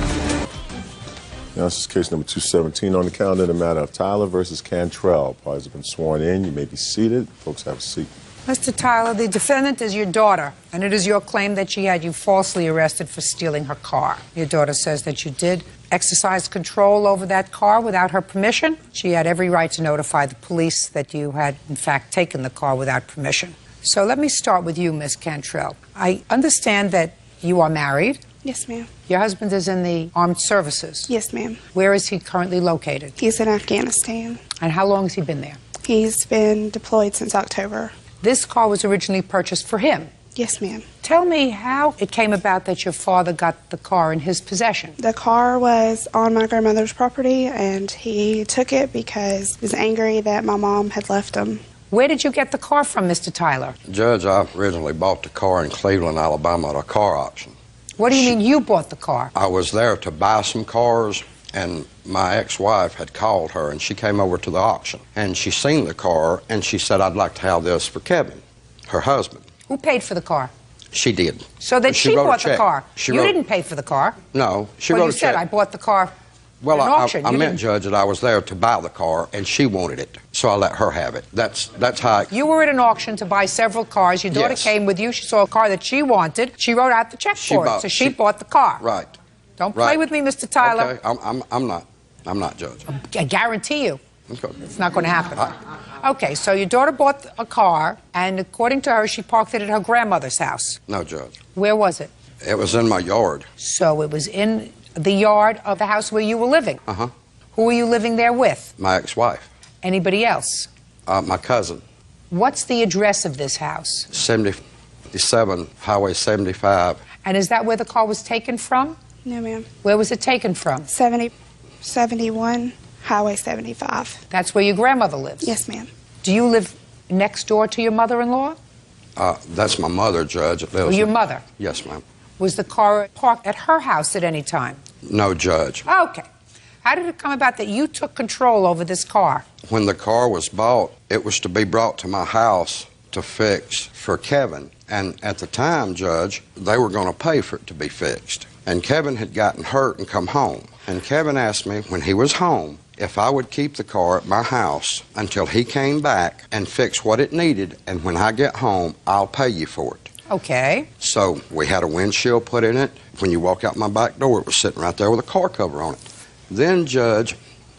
Now, this is case number 217 on the calendar, the matter of Tyler versus Cantrell. Parties have been sworn in. You may be seated. Folks, have a seat. Mr. Tyler, the defendant is your daughter, and it is your claim that she had you falsely arrested for stealing her car. Your daughter says that you did exercise control over that car without her permission. She had every right to notify the police that you had, in fact, taken the car without permission. So let me start with you, Miss Cantrell. I understand that you are married. Yes, ma'am. Your husband is in the armed services. Yes, ma'am. Where is he currently located? He's in Afghanistan. And how long has he been there? He's been deployed since October. This car was originally purchased for him. Yes, ma'am. Tell me how it came about that your father got the car in his possession. The car was on my grandmother's property, and he took it because he was angry that my mom had left him. Where did you get the car from, Mr. Tyler? Judge, I originally bought the car in Cleveland, Alabama at a car auction. What do you mean you bought the car? I was there to buy some cars, and my ex-wife had called her, and she came over to the auction. And she seen the car, and she said, I'd like to have this for Kevin, her husband. Who paid for the car? She did. So that she wrote a bought the check. car. She You wrote- didn't pay for the car. No, she Well, wrote you a check. said I bought the car Well, at an auction. I You meant, didn't- Judge, that I was there to buy the car, and she wanted it, so I let her have it. That's how. You were at an auction to buy several cars. Your daughter Yes. came with you. She saw a car that she wanted. She wrote out the check for it. So she bought the car. Right. Don't play Right. with me, Mr. Tyler. Okay, I'm not, Judge. I guarantee you. Okay. It's not going to happen. Okay, so your daughter bought a car, and according to her, she parked it at her grandmother's house. No, Judge. Where was it? It was in my yard. So it was in the yard of the house where you were living? Uh-huh. Who were you living there with? My ex-wife. Anybody else? My cousin. What's the address of this house? 77, Highway 75. And is that where the car was taken from? No, ma'am. Where was it taken from? 71, Highway 75. That's where your grandmother lives? Yes, ma'am. Do you live next door to your mother-in-law? That's my mother, Judge. Or your mother? Yes, ma'am. Was the car parked at her house at any time? No, Judge. Okay. How did it come about that you took control over this car? When the car was bought, it was to be brought to my house to fix for Kevin. And at the time, Judge, they were going to pay for it to be fixed. And Kevin had gotten hurt and come home. And Kevin asked me when he was home if I would keep the car at my house until he came back and fix what it needed. And when I get home, I'll pay you for it. Okay. So we had a windshield put in it. When you walk out my back door, it was sitting right there with a car cover on it. Then, Judge,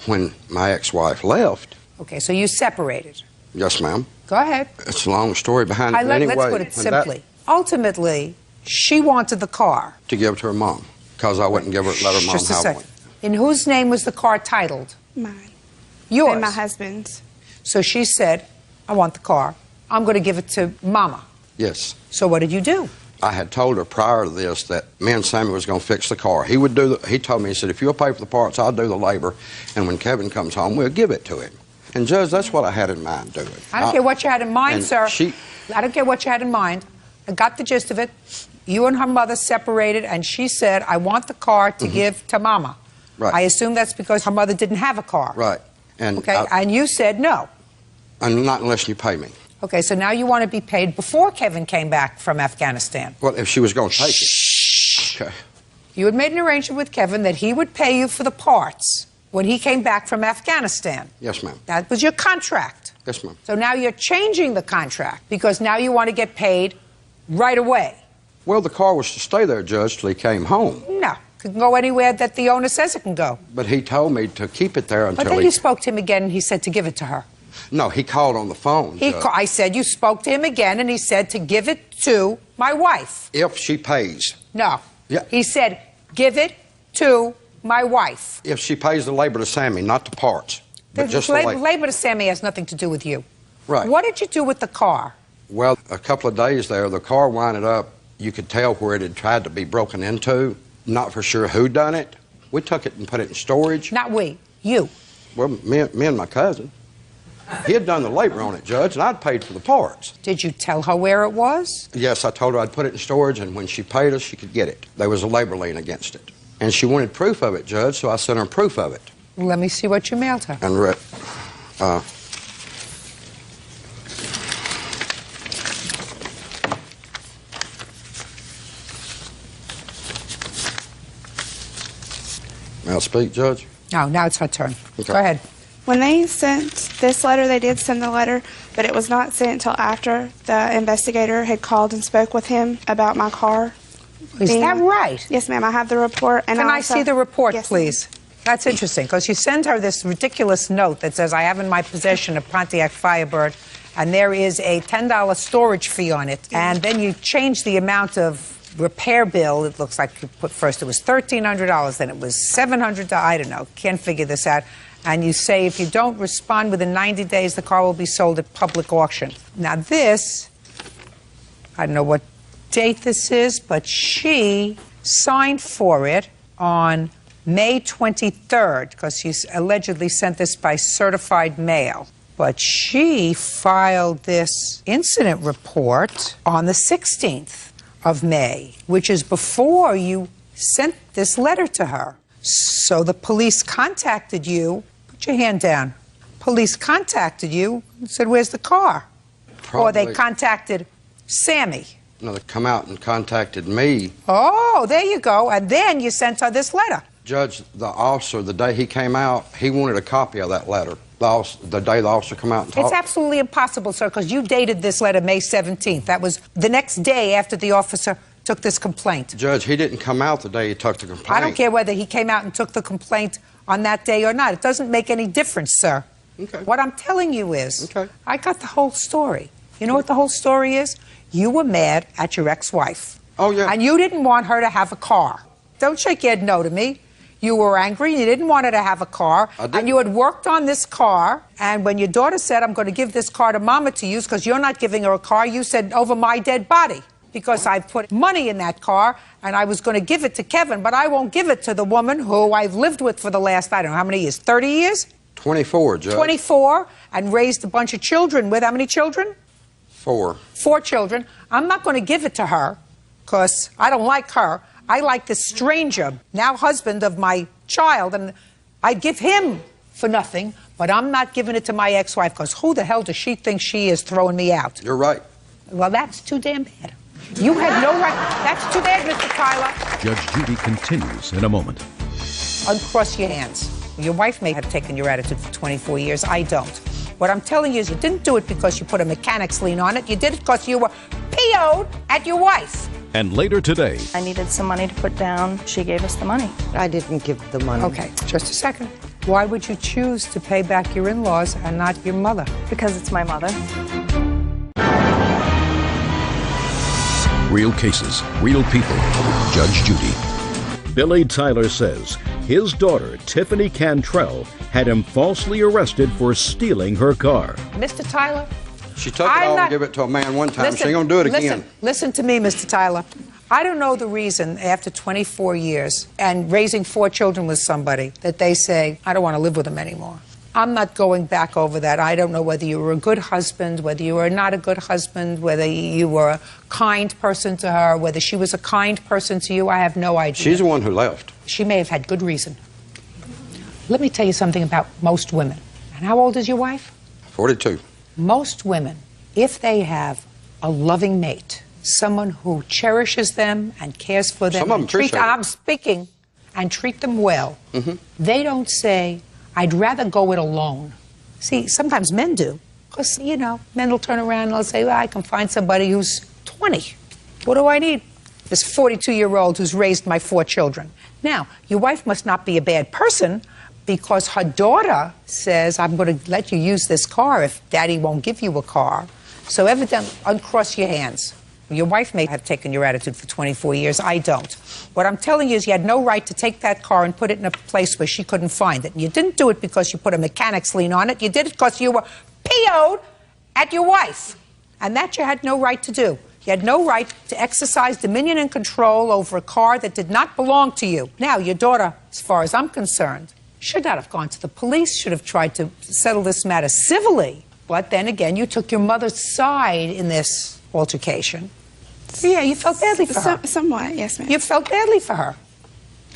when my ex-wife left... Okay, so you separated. Yes, ma'am. Go ahead. It's a long story behind it. Let's put it simply. Ultimately, she wanted the car. To give to her mom, because I wouldn't let her mom Just a have second. one. In whose name was the car titled? Mine. Yours? And my husband's. So she said, I want the car. I'm going to give it to Mama. Yes. So what did you do? I had told her prior to this that me and Sammy was going to fix the car. He would do. He told me, he said, if you'll pay for the parts, I'll do the labor, and when Kevin comes home, we'll give it to him. And Judge, that's what I had in mind doing. I don't care what you had in mind, and sir. I don't care what you had in mind. I got the gist of it. You and her mother separated, and she said, I want the car to give to Mama. Right. I assume that's because her mother didn't have a car. Right. And okay, and you said no. And not unless you pay me. Okay, so now you want to be paid before Kevin came back from Afghanistan. Well, if she was going to take it. Okay. You had made an arrangement with Kevin that he would pay you for the parts when he came back from Afghanistan. Yes, ma'am. That was your contract. Yes, ma'am. So now you're changing the contract because now you want to get paid right away. Well, the car was to stay there, Judge, till he came home. No, it can go anywhere that the owner says it can go. But he told me to keep it there until But then you spoke to him again and he said to give it to her. No, he called on the phone. I said you spoke to him again and he said to give it to my wife. If she pays. No. Yeah. He said give it to my wife. If she pays the labor to Sammy, not the parts. But just the labor. Labor to Sammy has nothing to do with you. Right. What did you do with the car? Well, a couple of days there, the car winded up. You could tell where it had tried to be broken into. Not for sure who done it. We took it and put it in storage. Not we. You. Well, me and my cousin. He had done the labor on it, Judge, and I'd paid for the parts. Did you tell her where it was? Yes, I told her I'd put it in storage, and when she paid us, she could get it. There was a labor lien against it. And she wanted proof of it, Judge, so I sent her proof of it. Let me see what you mailed her. And may I speak, Judge? No, now it's her turn. Okay. Go ahead. When they sent this letter, they did send the letter, but it was not sent until after the investigator had called and spoke with him about my car. Is that right? Yes, ma'am. I have the report. And Can I see the report, yes, please? That's interesting, because you send her this ridiculous note that says, I have in my possession a Pontiac Firebird, and there is a $10 storage fee on it. And then you change the amount of repair bill. It looks like you put first it was $1,300, then it was $700. I don't know. Can't figure this out. And you say if you don't respond within 90 days, the car will be sold at public auction. Now this, I don't know what date this is, but she signed for it on May 23rd, because she allegedly sent this by certified mail. But she filed this incident report on the 16th of May, which is before you sent this letter to her. So the police contacted you. Put your hand down. Police contacted you and said, where's the car? Probably. Or they contacted Sammy. No, they come out and contacted me. Oh, there you go. And then you sent her this letter. Judge, the officer, the day he came out, he wanted a copy of that letter. The day the officer come out and talked. It's absolutely impossible, sir, because you dated this letter May 17th. That was the next day after the officer took this complaint. Judge, he didn't come out the day he took the complaint. I don't care whether he came out and took the complaint on that day or not. It doesn't make any difference, sir. Okay. What I'm telling you is, I got the whole story. You know what the whole story is? You were mad at your ex-wife. Oh, yeah. And you didn't want her to have a car. Don't shake your head no to me. You were angry. You didn't want her to have a car. And you had worked on this car. And when your daughter said, I'm going to give this car to Mama to use because you're not giving her a car, you said, over my dead body. Because I put money in that car and I was going to give it to Kevin, but I won't give it to the woman who I've lived with for the last, I don't know, how many years? 30 years? 24, Judge. 24, and raised a bunch of children with how many children? 4. 4 children. I'm not going to give it to her because I don't like her. I like this stranger, now husband of my child, and I'd give him for nothing, but I'm not giving it to my ex-wife because who the hell does she think she is throwing me out? You're right. Well, that's too damn bad. You had no right. That's too bad, Mr. Tyler. Judge Judy continues in a moment. Uncross your hands. Your wife may have taken your attitude for 24 years. I don't. What I'm telling you is you didn't do it because you put a mechanic's lien on it. You did it because you were PO'd at your wife. And later today, I needed some money to put down. She gave us the money. I didn't give the money. Okay, just a second. Why would you choose to pay back your in-laws and not your mother? Because it's my mother. real cases, real people. Judge Judy. Billy Tyler says his daughter, Tiffany Cantrell, had him falsely arrested for stealing her car. Mr. Tyler? She took it all and gave it to a man one time. She ain't going to do it again. Listen to me, Mr. Tyler. I don't know the reason after 24 years and raising 4 children with somebody that they say, I don't want to live with them anymore. I'm not going back over that. I don't know whether you were a good husband, whether you were not a good husband, whether you were a kind person to her, whether she was a kind person to you. I have no idea. She's the one who left. She may have had good reason. Let me tell you something about most women. And how old is your wife? 42. Most women, if they have a loving mate, someone who cherishes them and cares for them, Some of them appreciate it. I'm speaking, and treat them well, they don't say, I'd rather go it alone. See, sometimes men do, because, you know, men will turn around and they'll say, well, I can find somebody who's 20. What do I need? This 42-year-old who's raised my 4 children. Now, your wife must not be a bad person, because her daughter says, I'm going to let you use this car if Daddy won't give you a car. So evidently, uncross your hands. Your wife may have taken your attitude for 24 years. I don't. What I'm telling you is you had no right to take that car and put it in a place where she couldn't find it. And you didn't do it because you put a mechanic's lien on it. You did it because you were PO'd at your wife. And that you had no right to do. You had no right to exercise dominion and control over a car that did not belong to you. Now, your daughter, as far as I'm concerned, should not have gone to the police, should have tried to settle this matter civilly. But then again, you took your mother's side in this altercation. Yeah, you felt badly for her. Somewhat, yes, ma'am. You felt badly for her.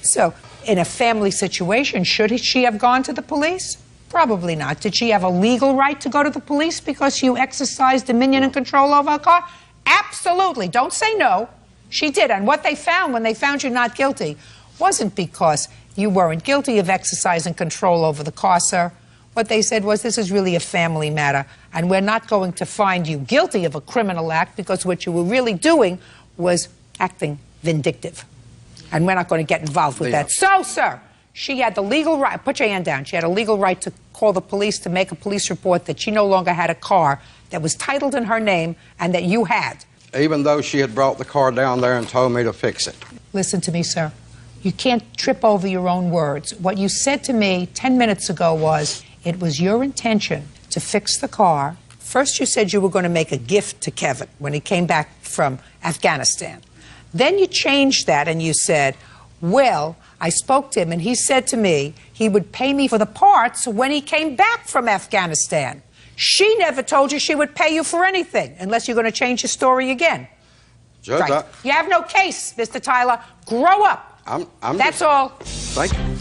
So, in a family situation, should she have gone to the police? Probably not. Did she have a legal right to go to the police because you exercised dominion and control over her car? Absolutely. Don't say no. She did. And what they found when they found you not guilty wasn't because you weren't guilty of exercising control over the car, sir. What they said was, this is really a family matter, and we're not going to find you guilty of a criminal act because what you were really doing was acting vindictive. And we're not going to get involved with that. So, sir, she had the legal right, put your hand down, she had a legal right to call the police to make a police report that she no longer had a car that was titled in her name and that you had. Even though she had brought the car down there and told me to fix it. Listen to me, sir. You can't trip over your own words. What you said to me 10 minutes ago was, it was your intention to fix the car. First, you said you were going to make a gift to Kevin when he came back from Afghanistan. Then you changed that and you said, well, I spoke to him and he said to me he would pay me for the parts when he came back from Afghanistan. She never told you she would pay you for anything, unless you're going to change your story again. Judge, right. You have no case, Mr. Tyler. Grow up. That's all. Thank you.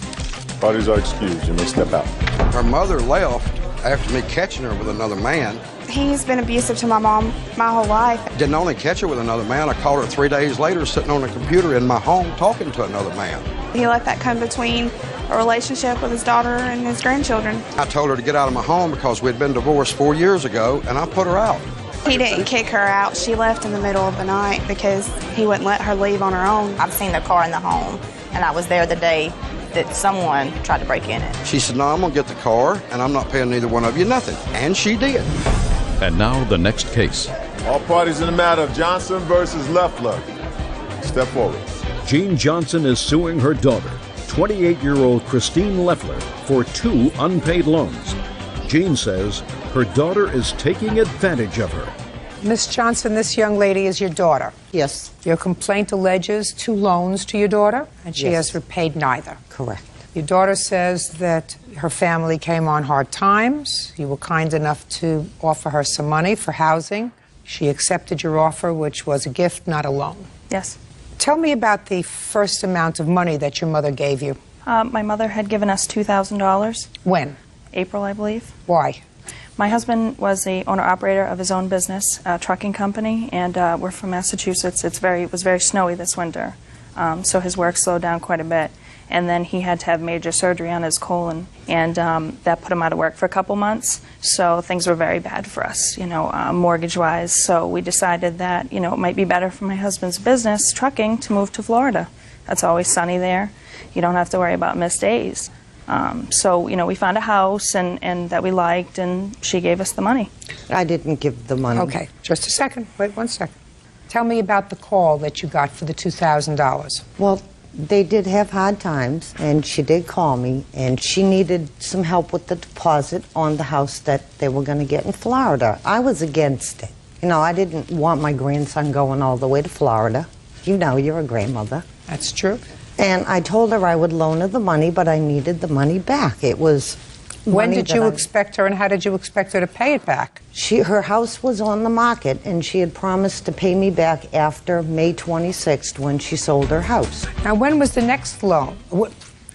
Parties are excused. You may step out. Her mother left after me catching her with another man. He's been abusive to my mom my whole life. Didn't only catch her with another man, I caught her 3 days later sitting on a computer in my home talking to another man. He let that come between a relationship with his daughter and his grandchildren. I told her to get out of my home because we'd been divorced 4 years ago, and I put her out. He didn't kick her out. She left in the middle of the night because he wouldn't let her leave on her own. I've seen the car in the home, and I was there the day that someone tried to break in it. She said, no, I'm going to get the car, and I'm not paying neither one of you nothing. And she did. And now the next case. All parties in the matter of Johnson versus Leffler. Step forward. Jean Johnson is suing her daughter, 28-year-old Christine Leffler, for 2 unpaid loans. Jean says her daughter is taking advantage of her. Miss Johnson, this young lady is your daughter. Yes. Your complaint alleges 2 loans to your daughter, and she has repaid neither. Correct. Your daughter says that her family came on hard times. You were kind enough to offer her some money for housing. She accepted your offer, which was a gift, not a loan. Yes. Tell me about the first amount of money that your mother gave you. My mother had given us $2,000. When? April, I believe. Why? My husband was the owner-operator of his own business, a trucking company, and we're from Massachusetts. It was very snowy this winter, so his work slowed down quite a bit. And then he had to have major surgery on his colon, and that put him out of work for a couple months. So things were very bad for us, mortgage-wise. So we decided that, it might be better for my husband's business, trucking, to move to Florida. That's always sunny there. You don't have to worry about missed days. So, we found a house and that we liked, and she gave us the money. I didn't give the money. Okay, just a second. Wait 1 second. Tell me about the call that you got for the $2,000. Well, they did have hard times, and she did call me, and she needed some help with the deposit on the house that they were going to get in Florida. I was against it. I didn't want my grandson going all the way to Florida. You're a grandmother. That's true. And I told her I would loan her the money, but I needed the money back. It was When did you expect her, and how did you expect her to pay it back? Her house was on the market, and she had promised to pay me back after May 26th when she sold her house. Now, when was the next loan?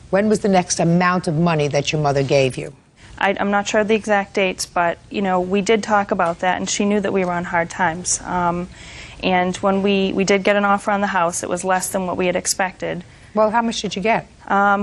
When was the next amount of money that your mother gave you? I'm not sure of the exact dates, but, we did talk about that, and she knew that we were on hard times. And when we did get an offer on the house, it was less than what we had expected. Well, how much did you get?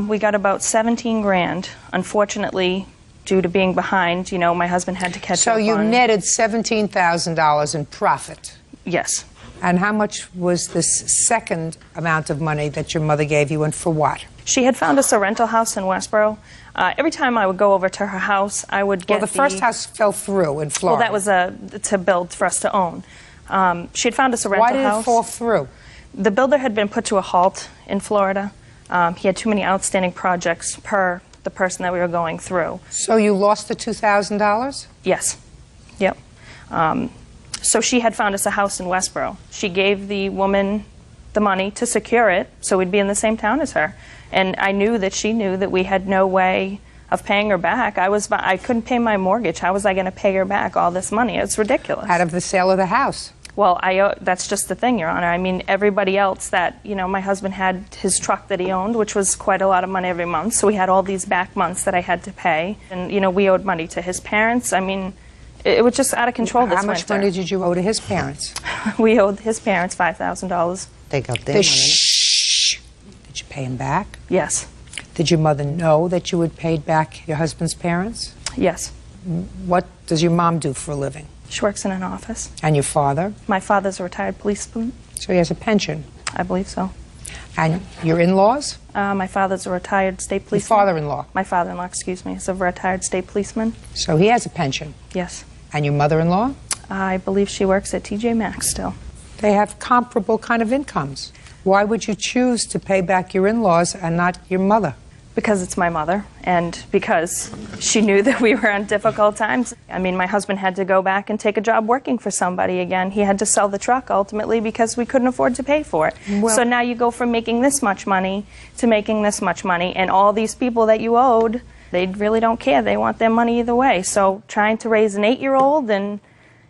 We got about 17 grand. Unfortunately, due to being behind, my husband had to catch up on. So you netted $17,000 in profit? Yes. And how much was this second amount of money that your mother gave you, and for what? She had found us a rental house in Westboro. Every time I would go over to her house, I would get Well, the first house fell through in Florida. Well, that was to build for us to own. She had found us a rental house. Why did it fall through? The builder had been put to a halt in Florida. He had too many outstanding projects per the person that we were going through. So you lost the $2,000? Yes. Yep. So she had found us a house in Westboro. She gave the woman the money to secure it so we'd be in the same town as her. And I knew that she knew that we had no way of paying her back. I couldn't pay my mortgage. How was I going to pay her back all this money? It's ridiculous. Out of the sale of the house. Well, that's just the thing, Your Honor. I mean, everybody else that, my husband had his truck that he owned, which was quite a lot of money every month. So we had all these back months that I had to pay. And, we owed money to his parents. I mean, it was just out of control this winter. How much money did you owe to his parents? We owed his parents $5,000. They got their money. Shh. Did you pay him back? Yes. Did your mother know that you had paid back your husband's parents? Yes. What does your mom do for a living? She works in an office. And your father? My father's a retired policeman. So he has a pension? I believe so. And your in-laws? My father's a retired state policeman. Your father-in-law? My father-in-law, excuse me, is a retired state policeman. So he has a pension? Yes. And your mother-in-law? I believe she works at TJ Maxx still. They have comparable kind of incomes. Why would you choose to pay back your in-laws and not your mother? Because it's my mother, and because she knew that we were on difficult times. I mean, my husband had to go back and take a job working for somebody again. He had to sell the truck, ultimately, because we couldn't afford to pay for it. Well, so now you go from making this much money to making this much money, and all these people that you owed, they really don't care. They want their money either way. So trying to raise an 8-year-old and,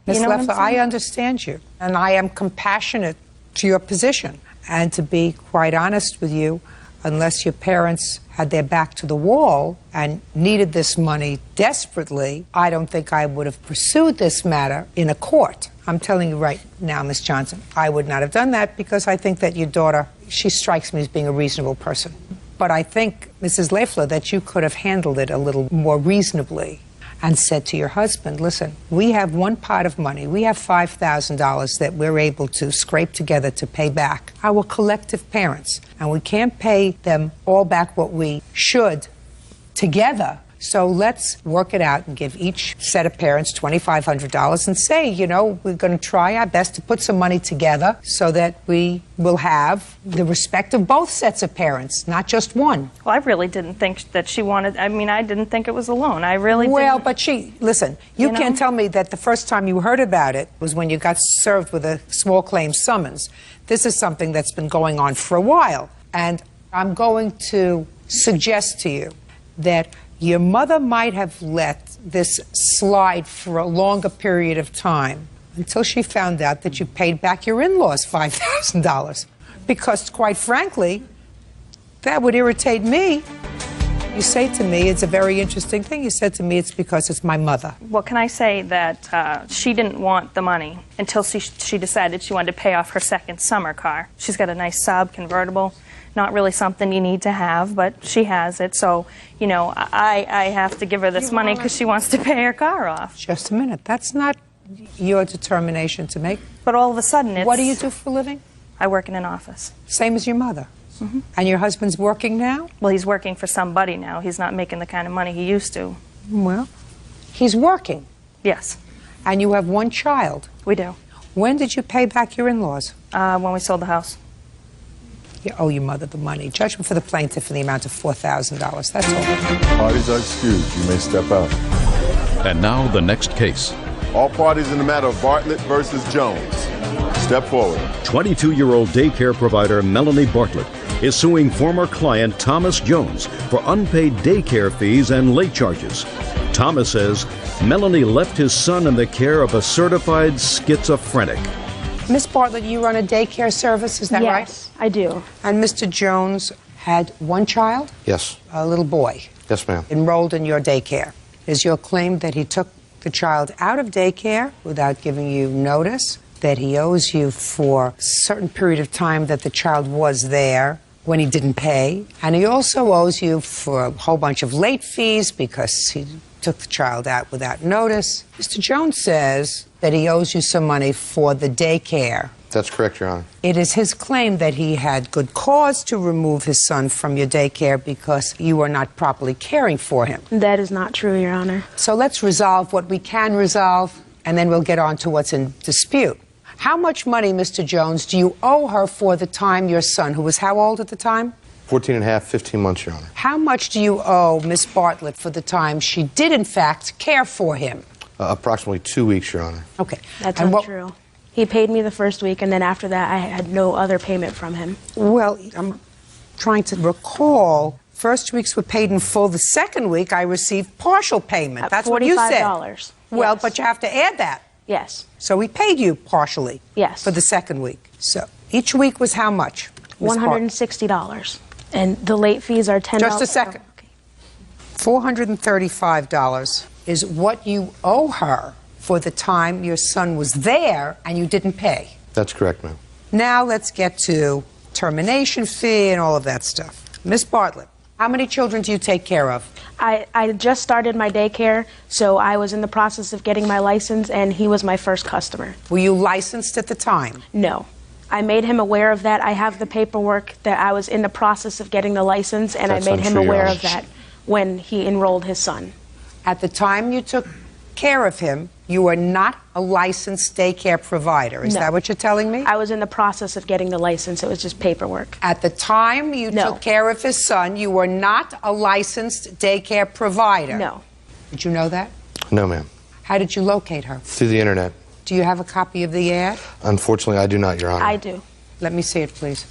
Ms. Leffler, I understand you, and I am compassionate to your position. And to be quite honest with you, unless your parents had their back to the wall and needed this money desperately, I don't think I would have pursued this matter in a court. I'm telling you right now, Ms. Johnson, I would not have done that because I think that your daughter, she strikes me as being a reasonable person. But I think, Mrs. Leffler, that you could have handled it a little more reasonably. and said to your husband, listen, we have one pot of money. We have $5,000 that we're able to scrape together to pay back our collective parents. And we can't pay them all back what we should together. So let's work it out and give each set of parents $2,500 and say, you know, we're going to try our best to put some money together so that we will have the respect of both sets of parents, not just one. Well, I really didn't think that she wanted, I mean, I didn't think it was a loan. I really didn't. Well, but listen, you can't tell me that the first time you heard about it was when you got served with a small claims summons. This is something that's been going on for a while. And I'm going to suggest to you that your mother might have let this slide for a longer period of time until she found out that you paid back your in-laws $5,000. Because, quite frankly, that would irritate me. You say to me, it's a very interesting thing, you said to me, it's because it's my mother. Well, can I say that she didn't want the money until she decided she wanted to pay off her second summer car. She's got a nice Saab convertible. Not really something you need to have, but she has it. So, you know, I have to give her this money because she wants to pay her car off. Just a minute. That's not your determination to make. But all of a sudden it's... What do you do for a living? I work in an office. Same as your mother? Mm-hmm. And your husband's working now? Well, he's working for somebody now. He's not making the kind of money he used to. Well, he's working? Yes. And you have one child? We do. When did you pay back your in-laws? When we sold the house. You owe your mother the money. Judgment for the plaintiff in the amount of $4,000. That's all. Parties are excused. You may step out. And now the next case. All parties in the matter of Bartlett versus Jones. Step forward. 22-year-old daycare provider Melanie Bartlett is suing former client Thomas Jones for unpaid daycare fees and late charges. Thomas says Melanie left his son in the care of a certified schizophrenic. Miss Bartlett, you run a daycare service, is that right? Yes, I do. And Mr. Jones had one child? Yes. A little boy? Yes, ma'am. Enrolled in your daycare. Is your claim that he took the child out of daycare without giving you notice, that he owes you for a certain period of time that the child was there when he didn't pay, and he also owes you for a whole bunch of late fees because he took the child out without notice? Mr. Jones says that he owes you some money for the daycare. That's correct, Your Honor. It is his claim that he had good cause to remove his son from your daycare because you were not properly caring for him. That is not true, Your Honor. So let's resolve what we can resolve, and then we'll get on to what's in dispute. How much money, Mr. Jones, do you owe her for the time your son, who was how old at the time? 14 and a half, 15 months, Your Honor. How much do you owe Miss Bartlett for the time she did, in fact, care for him? Approximately 2 weeks, Your Honor. Okay. That's not true. He paid me the first week, and then after that, I had no other payment from him. Well, I'm trying to recall. First weeks were paid in full. The second week, I received partial payment. That's what you said. $45. Well, Yes. but you have to add that. Yes. So we paid you partially. Yes. For the second week. So each week was how much? $160. And the late fees are $10. Just a second. $435 is what you owe her for the time your son was there and you didn't pay. That's correct, ma'am. Now let's get to termination fee and all of that stuff. Miss Bartlett, how many children do you take care of? I just started my daycare, so I was in the process of getting my license, and he was my first customer. Were you licensed at the time? No. I made him aware of that. I have the paperwork that I was in the process of getting the license, and That's I made him untrue, Your aware Honor. of that when he enrolled his son. At the time you took care of him, you were not a licensed daycare provider. Is No. that what you're telling me? I was in the process of getting the license. It was just paperwork. At the time you took care of his son, you were not a licensed daycare provider. No. Did you know that? No, ma'am. How did you locate her? Through the internet. Do you have a copy of the ad? Unfortunately, I do not, Your Honor. I do. Let me see it, please.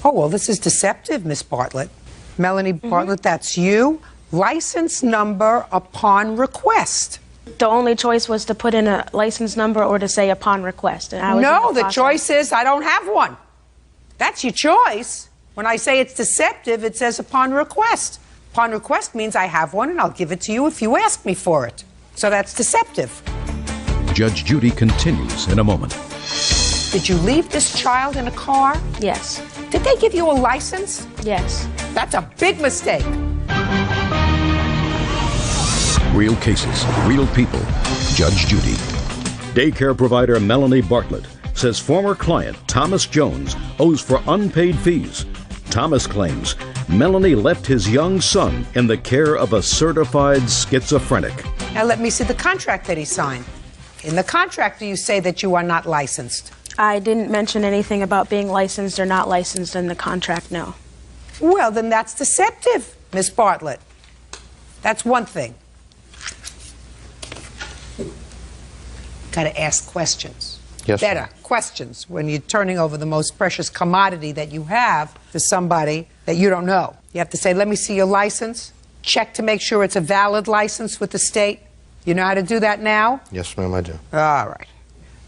Oh, well, this is deceptive, Miss Bartlett. Melanie Bartlett, that's you. License number upon request. The only choice was to put in a license number or to say upon request. And I was No, in the process. choice is I don't have one. That's your choice. When I say it's deceptive, it says upon request. Upon request means I have one and I'll give it to you if you ask me for it. So that's deceptive. Judge Judy continues in a moment. Did you leave this child in a car? Yes. Did they give you a license? Yes. That's a big mistake. Real cases, real people. Judge Judy. Daycare provider Melanie Bartlett says former client Thomas Jones owes for unpaid fees. Thomas claims Melanie left his young son in the care of a certified schizophrenic. Now let me see the contract that he signed. In the contract, do you say that you are not licensed? I didn't mention anything about being licensed or not licensed in the contract, no. Well, then that's deceptive, Miss Bartlett. That's one thing. Got to ask questions. Yes. Better questions when you're turning over the most precious commodity that you have to somebody that you don't know. You have to say, let me see your license. Check to make sure it's a valid license with the state. You know how to do that now? Yes, ma'am, I do. All right.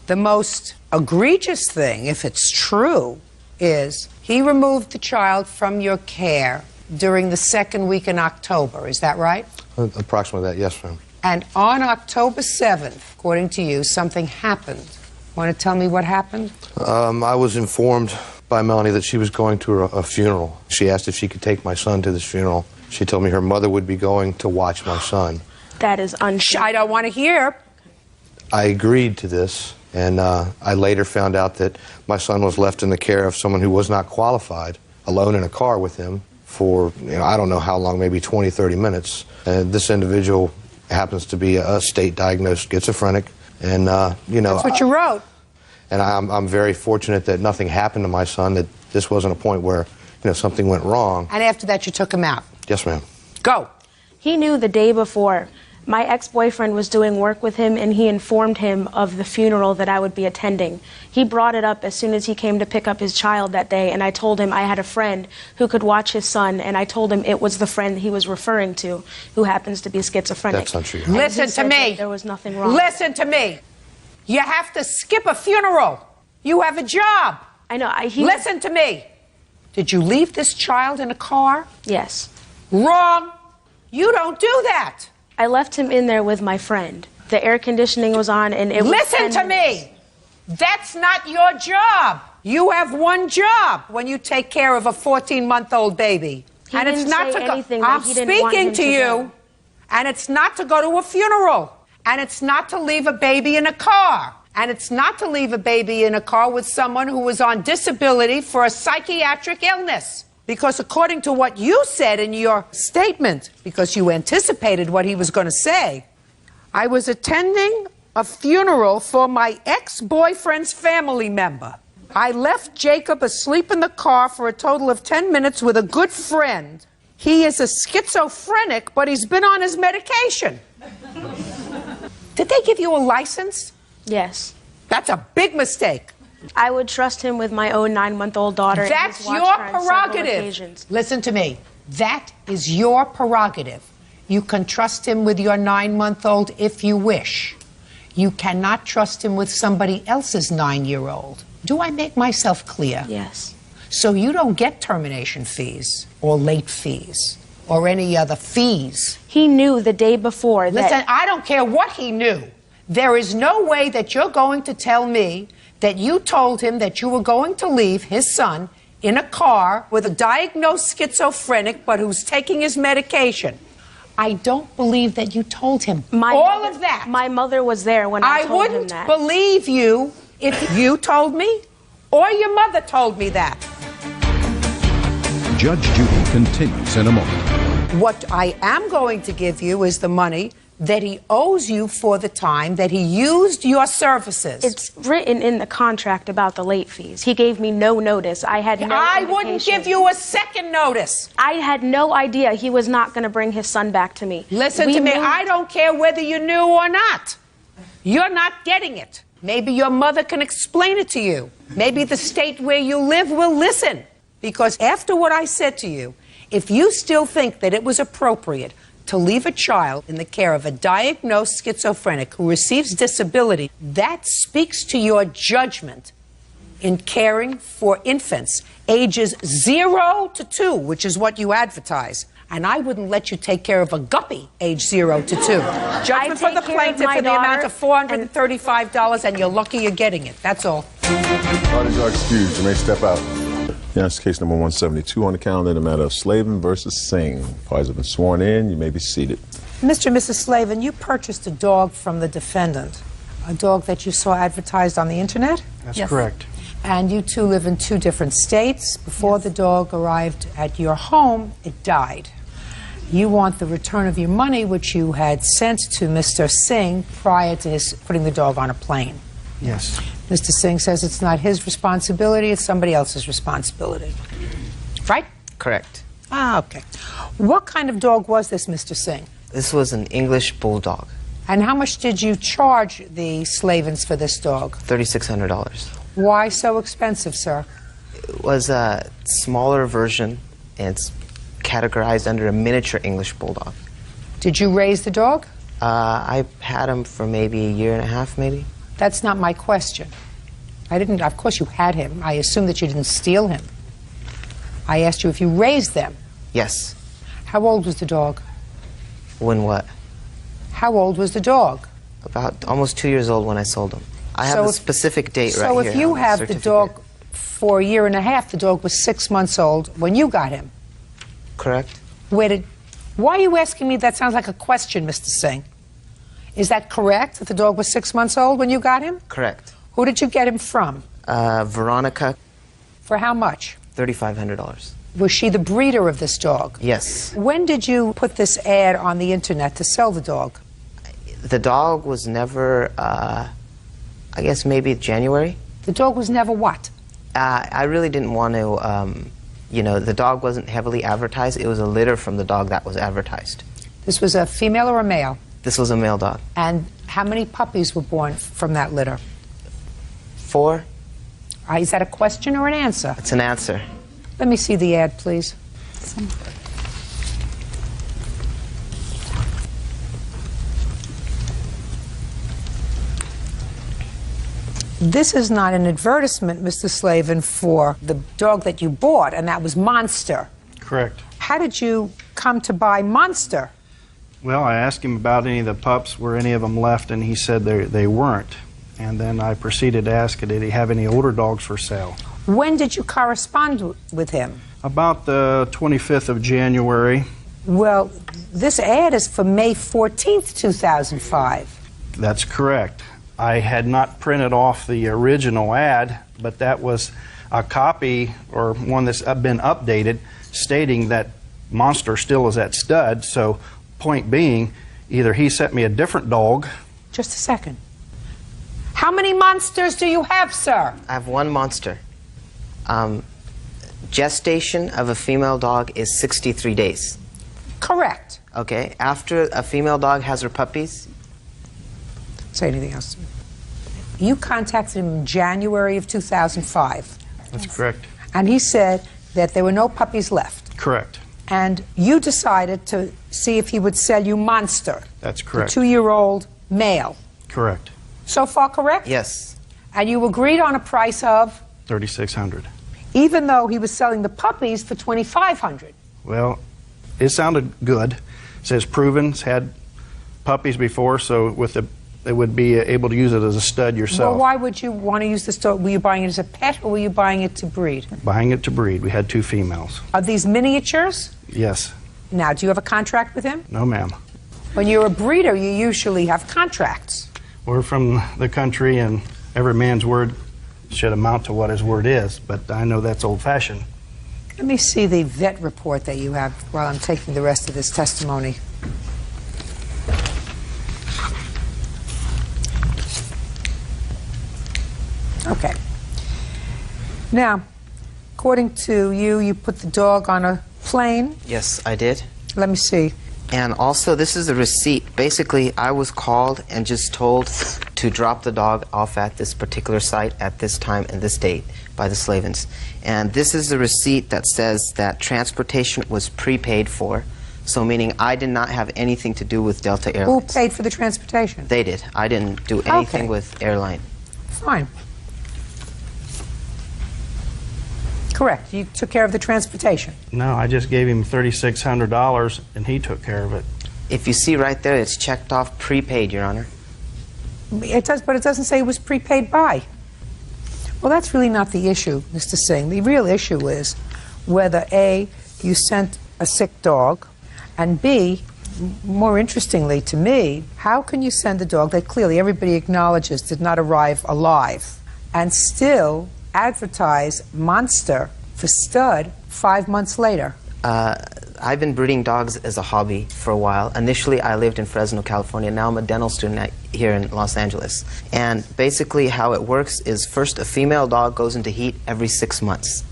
The most egregious thing, if it's true, is he removed the child from your care during the second week in October. Is that right? Approximately that, yes, ma'am. And on October 7th, according to you, something happened. Want to tell me what happened? I was informed by Melanie that she was going to a funeral. She asked if she could take my son to this funeral. She told me her mother would be going to watch my son. That is untrue. I don't want to hear. I agreed to this, and I later found out that my son was left in the care of someone who was not qualified, alone in a car with him for, I don't know how long, maybe 20, 30 minutes. And this individual happens to be a state-diagnosed schizophrenic, and, That's what you wrote. And I'm very fortunate that nothing happened to my son, that this wasn't a point where, something went wrong. And after that, you took him out. Yes, ma'am. Go. He knew the day before. My ex-boyfriend was doing work with him, and he informed him of the funeral that I would be attending. He brought it up as soon as he came to pick up his child that day, and I told him I had a friend who could watch his son, and I told him it was the friend he was referring to, who happens to be schizophrenic. That's untrue. Listen to me. There was nothing wrong. Listen to me. You have to skip a funeral. You have a job. I know. Listen to me. Did you leave this child in a car? Yes. Wrong. You don't do that. I left him in there with my friend. The air conditioning was on, and it was Listen to me. That's not your job. You have one job when you take care of a 14-month-old baby. He and didn't it's not say to go. anything that I'm he didn't want speaking him to to you. go. And it's not to go to a funeral. And it's not to leave a baby in a car. And it's not to leave a baby in a car with someone who was on disability for a psychiatric illness. Because according to what you said in your statement, because you anticipated what he was going to say, I was attending a funeral for my ex-boyfriend's family member. I left Jacob asleep in the car for a total of 10 minutes with a good friend. He is a schizophrenic, but he's been on his medication. Did they give you a license? Yes. That's a big mistake. I would trust him with my own 9-month-old daughter. That's your prerogative. Listen to me. That is your prerogative. You can trust him with your 9-month-old if you wish. You cannot trust him with somebody else's 9-year-old. Do I make myself clear? Yes. So you don't get termination fees or late fees or any other fees. He knew the day before that... Listen, I don't care what he knew. There is no way that you're going to tell me that you told him that you were going to leave his son in a car with a diagnosed schizophrenic but who's taking his medication. I don't believe that you told him all of that. My mother was there when I told him that. I wouldn't believe you if you told me or your mother told me that. Judge Judy continues in a moment. What I am going to give you is the money that he owes you for the time that he used your services. It's written in the contract about the late fees. He gave me no notice. I had no I wouldn't give you a second notice. I had no idea he was not going to bring his son back to me. Listen to me. I don't care whether you knew or not. You're not getting it. Maybe your mother can explain it to you. Maybe the state where you live will listen. Because after what I said to you, if you still think that it was appropriate to leave a child in the care of a diagnosed schizophrenic who receives disability, that speaks to your judgment in caring for infants ages 0 to 2, which is what you advertise. And I wouldn't let you take care of a guppy age 0 to 2. Judgment for the plaintiff in the amount of $435, and you're lucky you're getting it. That's all. Parties are excused. You may step out. Yes, case number 172 on the calendar, the matter of Slavin versus Singh. Parties have been sworn in. You may be seated. Mr. and Mrs. Slavin, you purchased a dog from the defendant, a dog that you saw advertised on the internet? That's correct. And you two live in two different states. Before the dog arrived at your home, it died. You want the return of your money, which you had sent to Mr. Singh prior to his putting the dog on a plane. Yes. Mr. Singh says it's not his responsibility, it's somebody else's responsibility. Right? Correct. Ah, okay. What kind of dog was this, Mr. Singh? This was an English bulldog. And how much did you charge the Slavins for this dog? $3,600. Why so expensive, sir? It was a smaller version, and it's categorized under a miniature English bulldog. Did you raise the dog? I had him for maybe a year and a half, maybe. That's not my question. I didn't, of course you had him. I assume that you didn't steal him. I asked you if you raised them. Yes. How old was the dog? When what? How old was the dog? About almost 2 years old when I sold him. I have the specific date right here. So if you have the dog for a year and a half, the dog was 6 months old when you got him. Correct. Why are you asking me? That sounds like a question, Mr. Singh. Is that correct, that the dog was 6 months old when you got him? Correct. Who did you get him from? Veronica. For how much? $3,500. Was she the breeder of this dog? Yes. When did you put this ad on the internet to sell the dog? The dog was never, I guess maybe January. The dog was never what? I really didn't want to, you know, the dog wasn't heavily advertised. It was a litter from the dog that was advertised. This was a female or a male? This was a male dog. And how many puppies were born from that litter? 4. Is that a question or an answer? It's an answer. Let me see the ad, please. This is not an advertisement, Mr. Slavin, for the dog that you bought, and that was Monster. Correct. How did you come to buy Monster? Well, I asked him about any of the pups, were any of them left, and he said they weren't. And then I proceeded to ask, did he have any older dogs for sale? When did you correspond with him? About the 25th of January. Well, this ad is for May 14th, 2005. That's correct. I had not printed off the original ad, but that was a copy, or one that's been updated, stating that Monster still is at stud. So, point being, either he sent me a different dog. Just a second. How many monsters do you have, sir? I have one monster. Gestation of a female dog is 63 days. Correct. Okay, after a female dog has her puppies. Say anything else. You contacted him in January of 2005. That's correct. And he said that there were no puppies left. Correct. And you decided to see if he would sell you Monster. That's correct. A 2-year-old male. Correct. So far correct? Yes. And you agreed on a price of? $3,600. Even though he was selling the puppies for $2,500. Well, it sounded good. It says proven, it's had puppies before, so with it would be able to use it as a stud yourself. Well, why would you want to use this dog? Were you buying it as a pet or were you buying it to breed? Buying it to breed. We had 2 females. Are these miniatures? Yes. Now, do you have a contract with him? No, ma'am. When you're a breeder, you usually have contracts. We're from the country, and every man's word should amount to what his word is, but I know that's old-fashioned. Let me see the vet report that you have while I'm taking the rest of this testimony. Okay. Now, according to you, you put the dog on a plane. Yes, I did. Let me see. And also, this is a receipt. Basically, I was called and just told to drop the dog off at this particular site at this time and this date by the Slavins. And this is the receipt that says that transportation was prepaid for. So meaning I did not have anything to do with Delta Airlines. Who paid for the transportation? They did. I didn't do anything with airline. Fine. Correct. You took care of the transportation. No, I just gave him $3,600 and he took care of it. If you see right there, it's checked off prepaid, Your Honor. It does, but it doesn't say it was prepaid by. Well, that's really not the issue, Mr. Singh. The real issue is whether A, you sent a sick dog, and B, more interestingly to me, how can you send a dog that clearly everybody acknowledges did not arrive alive and still advertise Monster for stud 5 months later? I've been breeding dogs as a hobby for a while. Initially, I lived in Fresno, California. Now I'm a dental student here in Los Angeles. And basically how it works is first a female dog goes into heat every 6 months.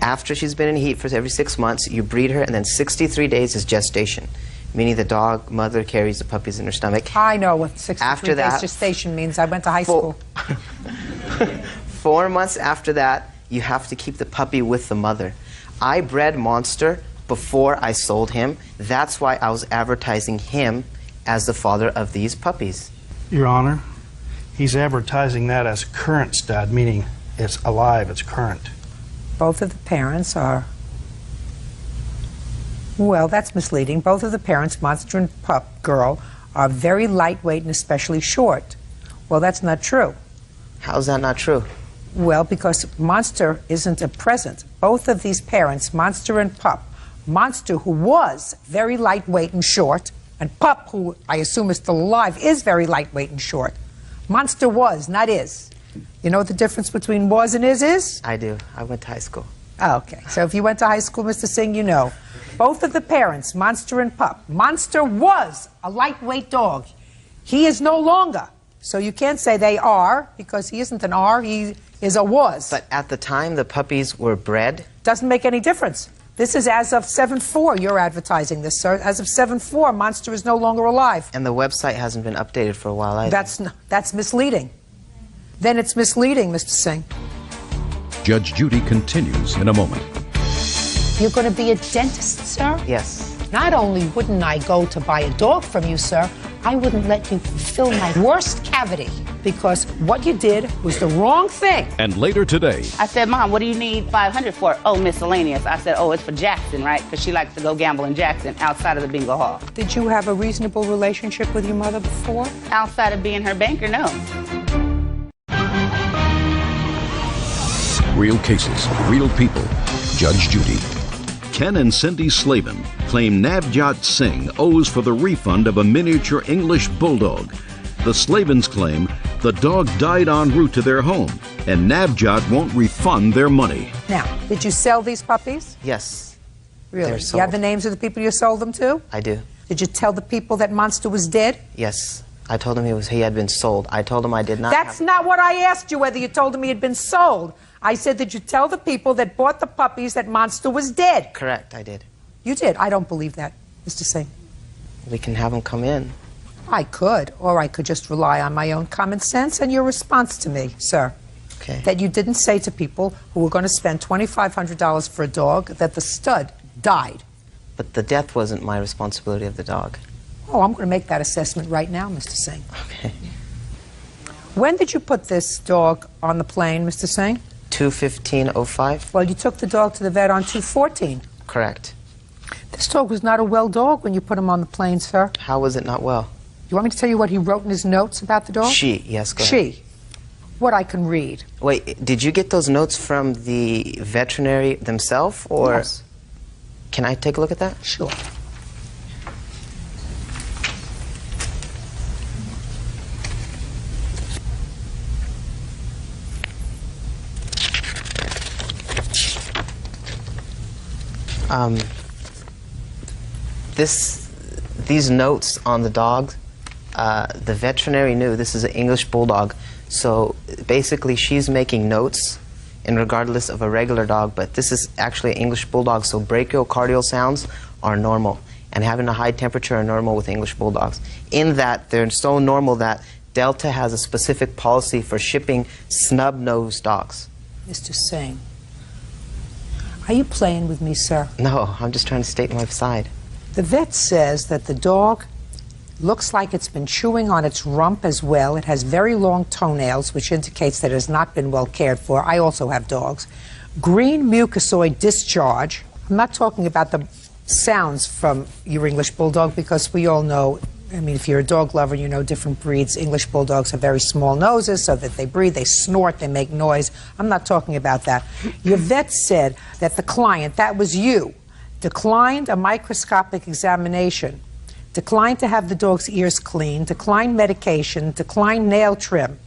After she's been in heat for every 6 months, you breed her, and then 63 days is gestation, meaning the dog mother carries the puppies in her stomach. I know what 63 After that, days gestation means. I went to high school. 4 months after that, you have to keep the puppy with the mother. I bred Monster before I sold him. That's why I was advertising him as the father of these puppies. Your Honor, he's advertising that as current stud, meaning it's alive, it's current. Both of the parents are, well, that's misleading. Both of the parents, Monster and Pup Girl, are very lightweight and especially short. Well, that's not true. How's that not true? Well, because Monster isn't a present. Both of these parents, Monster and Pup, Monster, who was very lightweight and short, and Pup, who I assume is still alive, is very lightweight and short. Monster was, not is. You know what the difference between was and is? I do. I went to high school. Oh, okay. So if you went to high school, Mr. Singh, you know. Both of the parents, Monster and Pup. Monster was a lightweight dog. He is no longer. So you can't say they are, because he isn't an are, he is a was. But at the time the puppies were bred? Doesn't make any difference. This is as of 7/4 you're advertising this, sir. As of 7/4, Monster is no longer alive. And the website hasn't been updated for a while either. That's misleading. Then it's misleading, Mr. Singh. Judge Judy continues in a moment. You're going to be a dentist, sir? Yes. Not only wouldn't I go to buy a dog from you, sir, I wouldn't let you fill my worst cavity, because what you did was the wrong thing. And later today, I said, Mom, what do you need 500 for? Oh, miscellaneous. I said, oh, it's for Jackson, right? Because she likes to go gamble in Jackson outside of the bingo hall. Did you have a reasonable relationship with your mother before? Outside of being her banker, no. real cases, real people. Judge Judy. Ken and Cindy Slavin claim Navjot Singh owes for the refund of a miniature English bulldog. The Slavins claim the dog died en route to their home, and Navjot won't refund their money. Now, did you sell these puppies? Yes. Really? They're You sold. have the names of the people you sold them to? I do. Did you tell the people that Monster was dead? Yes. I told him he had been sold. I told him I did not That's not what I asked you, whether you told him he had been sold. I said, did you tell the people that bought the puppies that Monster was dead? Correct, I did. You did. I don't believe that, Mr. Singh. We can have him come in. I could, or I could just rely on my own common sense and your response to me, sir. Okay. That you didn't say to people who were going to spend $2,500 for a dog that the stud died. But the death wasn't my responsibility of the dog. Oh, I'm going to make that assessment right now, Mr. Singh. Okay. When did you put this dog on the plane, Mr. Singh? 2/15/05. Well, you took the dog to the vet on 2/14. Correct. This dog was not a well dog when you put him on the plane, sir. How was it not well? You want me to tell you what he wrote in his notes about the dog? She, yes, go ahead. She. What I can read. Wait, did you get those notes from the veterinary themselves, or? Yes. Can I take a look at that? Sure. These notes on the dog, the veterinary knew this is an English bulldog, so basically she's making notes in regardless of a regular dog, but this is actually an English bulldog, so brachiocardial sounds are normal, and having a high temperature are normal with English bulldogs. In that, they're so normal that Delta has a specific policy for shipping snub-nosed dogs. Mr. Singh, are you playing with me, sir? No, I'm just trying to state my side. The vet says that the dog looks like it's been chewing on its rump as well. It has very long toenails, which indicates that it has not been well cared for. I also have dogs. Green mucosoid discharge. I'm not talking about the sounds from your English bulldog, because we all know I mean, if you're a dog lover, you know different breeds. English bulldogs have very small noses so that they breathe, they snort, they make noise. I'm not talking about that. Your vet said that the client, that was you, declined a microscopic examination, declined to have the dog's ears cleaned, declined medication, declined nail trim.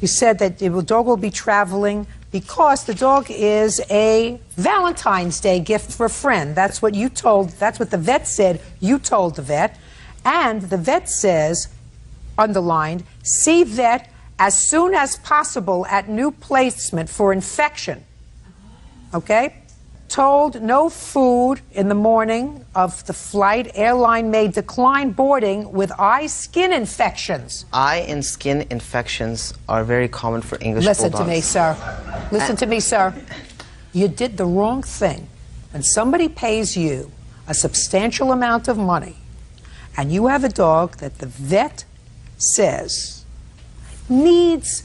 You said that the dog will be traveling because the dog is a Valentine's Day gift for a friend. That's what you told, that's what the vet said you told the vet. And the vet says, underlined, see vet as soon as possible at new placement for infection. Okay? Told no food in the morning of the flight. Airline may decline boarding with eye skin infections. Eye and skin infections are very common for English Listen bulldogs. to me, sir. Listen to me, sir. You did the wrong thing. When somebody pays you a substantial amount of money and you have a dog that the vet says needs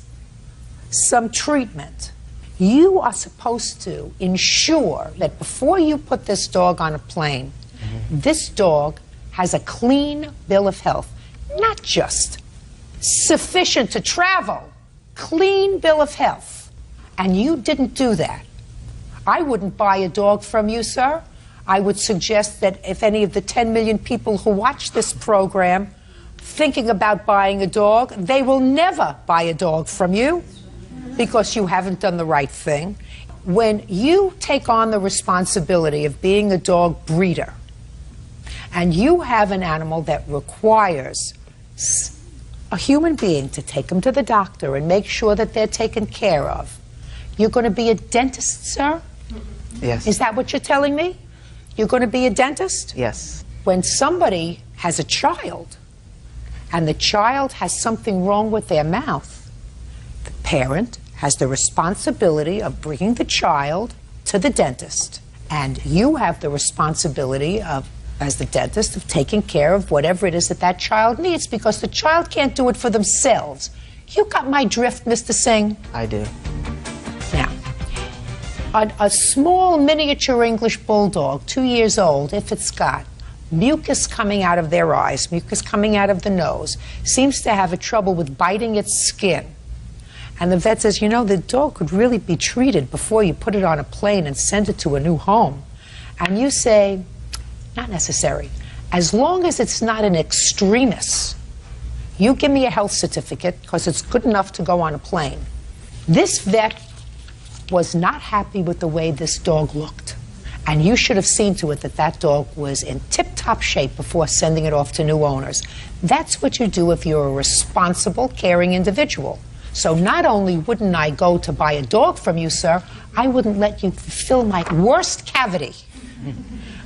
some treatment, you are supposed to ensure that before you put this dog on a plane, this dog has a clean bill of health. Not just sufficient to travel, clean bill of health. And you didn't do that. I wouldn't buy a dog from you, sir. I would suggest that if any of the 10 million people who watch this program thinking about buying a dog, they will never buy a dog from you because you haven't done the right thing. When you take on the responsibility of being a dog breeder and you have an animal that requires a human being to take them to the doctor and make sure that they're taken care of, you're going to be a dentist, sir? Yes. Is that what you're telling me? You're going to be a dentist? Yes. When somebody has a child and the child has something wrong with their mouth, the parent has the responsibility of bringing the child to the dentist. And you have the responsibility of, as the dentist, of taking care of whatever it is that that child needs, because the child can't do it for themselves. You got my drift, Mr. Singh? I do. Now, a small miniature English bulldog, 2 years old, if it's got mucus coming out of their eyes, mucus coming out of the nose, seems to have a trouble with biting its skin. And the vet says, you know, the dog could really be treated before you put it on a plane and send it to a new home. And you say, not necessary. As long as it's not an extremis, you give me a health certificate because it's good enough to go on a plane. This vet was not happy with the way this dog looked. And you should have seen to it that that dog was in tip-top shape before sending it off to new owners. That's what you do if you're a responsible, caring individual. So not only wouldn't I go to buy a dog from you, sir, I wouldn't let you fill my worst cavity.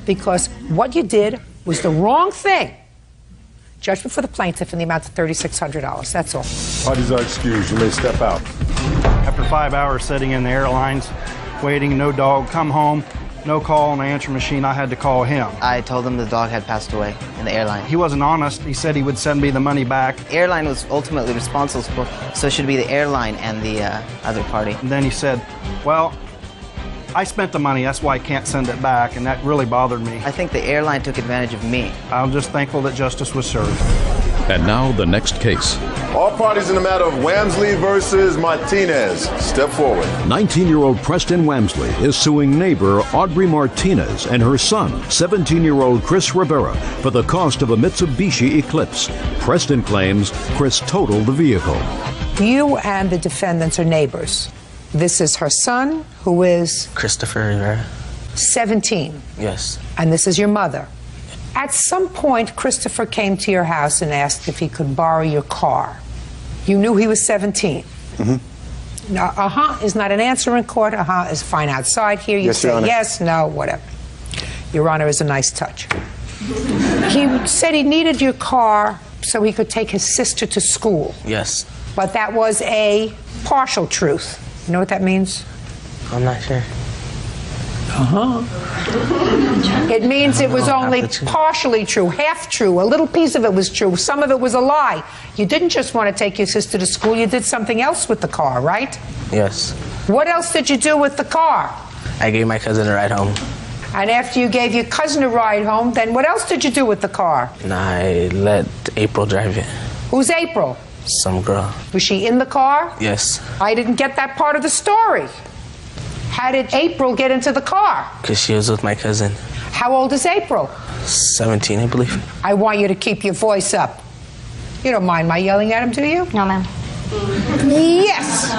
Because what you did was the wrong thing. Judgment for the plaintiff in the amount of $3,600. That's all. Parties are excused. You may step out. After 5 hours sitting in the airlines, waiting, no dog, come home, no call on the answer machine, I had to call him. I told him the dog had passed away in the airline. He wasn't honest. He said he would send me the money back. The airline was ultimately responsible for, so it should be the airline and the other party. And then he said, well, I spent the money, that's why I can't send it back, and that really bothered me. I think the airline took advantage of me. I'm just thankful that justice was served. And now the next case. All parties in the matter of Wamsley versus Martinez. Step forward. 19-year-old Preston Wamsley is suing neighbor Audrey Martinez and her son, 17-year-old Chris Rivera, for the cost of a Mitsubishi Eclipse. Preston claims Chris totaled the vehicle. You and the defendants are neighbors. This is her son, who is Christopher Rivera. 17. Yes. And this is your mother. At some point, Christopher came to your house and asked if he could borrow your car. You knew he was 17. Mm-hmm. Now, is not an answer in court. Is fine outside here. You Yes, say Your Honor. yes, no, whatever. Your Honor is a nice touch. He said he needed your car so he could take his sister to school. Yes. But that was a partial truth. You know what that means? I'm not sure. It means it was only partially true, half true. A little piece of it was true. Some of it was a lie. You didn't just want to take your sister to school. You did something else with the car, right? Yes. What else did you do with the car? I gave my cousin a ride home. And after you gave your cousin a ride home, then what else did you do with the car? And I let April drive it. Who's April? Some girl. Was she in the car? Yes. I didn't get that part of the story. How did April get into the car? Because she was with my cousin. How old is April? 17, I believe. I want you to keep your voice up. You don't mind my yelling at him, do you? No, ma'am. Yes!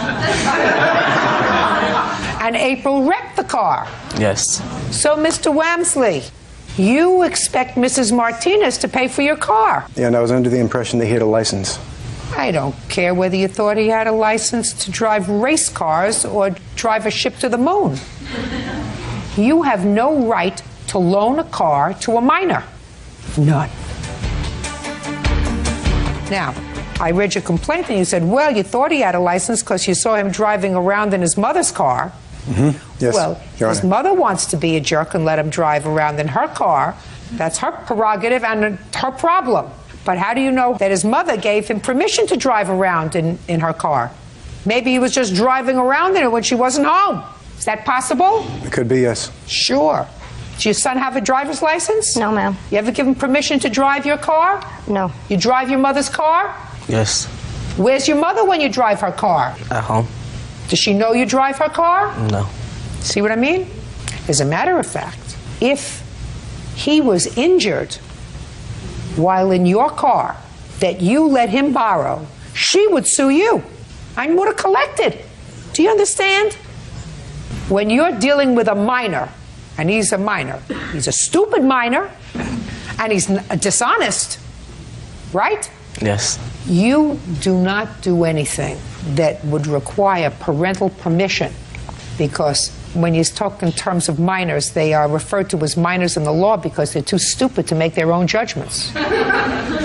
And April wrecked the car. Yes. So, Mr. Wamsley, you expect Mrs. Martinez to pay for your car. Yeah, and I was under the impression that he had a license. I don't care whether you thought he had a license to drive race cars or drive a ship to the moon. You have no right to loan a car to a minor. None. Now, I read your complaint and you said, well, you thought he had a license because you saw him driving around in his mother's car. Yes, Well, Your his Honor. mother wants to be a jerk and let him drive around in her car. That's her prerogative and her problem. But how do you know that his mother gave him permission to drive around in her car? Maybe he was just driving around in it when she wasn't home. Is that possible? It could be, yes. Sure. Does your son have a driver's license? No, ma'am. You ever give him permission to drive your car? No. You drive your mother's car? Yes. Where's your mother when you drive her car? At home. Does she know you drive her car? No. See what I mean? As a matter of fact, if he was injured while in your car that you let him borrow, she would sue you and would have collected. Do you understand? When you're dealing with a minor, and he's a minor, he's a stupid minor, and he's dishonest, right? Yes. You do not do anything that would require parental permission, because when you talk in terms of minors, they are referred to as minors in the law because they're too stupid to make their own judgments.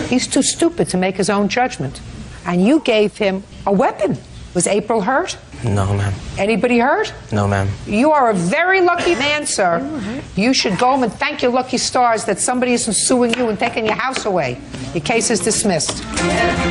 He's too stupid to make his own judgment. And you gave him a weapon. Was April hurt? No, ma'am. Anybody hurt? No, ma'am. You are a very lucky man, sir. You should go home and thank your lucky stars that somebody isn't suing you and taking your house away. Your case is dismissed.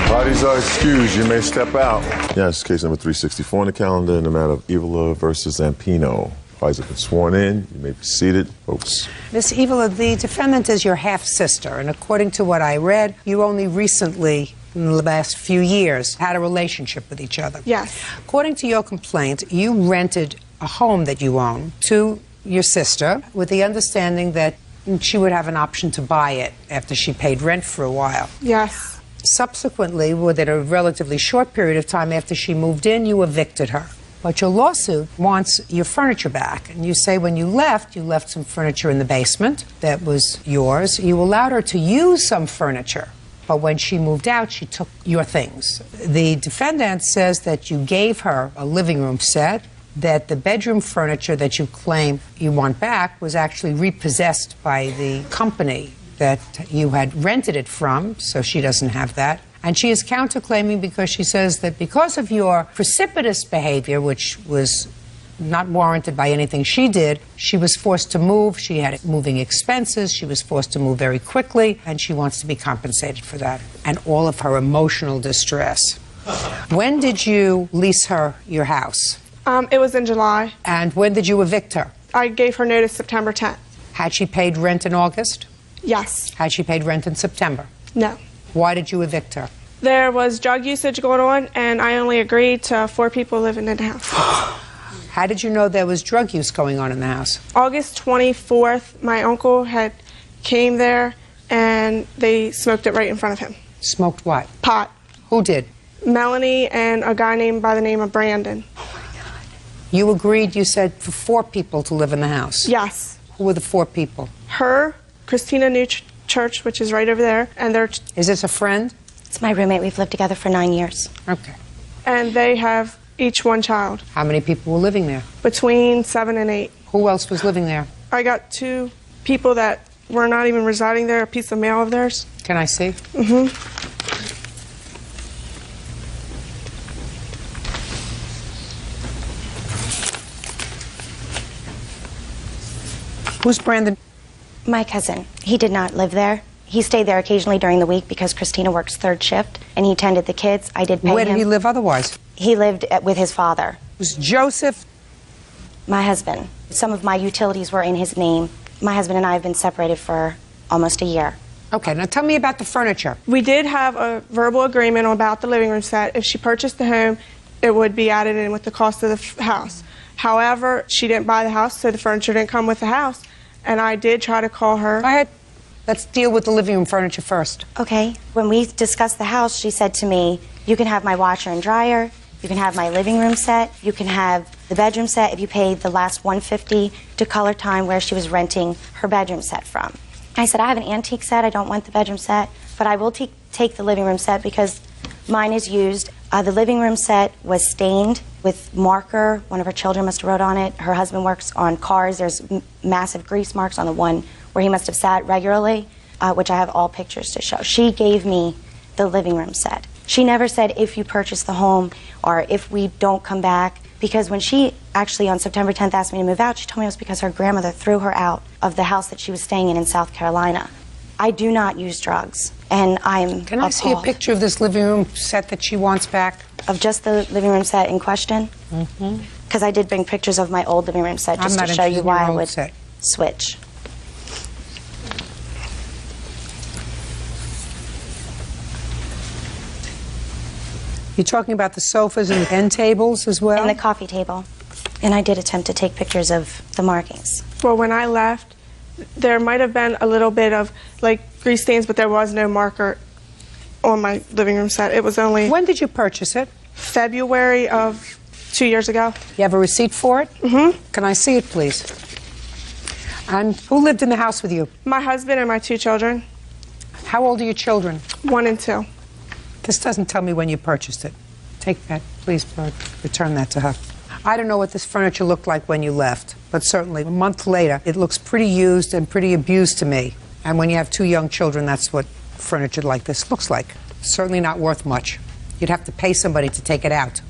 Parties are excused. You may step out. Yes, case number 364 on the calendar in the matter of Evola versus Zampino. Parties have been sworn in. You may be seated, folks. Miss Evola, the defendant is your half-sister, and according to what I read, you only recently, in the last few years, had a relationship with each other. Yes. According to your complaint, you rented a home that you own to your sister with the understanding that she would have an option to buy it after she paid rent for a while. Yes. Subsequently, within a relatively short period of time after she moved in, you evicted her. But your lawsuit wants your furniture back. And you say when you left some furniture in the basement that was yours. You allowed her to use some furniture. But when she moved out, she took your things. The defendant says that you gave her a living room set, that the bedroom furniture that you claim you want back was actually repossessed by the company that you had rented it from, so she doesn't have that. And she is counterclaiming because she says that because of your precipitous behavior, which was not warranted by anything she did, she was forced to move. She had moving expenses. She was forced to move very quickly, and she wants to be compensated for that and all of her emotional distress. When did you lease her your house? It was in July. And when did you evict her? I gave her notice September 10th. Had she paid rent in August? Yes. Had she paid rent in September? No. Why did you evict her? There was drug usage going on, and I only agreed to 4 people living in the house. How did you know there was drug use going on in the house? August 24th, my uncle had came there, and they smoked it right in front of him. Smoked what? Pot. Who did? Melanie and a guy named by the name of Brandon. You agreed, you said, for 4 people to live in the house? Yes. Who were the 4 people? Her, Christina New Church, which is right over there, and their... Is this a friend? It's my roommate. We've lived together for 9 years. Okay. And they have each 1 child. How many people were living there? Between 7 and 8. Who else was living there? I got 2 people that were not even residing there, a piece of mail of theirs. Can I see? Mm-hmm. Who's Brandon? My cousin. He did not live there. He stayed there occasionally during the week because Christina works 3rd shift, and he tended the kids. I did pay him. Where did he live otherwise? He lived with his father. Was Joseph? My husband. Some of my utilities were in his name. My husband and I have been separated for almost a year. Okay, now tell me about the furniture. We did have a verbal agreement about the living room set. If she purchased the home, it would be added in with the cost of the house. However, she didn't buy the house, so the furniture didn't come with the house. And I did try to call her. Go ahead. Let's deal with the living room furniture first. Okay. When we discussed the house, she said to me, you can have my washer and dryer, you can have my living room set, you can have the bedroom set if you pay the last $150 to Color Time where she was renting her bedroom set from. I said, I have an antique set, I don't want the bedroom set, but I will take the living room set because mine is used. The living room set was stained with marker. One of her children must have wrote on it. Her husband works on cars. There's massive grease marks on the one where he must have sat regularly, which I have all pictures to show. She gave me the living room set. She never said if you purchase the home or if we don't come back, because when she actually on September 10th asked me to move out, she told me it was because her grandmother threw her out of the house that she was staying in South Carolina. I do not use drugs, and I'm Can I see a picture of this living room set that she wants back? Of just the living room set in question? Mm-hmm. Because I did bring pictures of my old living room set just to show you why I would switch. You're talking about the sofas and the end tables as well? And the coffee table. And I did attempt to take pictures of the markings. Well, when I left, there might have been a little bit of like grease stains, but there was no marker on my living room set. It was only... When did you purchase it? February of 2 years ago. You have a receipt for it? Mm-hmm. Can I see it, please? And who lived in the house with you? My husband and my 2 children. How old are your children? 1 and 2. This doesn't tell me when you purchased it. Take that, please, return that to her. I don't know what this furniture looked like when you left, but certainly a month later, it looks pretty used and pretty abused to me. And when you have 2 young children, that's what furniture like this looks like. Certainly not worth much. You'd have to pay somebody to take it out.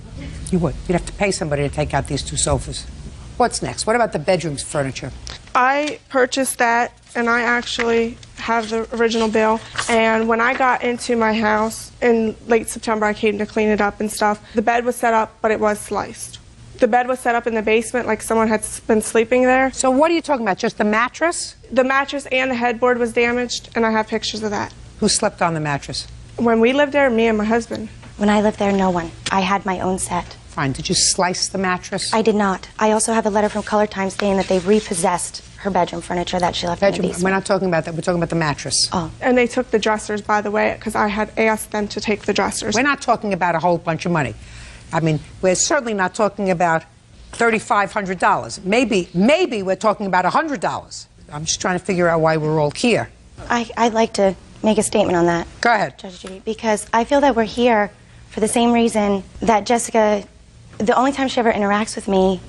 You would. You'd have to pay somebody to take out these 2 sofas. What's next? What about the bedroom's furniture? I purchased that, and I actually have the original bill. And when I got into my house in late September, I came to clean it up and stuff. The bed was set up, but it was sliced. The bed was set up in the basement like someone had been sleeping there. So what are you talking about, just the mattress? The mattress and the headboard was damaged, and I have pictures of that. Who slept on the mattress? When we lived there, me and my husband. When I lived there, no one. I had my own set. Fine. Did you slice the mattress? I did not. I also have a letter from Color Time saying that they repossessed her bedroom furniture that she left in the basement. We're not talking about that. We're talking about the mattress. Oh. And they took the dressers, by the way, because I had asked them to take the dressers. We're not talking about a whole bunch of money. I mean, we're certainly not talking about $3,500. Maybe we're talking about $100. I'm just trying to figure out why we're all here. I'd like to make a statement on that. Go ahead. Judge Judy, because I feel that we're here for the same reason that Jessica, the only time she ever interacts with me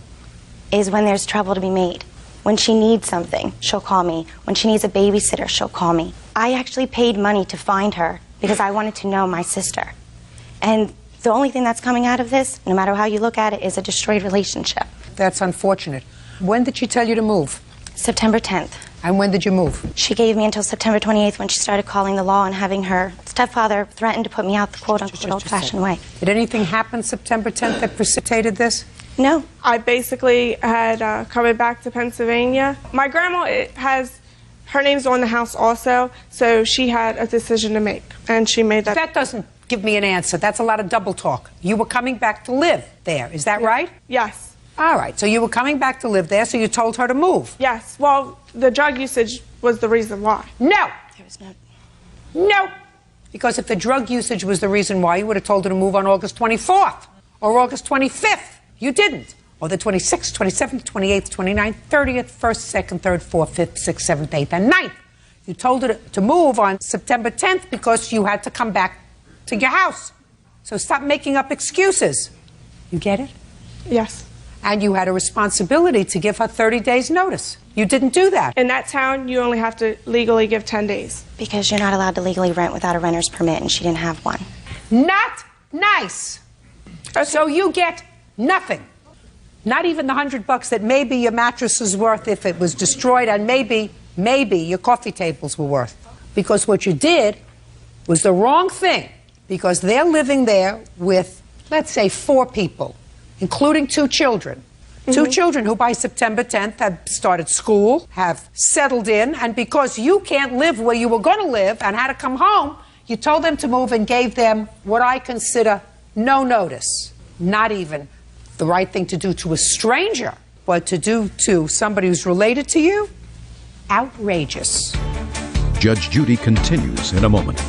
is when there's trouble to be made. When she needs something, she'll call me. When she needs a babysitter, she'll call me. I actually paid money to find her because I wanted to know my sister. And the only thing that's coming out of this, no matter how you look at it, is a destroyed relationship. That's unfortunate. When did she tell you to move? September 10th. And when did you move? She gave me until September 28th when she started calling the law and having her stepfather threaten to put me out the quote-unquote old-fashioned way. Did anything happen September 10th that precipitated this? No. I basically had coming back to Pennsylvania. My grandma has, her name's on the house also, so she had a decision to make, and she made that. That doesn't give me an answer. That's a lot of double talk. You were coming back to live there, is that right? Yes. All right, so you were coming back to live there, so you told her to move? Yes, well, the drug usage was the reason why. No! There was no... No! Because if the drug usage was the reason why, you would have told her to move on August 24th or August 25th. You didn't. Or the 26th, 27th, 28th, 29th, 30th, 1st, 2nd, 3rd, 4th, 5th, 6th, 7th, 8th, and 9th. You told her to move on September 10th because you had to come back to your house. So stop making up excuses. You get it? Yes. And you had a responsibility to give her 30 days notice. You didn't do that. In that town, you only have to legally give 10 days. Because you're not allowed to legally rent without a renter's permit, and she didn't have one. Not nice. Okay. So you get nothing. Not even the $100 that maybe your mattress is worth if it was destroyed, and maybe your coffee tables were worth. Because what you did was the wrong thing. Because they're living there with, let's say, 4 people, including 2 children. Two children who by September 10th have started school, have settled in, and because you can't live where you were going to live and had to come home, you told them to move and gave them what I consider no notice. Not even the right thing to do to a stranger, but to do to somebody who's related to you? Outrageous. Judge Judy continues in a moment.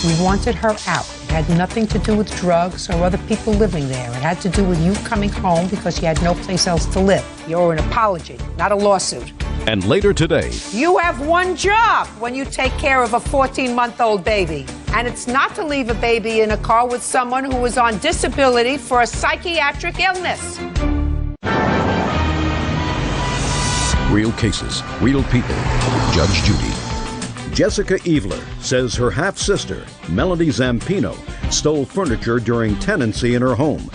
We wanted her out. It had nothing to do with drugs or other people living there. It had to do with you coming home because you had no place else to live. You're an apology, not a lawsuit. And later today, You have one job when you take care of a 14-month-old baby. And it's not to leave a baby in a car with someone who is on disability for a psychiatric illness. real cases, real people. Judge Judy. Jessica Eveler says her half-sister, Melanie Zampino, stole furniture during tenancy in her home.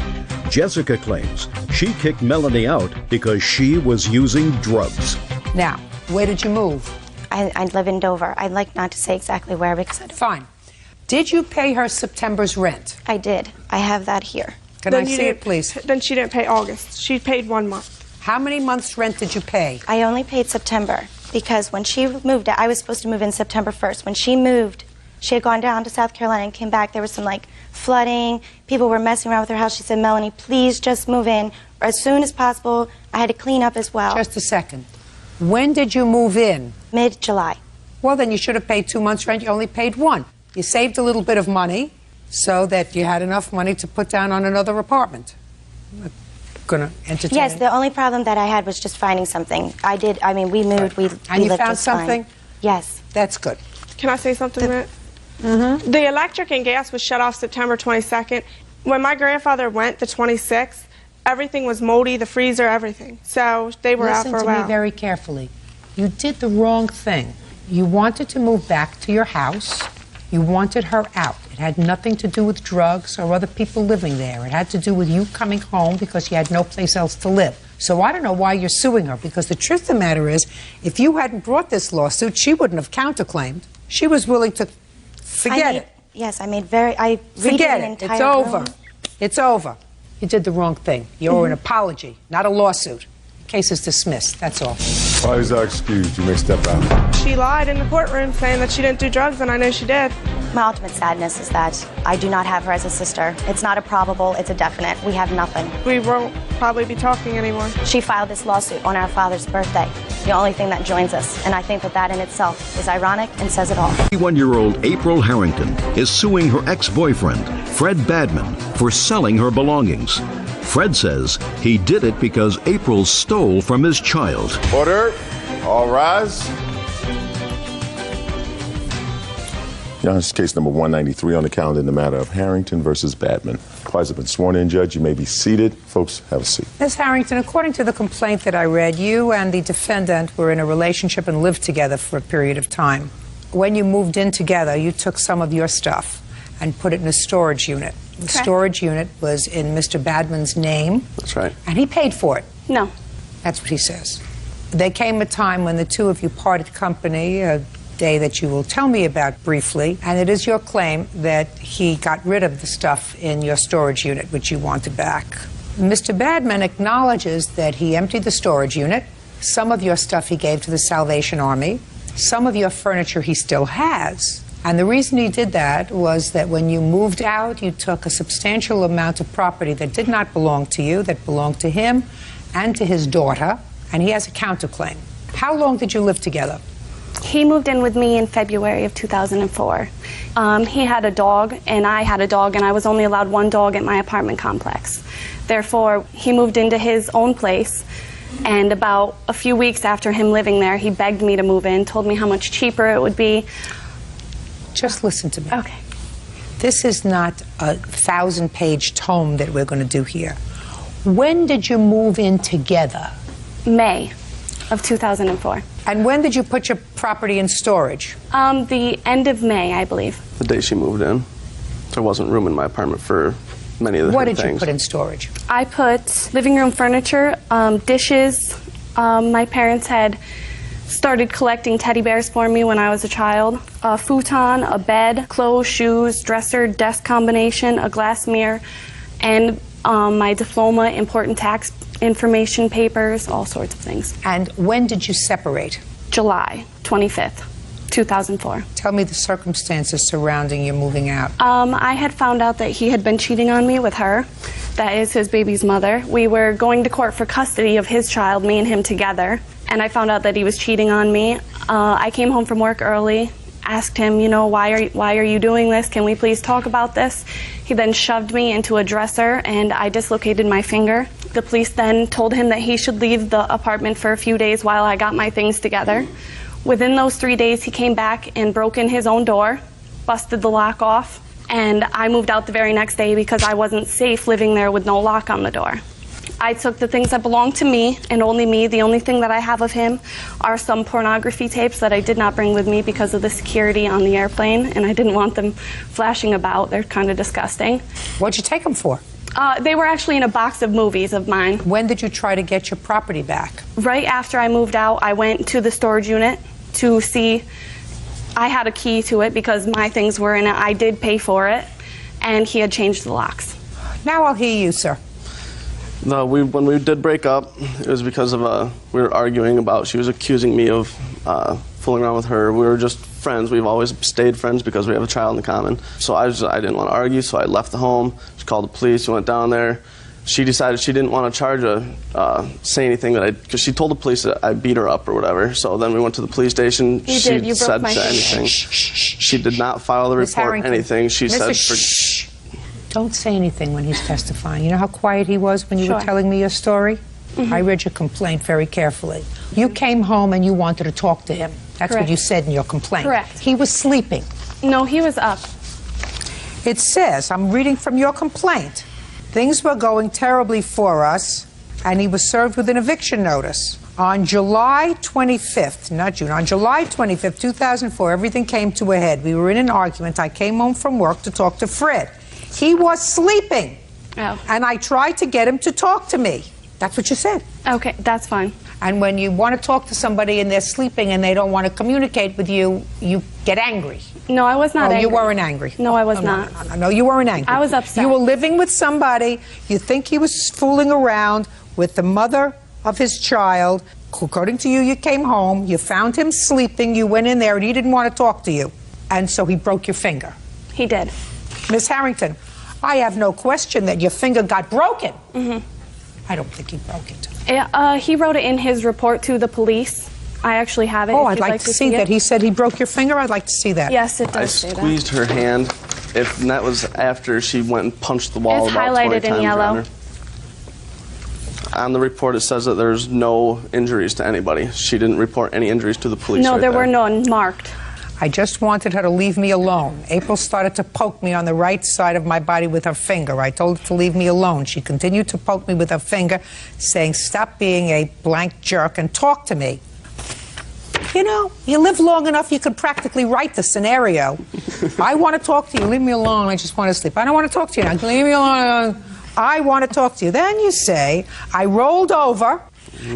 Jessica claims she kicked Melanie out because she was using drugs. Now, where did you move? I live in Dover. I'd like not to say exactly where because I don't... Fine. Did you pay her September's rent? I did. I have that here. Can I see it, please? Then she didn't pay August. She paid 1 month. How many months' rent did you pay? I only paid September because when she moved, I was supposed to move in September 1st. When she moved, she had gone down to South Carolina and came back. There was some flooding. People were messing around with her house. She said, Melanie, please just move in as soon as possible. I had to clean up as well. Just a second. When did you move in? Mid-July. Well, then you should have paid 2 months' rent. You only paid 1. You saved a little bit of money so that you had enough money to put down on another apartment. I'm going to entertain. Yes, the only problem that I had was just finding something. We moved. We And you lived found just fine. something? Yes. That's good. Can I say something, Matt? The electric and gas was shut off September 22nd. When my grandfather went the 26th, everything was moldy, the freezer, everything. So they were out for a Listen while. to me very carefully. You did the wrong thing. You wanted to move back to your house. You wanted her out. It had nothing to do with drugs or other people living there. It had to do with you coming home because you had no place else to live. So I don't know why you're suing her, because the truth of the matter is, if you hadn't brought this lawsuit, she wouldn't have counterclaimed. She was willing to forget it. Yes, I redid Forget an it. entire It's over. room. It's over. You did the wrong thing. You're an apology, not a lawsuit. Case is dismissed. That's all. Parties are excused. You may step out. She lied in the courtroom saying that she didn't do drugs, and I know she did. My ultimate sadness is that I do not have her as a sister. It's not a probable, it's a definite. We have nothing. We won't probably be talking anymore. She filed this lawsuit on our father's birthday. The only thing that joins us. And I think that in itself is ironic and says it all. 21-year-old April Harrington is suing her ex-boyfriend, Fred Badman, for selling her belongings. Fred says he did it because April stole from his child. Order. All rise. Your Honor, this is case number 193 on the calendar in the matter of Harrington versus Badman. Parties have been sworn in, Judge. You may be seated. Folks, have a seat. Ms. Harrington, according to the complaint that I read, you and the defendant were in a relationship and lived together for a period of time. When you moved in together, you took some of your stuff and put it in a storage unit. The storage unit was in Mr. Badman's name. That's right. And he paid for it. No. That's what he says. There came a time when the two of you parted company, a day that you will tell me about briefly, and it is your claim that he got rid of the stuff in your storage unit, which you wanted back. Mr. Badman acknowledges that he emptied the storage unit. Some of your stuff he gave to the Salvation Army. Some of your furniture he still has. And the reason he did that was that when you moved out, you took a substantial amount of property that did not belong to you, that belonged to him and to his daughter, and he has a counterclaim. How long did you live together? He moved in with me in February of 2004. He had a dog, and I had a dog, and I was only allowed 1 dog at my apartment complex. Therefore, he moved into his own place, and about a few weeks after him living there, he begged me to move in, told me how much cheaper it would be. Just listen to me. Okay. This is not a 1,000-page tome that we're going to do here. When did you move in together? May of 2004. And when did you put your property in storage? The end of May, I believe. The day she moved in. There wasn't room in my apartment for many of the What things. did you put in storage? I put living room furniture, dishes. My parents had started collecting teddy bears for me when I was a child. A futon, a bed, clothes, shoes, dresser, desk combination, a glass mirror, and my diploma, important tax information papers, all sorts of things. And when did you separate? July 25th, 2004. Tell me the circumstances surrounding you moving out. I had found out that he had been cheating on me with her. That is his baby's mother. We were going to court for custody of his child, me and him together, and I found out that he was cheating on me. I came home from work early, asked him, you know, why are you doing this? Can we please talk about this? He then shoved me into a dresser and I dislocated my finger. The police then told him that he should leave the apartment for a few days while I got my things together. Within those 3 days, he came back and broke in his own door, busted the lock off, and I moved out the very next day because I wasn't safe living there with no lock on the door. I took the things that belonged to me and only me. The only thing that I have of him are some pornography tapes that I did not bring with me because of the security on the airplane, and I didn't want them flashing about. They're kind of disgusting. What'd you take them for? They were actually in a box of movies of mine. When did you try to get your property back? Right after I moved out, I went to the storage unit to see. I had a key to it because my things were in it. I did pay for it, and he had changed the locks. Now I'll hear you, sir. No, when we did break up, it was because of we were arguing about, she was accusing me of fooling around with her. We were just friends. We've always stayed friends because we have a child in common. So I didn't want to argue, so I left the home. She called the police. We went down there. She decided she didn't want to charge say anything because she told the police that I beat her up or whatever. So then we went to the police station. You did. You broke my anything. She did not file the report. Harrington. Anything. She said. Don't say anything when he's testifying. You know how quiet he was when you were telling me your story? Mm-hmm. I read your complaint very carefully. You came home and you wanted to talk to him. That's Correct. what you said in your complaint. Correct. He was sleeping. No, he was up. It says, I'm reading from your complaint, things were going terribly for us, and he was served with an eviction notice. On July 25th, not June, on July 25th, 2004, everything came to a head. We were in an argument. I came home from work to talk to Fred. He was sleeping, and I tried to get him to talk to me. That's what you said. Okay, that's fine. And when you want to talk to somebody and they're sleeping and they don't want to communicate with you, you get angry. No, I was not angry. You weren't angry. No, I was not. No, you weren't angry. I was upset. You were living with somebody. You think he was fooling around with the mother of his child. According to you, you came home. You found him sleeping. You went in there and he didn't want to talk to you. And so he broke your finger. He did. Miss Harrington, I have no question that your finger got broken. Mm-hmm. I don't think he broke it. He wrote it in his report to the police. I actually have it. Oh, if I'd you'd like to see that. He said he broke your finger. I'd like to see that. Yes, it does I say that. squeezed her hand. And that was after she went and punched the wall It's about 20 highlighted in times yellow. around her. On the report, it says that there's no injuries to anybody. She didn't report any injuries to the police. No, right there there were none marked. I just wanted her to leave me alone. April started to poke me on the right side of my body with her finger. I told her to leave me alone. She continued to poke me with her finger, saying, stop being a blank jerk and talk to me. You know, you live long enough, you could practically write the scenario. I want to talk to you. Leave me alone. I just want to sleep. I don't want to talk to you now. Leave me alone. I want to talk to you. Then you say, I rolled over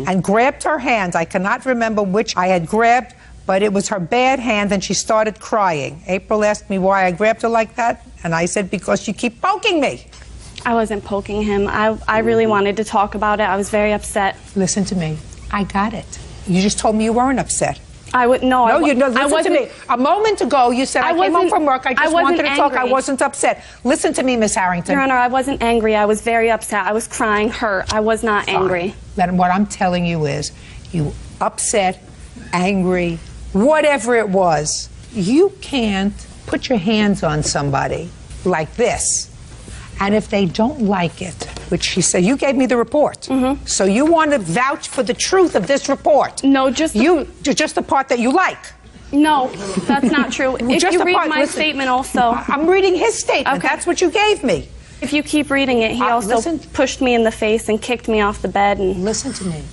and grabbed her hand. I cannot remember which I had grabbed, but it was her bad hand, and she started crying. April asked me why I grabbed her like that, and I said, because you keep poking me. I wasn't poking him. I really wanted to talk about it. I was very upset. Listen to me. I got it. You just told me you weren't upset. I would no. No, listen to me. A moment ago, you said I came home from work. I just wanted to talk. I wasn't upset. Listen to me, Miss Harrington. Your Honor, I wasn't angry. I was very upset. I was crying, hurt. I was not angry. Then what I'm telling you is, you upset, angry, whatever it was, you can't put your hands on somebody like this. And if they don't like it, which she said, you gave me the report. So you want to vouch for the truth of this report. No, just the part that you like. No, that's not true. If Just you the read part- my listen, statement also. I'm reading his statement. Okay. That's what you gave me. If you keep reading it, he also pushed me in the face and kicked me off the bed. And listen to me.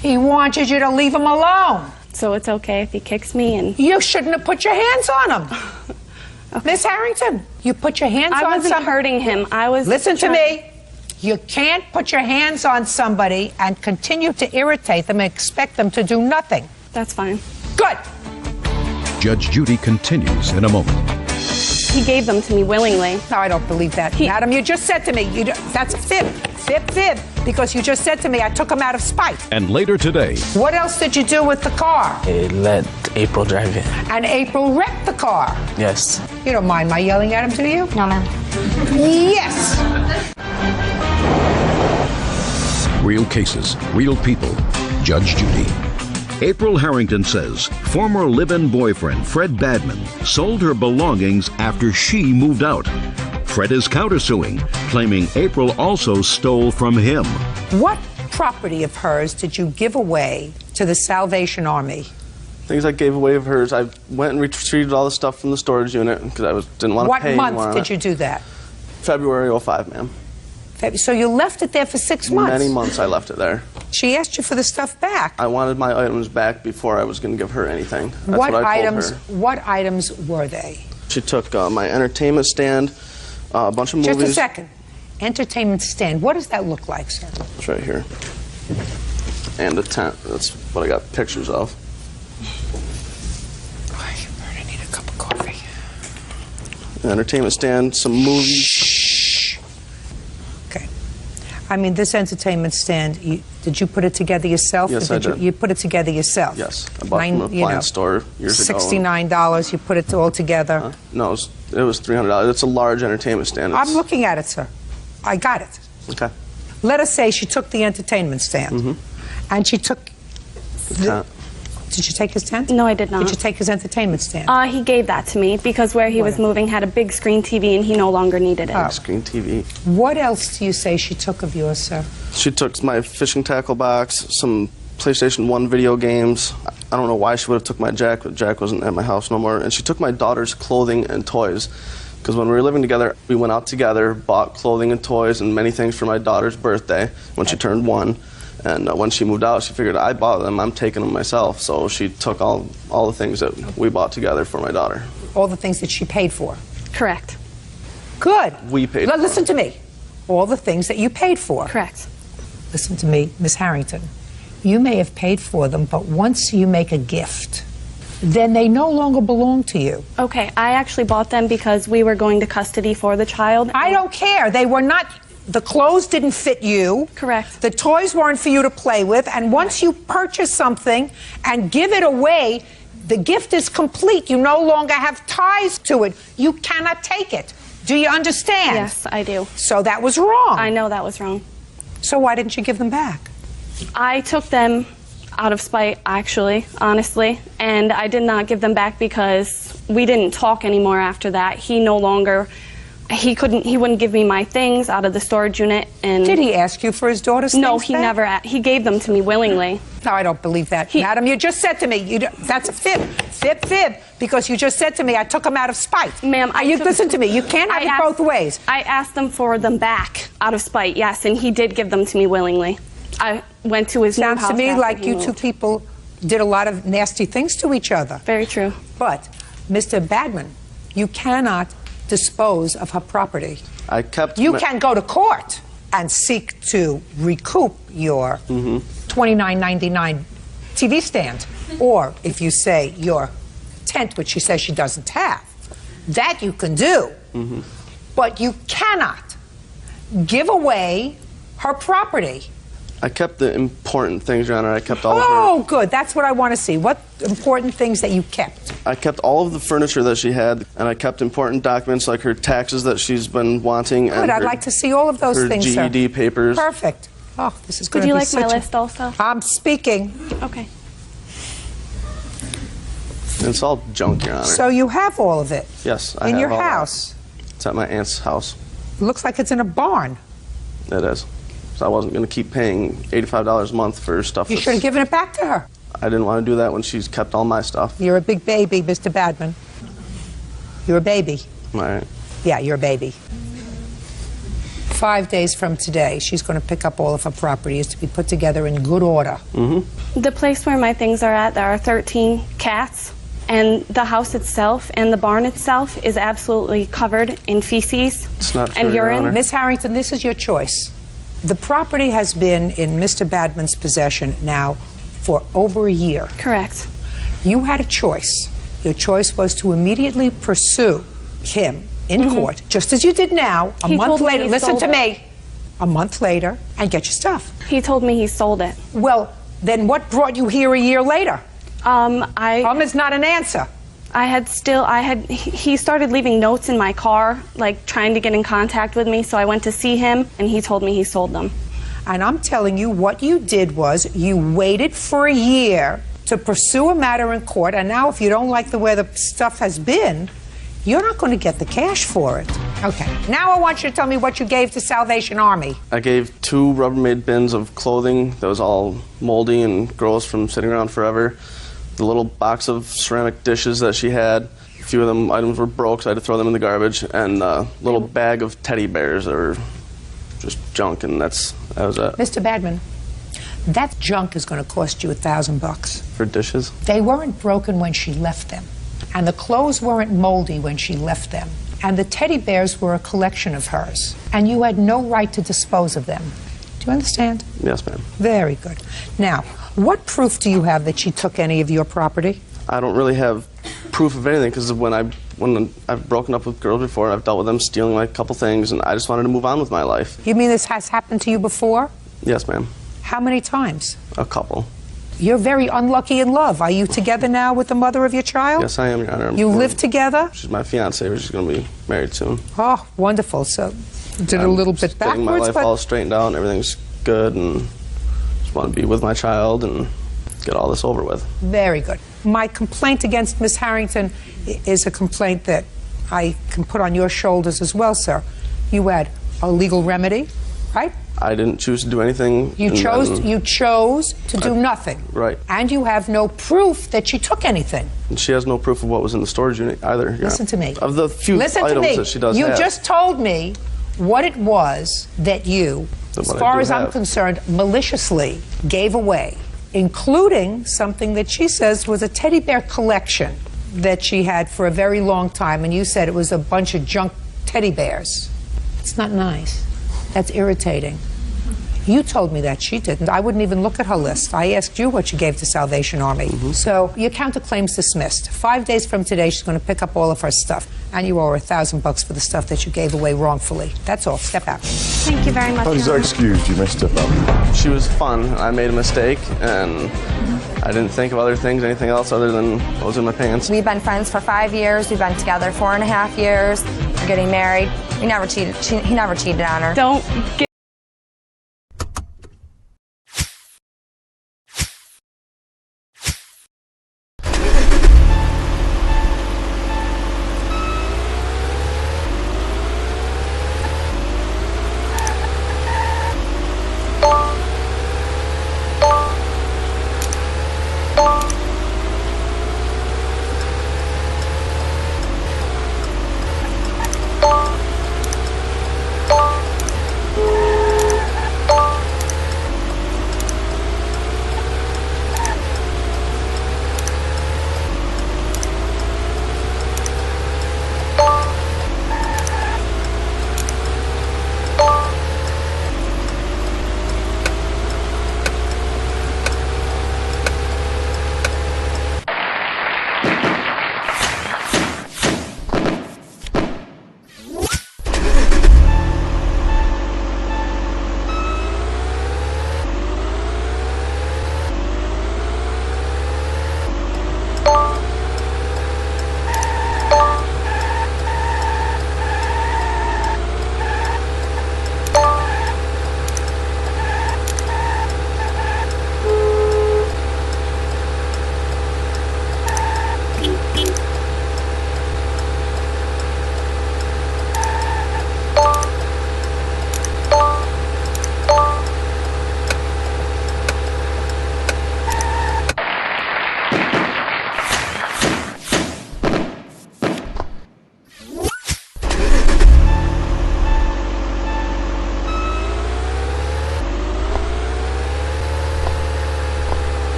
He wanted you to leave him alone. So it's okay if he kicks me and... You shouldn't have put your hands on him. Miss Harrington, you put your hands on I wasn't somebody. hurting him. I was... Listen to me. You can't put your hands on somebody and continue to irritate them and expect them to do nothing. That's fine. Good. Judge Judy continues in a moment. He gave them to me willingly. No, I don't believe that. Madam, you just said to me, that's a fib. Fib. because you just said to me I took him out of spite. And later today, What else did you do with the car? I let April drive it. And April wrecked the car. Yes. You don't mind my yelling at him, do you? No, ma'am. Yes! real cases, real people. Judge Judy. April Harrington says former live-in boyfriend Fred Badman sold her belongings after she moved out. Fred is countersuing, claiming April also stole from him. What property of hers did you give away to the Salvation Army? Things I gave away of hers, I went and retrieved all the stuff from the storage unit because I didn't want to pay What anymore month on did it. you do that? February 05, ma'am. So you left it there for 6 months? Many months I left it there. She asked you for the stuff back. I wanted my items back before I was going to give her anything. That's what I told her. What items were they? She took my entertainment stand, a bunch of movies. Just a second. Entertainment stand. What does that look like, sir? It's right here. And a tent. That's what I got pictures of. I need a cup of coffee. An entertainment stand, some movies. Okay. I mean, this entertainment stand, did you put it together yourself? Yes, I did. You put it together yourself? Yes. I bought it from an appliance store years ago. $69, you put it all together? No, it was $300. It's a large entertainment stand. I'm looking at it, sir. I got it. Okay. Let us say she took the entertainment stand. And she took Did you take his tent? No, I did not. Did you take his entertainment stand? He gave that to me because where he was moving had a big screen TV and he no longer needed it. Oh. Screen TV. What else do you say she took of yours, sir? She took my fishing tackle box, some PlayStation 1 video games. I don't know why she would have took my Jack, but Jack wasn't at my house no more. And she took my daughter's clothing and toys. Because when we were living together, we went out together, bought clothing and toys and many things for my daughter's birthday when she turned 1. And when she moved out, she figured I bought them, I'm taking them myself. So she took all the things that we bought together for my daughter. All the things that she paid for? Correct. Good. We paid for. Listen to me. All the things that you paid for. Correct. Listen to me, Miss Harrington. You may have paid for them, but once you make a gift, then they no longer belong to you. Okay, I actually bought them because we were going to custody for the child. I don't care. They were not... The clothes didn't fit you. Correct. The toys weren't for you to play with. And once you purchase something and give it away, the gift is complete. You no longer have ties to it. You cannot take it. Do you understand? Yes, I do. So that was wrong. I know that was wrong. So why didn't you give them back? I took them out of spite, actually, honestly. And I did not give them back because we didn't talk anymore after that. He no longer... He wouldn't give me my things out of the storage unit. And did he ask you for his daughter's things? No, he never. He gave them to me willingly. No, I don't believe that. Madam, you just said to me, that's a fib. Fib, because you just said to me, I took them out of spite. Ma'am, listen to me, you can't have it both ways. I asked them for them back out of spite, yes, and he did give them to me willingly. I went to his new house. Sounds to me after like he you moved. two people did a lot of nasty things to each other. Very true. But, Mr. Badman, you cannot dispose of her property. I kept. You can go to court and seek to recoup your $29.99 TV stand, or if you say your tent, which she says she doesn't have, that you can do. But you cannot give away her property. I kept the important things, Your Honor. I kept all of her. Oh, good. That's what I want to see. What important things that you kept? I kept all of the furniture that she had, and I kept important documents like her taxes that she's been wanting. Good. And I'd like to see all of those her things, GED sir. papers. Perfect. Oh, this is going Would to you be like my such a- list also? I'm speaking. Okay. It's all junk, Your Honor. So you have all of it? Yes, I in have your all that. house? It's at my aunt's house. It looks like it's in a barn. It is. So I wasn't going to keep paying $85 a month for stuff. You should have given it back to her. I didn't want to do that when she's kept all my stuff. You're a big baby, Mr. Badman. You're a baby. All right. Yeah, you're a baby. 5 days from today, she's going to pick up all of her property. It's to be put together in good order. The place where my things are at, there are 13 cats, and the house itself and the barn itself is absolutely covered in feces It's not true, and Your urine. Honor. Miss Harrington, this is your choice. The property has been in Mr. Badman's possession now for over a year. Correct. You had a choice. Your choice was to immediately pursue him in court, just as you did now. A He month told me later, he listen sold to it. me. a month later and get your stuff. He told me he sold it. Well, then what brought you here a year later? It's not an answer. He started leaving notes in my car, like trying to get in contact with me, so I went to see him, and he told me he sold them. And I'm telling you, what you did was you waited for a year to pursue a matter in court, and now if you don't like the way the stuff has been, you're not going to get the cash for it. Okay, now I want you to tell me what you gave to Salvation Army. I gave 2 Rubbermaid bins of clothing that was all moldy and gross from sitting around forever. The little box of ceramic dishes that she had, a few of them items were broke, so I had to throw them in the garbage, and a little bag of teddy bears that were just junk, and that was it. Mr. Badman, that junk is going to cost you $1,000. For dishes? They weren't broken when she left them, and the clothes weren't moldy when she left them, and the teddy bears were a collection of hers, and you had no right to dispose of them. Do you understand? Yes, ma'am. Very good. Now, what proof do you have that she took any of your property? I don't really have proof of anything, because when I've broken up with girls before, I've dealt with them stealing like a couple things, and I just wanted to move on with my life. You mean this has happened to you before? Yes, ma'am. How many times? A couple. You're very unlucky in love. Are you together now with the mother of your child? Yes, I am, Your Honor. You live together? She's my fiancée. She's going to be married soon. Oh, wonderful. So, did it a little bit backwards? Getting my life all straightened out, and everything's good, and just want to be with my child and get all this over with. Very good. My complaint against Miss Harrington is a complaint that I can put on your shoulders as well, sir. You had a legal remedy, right? I didn't choose to do anything. You chose to do nothing. Right. And you have no proof that she took anything. And she has no proof of what was in the storage unit either. Listen to me. Of the few items that she does have. You just told me what it was that you, as far as I'm concerned, maliciously gave away, including something that she says was a teddy bear collection that she had for a very long time, and you said it was a bunch of junk teddy bears. It's not nice. That's irritating. You told me that. She didn't. I wouldn't even look at her list. I asked you what you gave to Salvation Army. So your counterclaim's dismissed. 5 days from today, she's going to pick up all of her stuff. And you owe her $1,000 for the stuff that you gave away wrongfully. That's all. Step out. Thank you very much. How does that excuse you may step out? She was fun. I made a mistake, and I didn't think of other things, anything else other than what was in my pants. We've been friends for 5 years. We've been together 4.5 years. We're getting married. We never cheated. He never cheated on her. Don't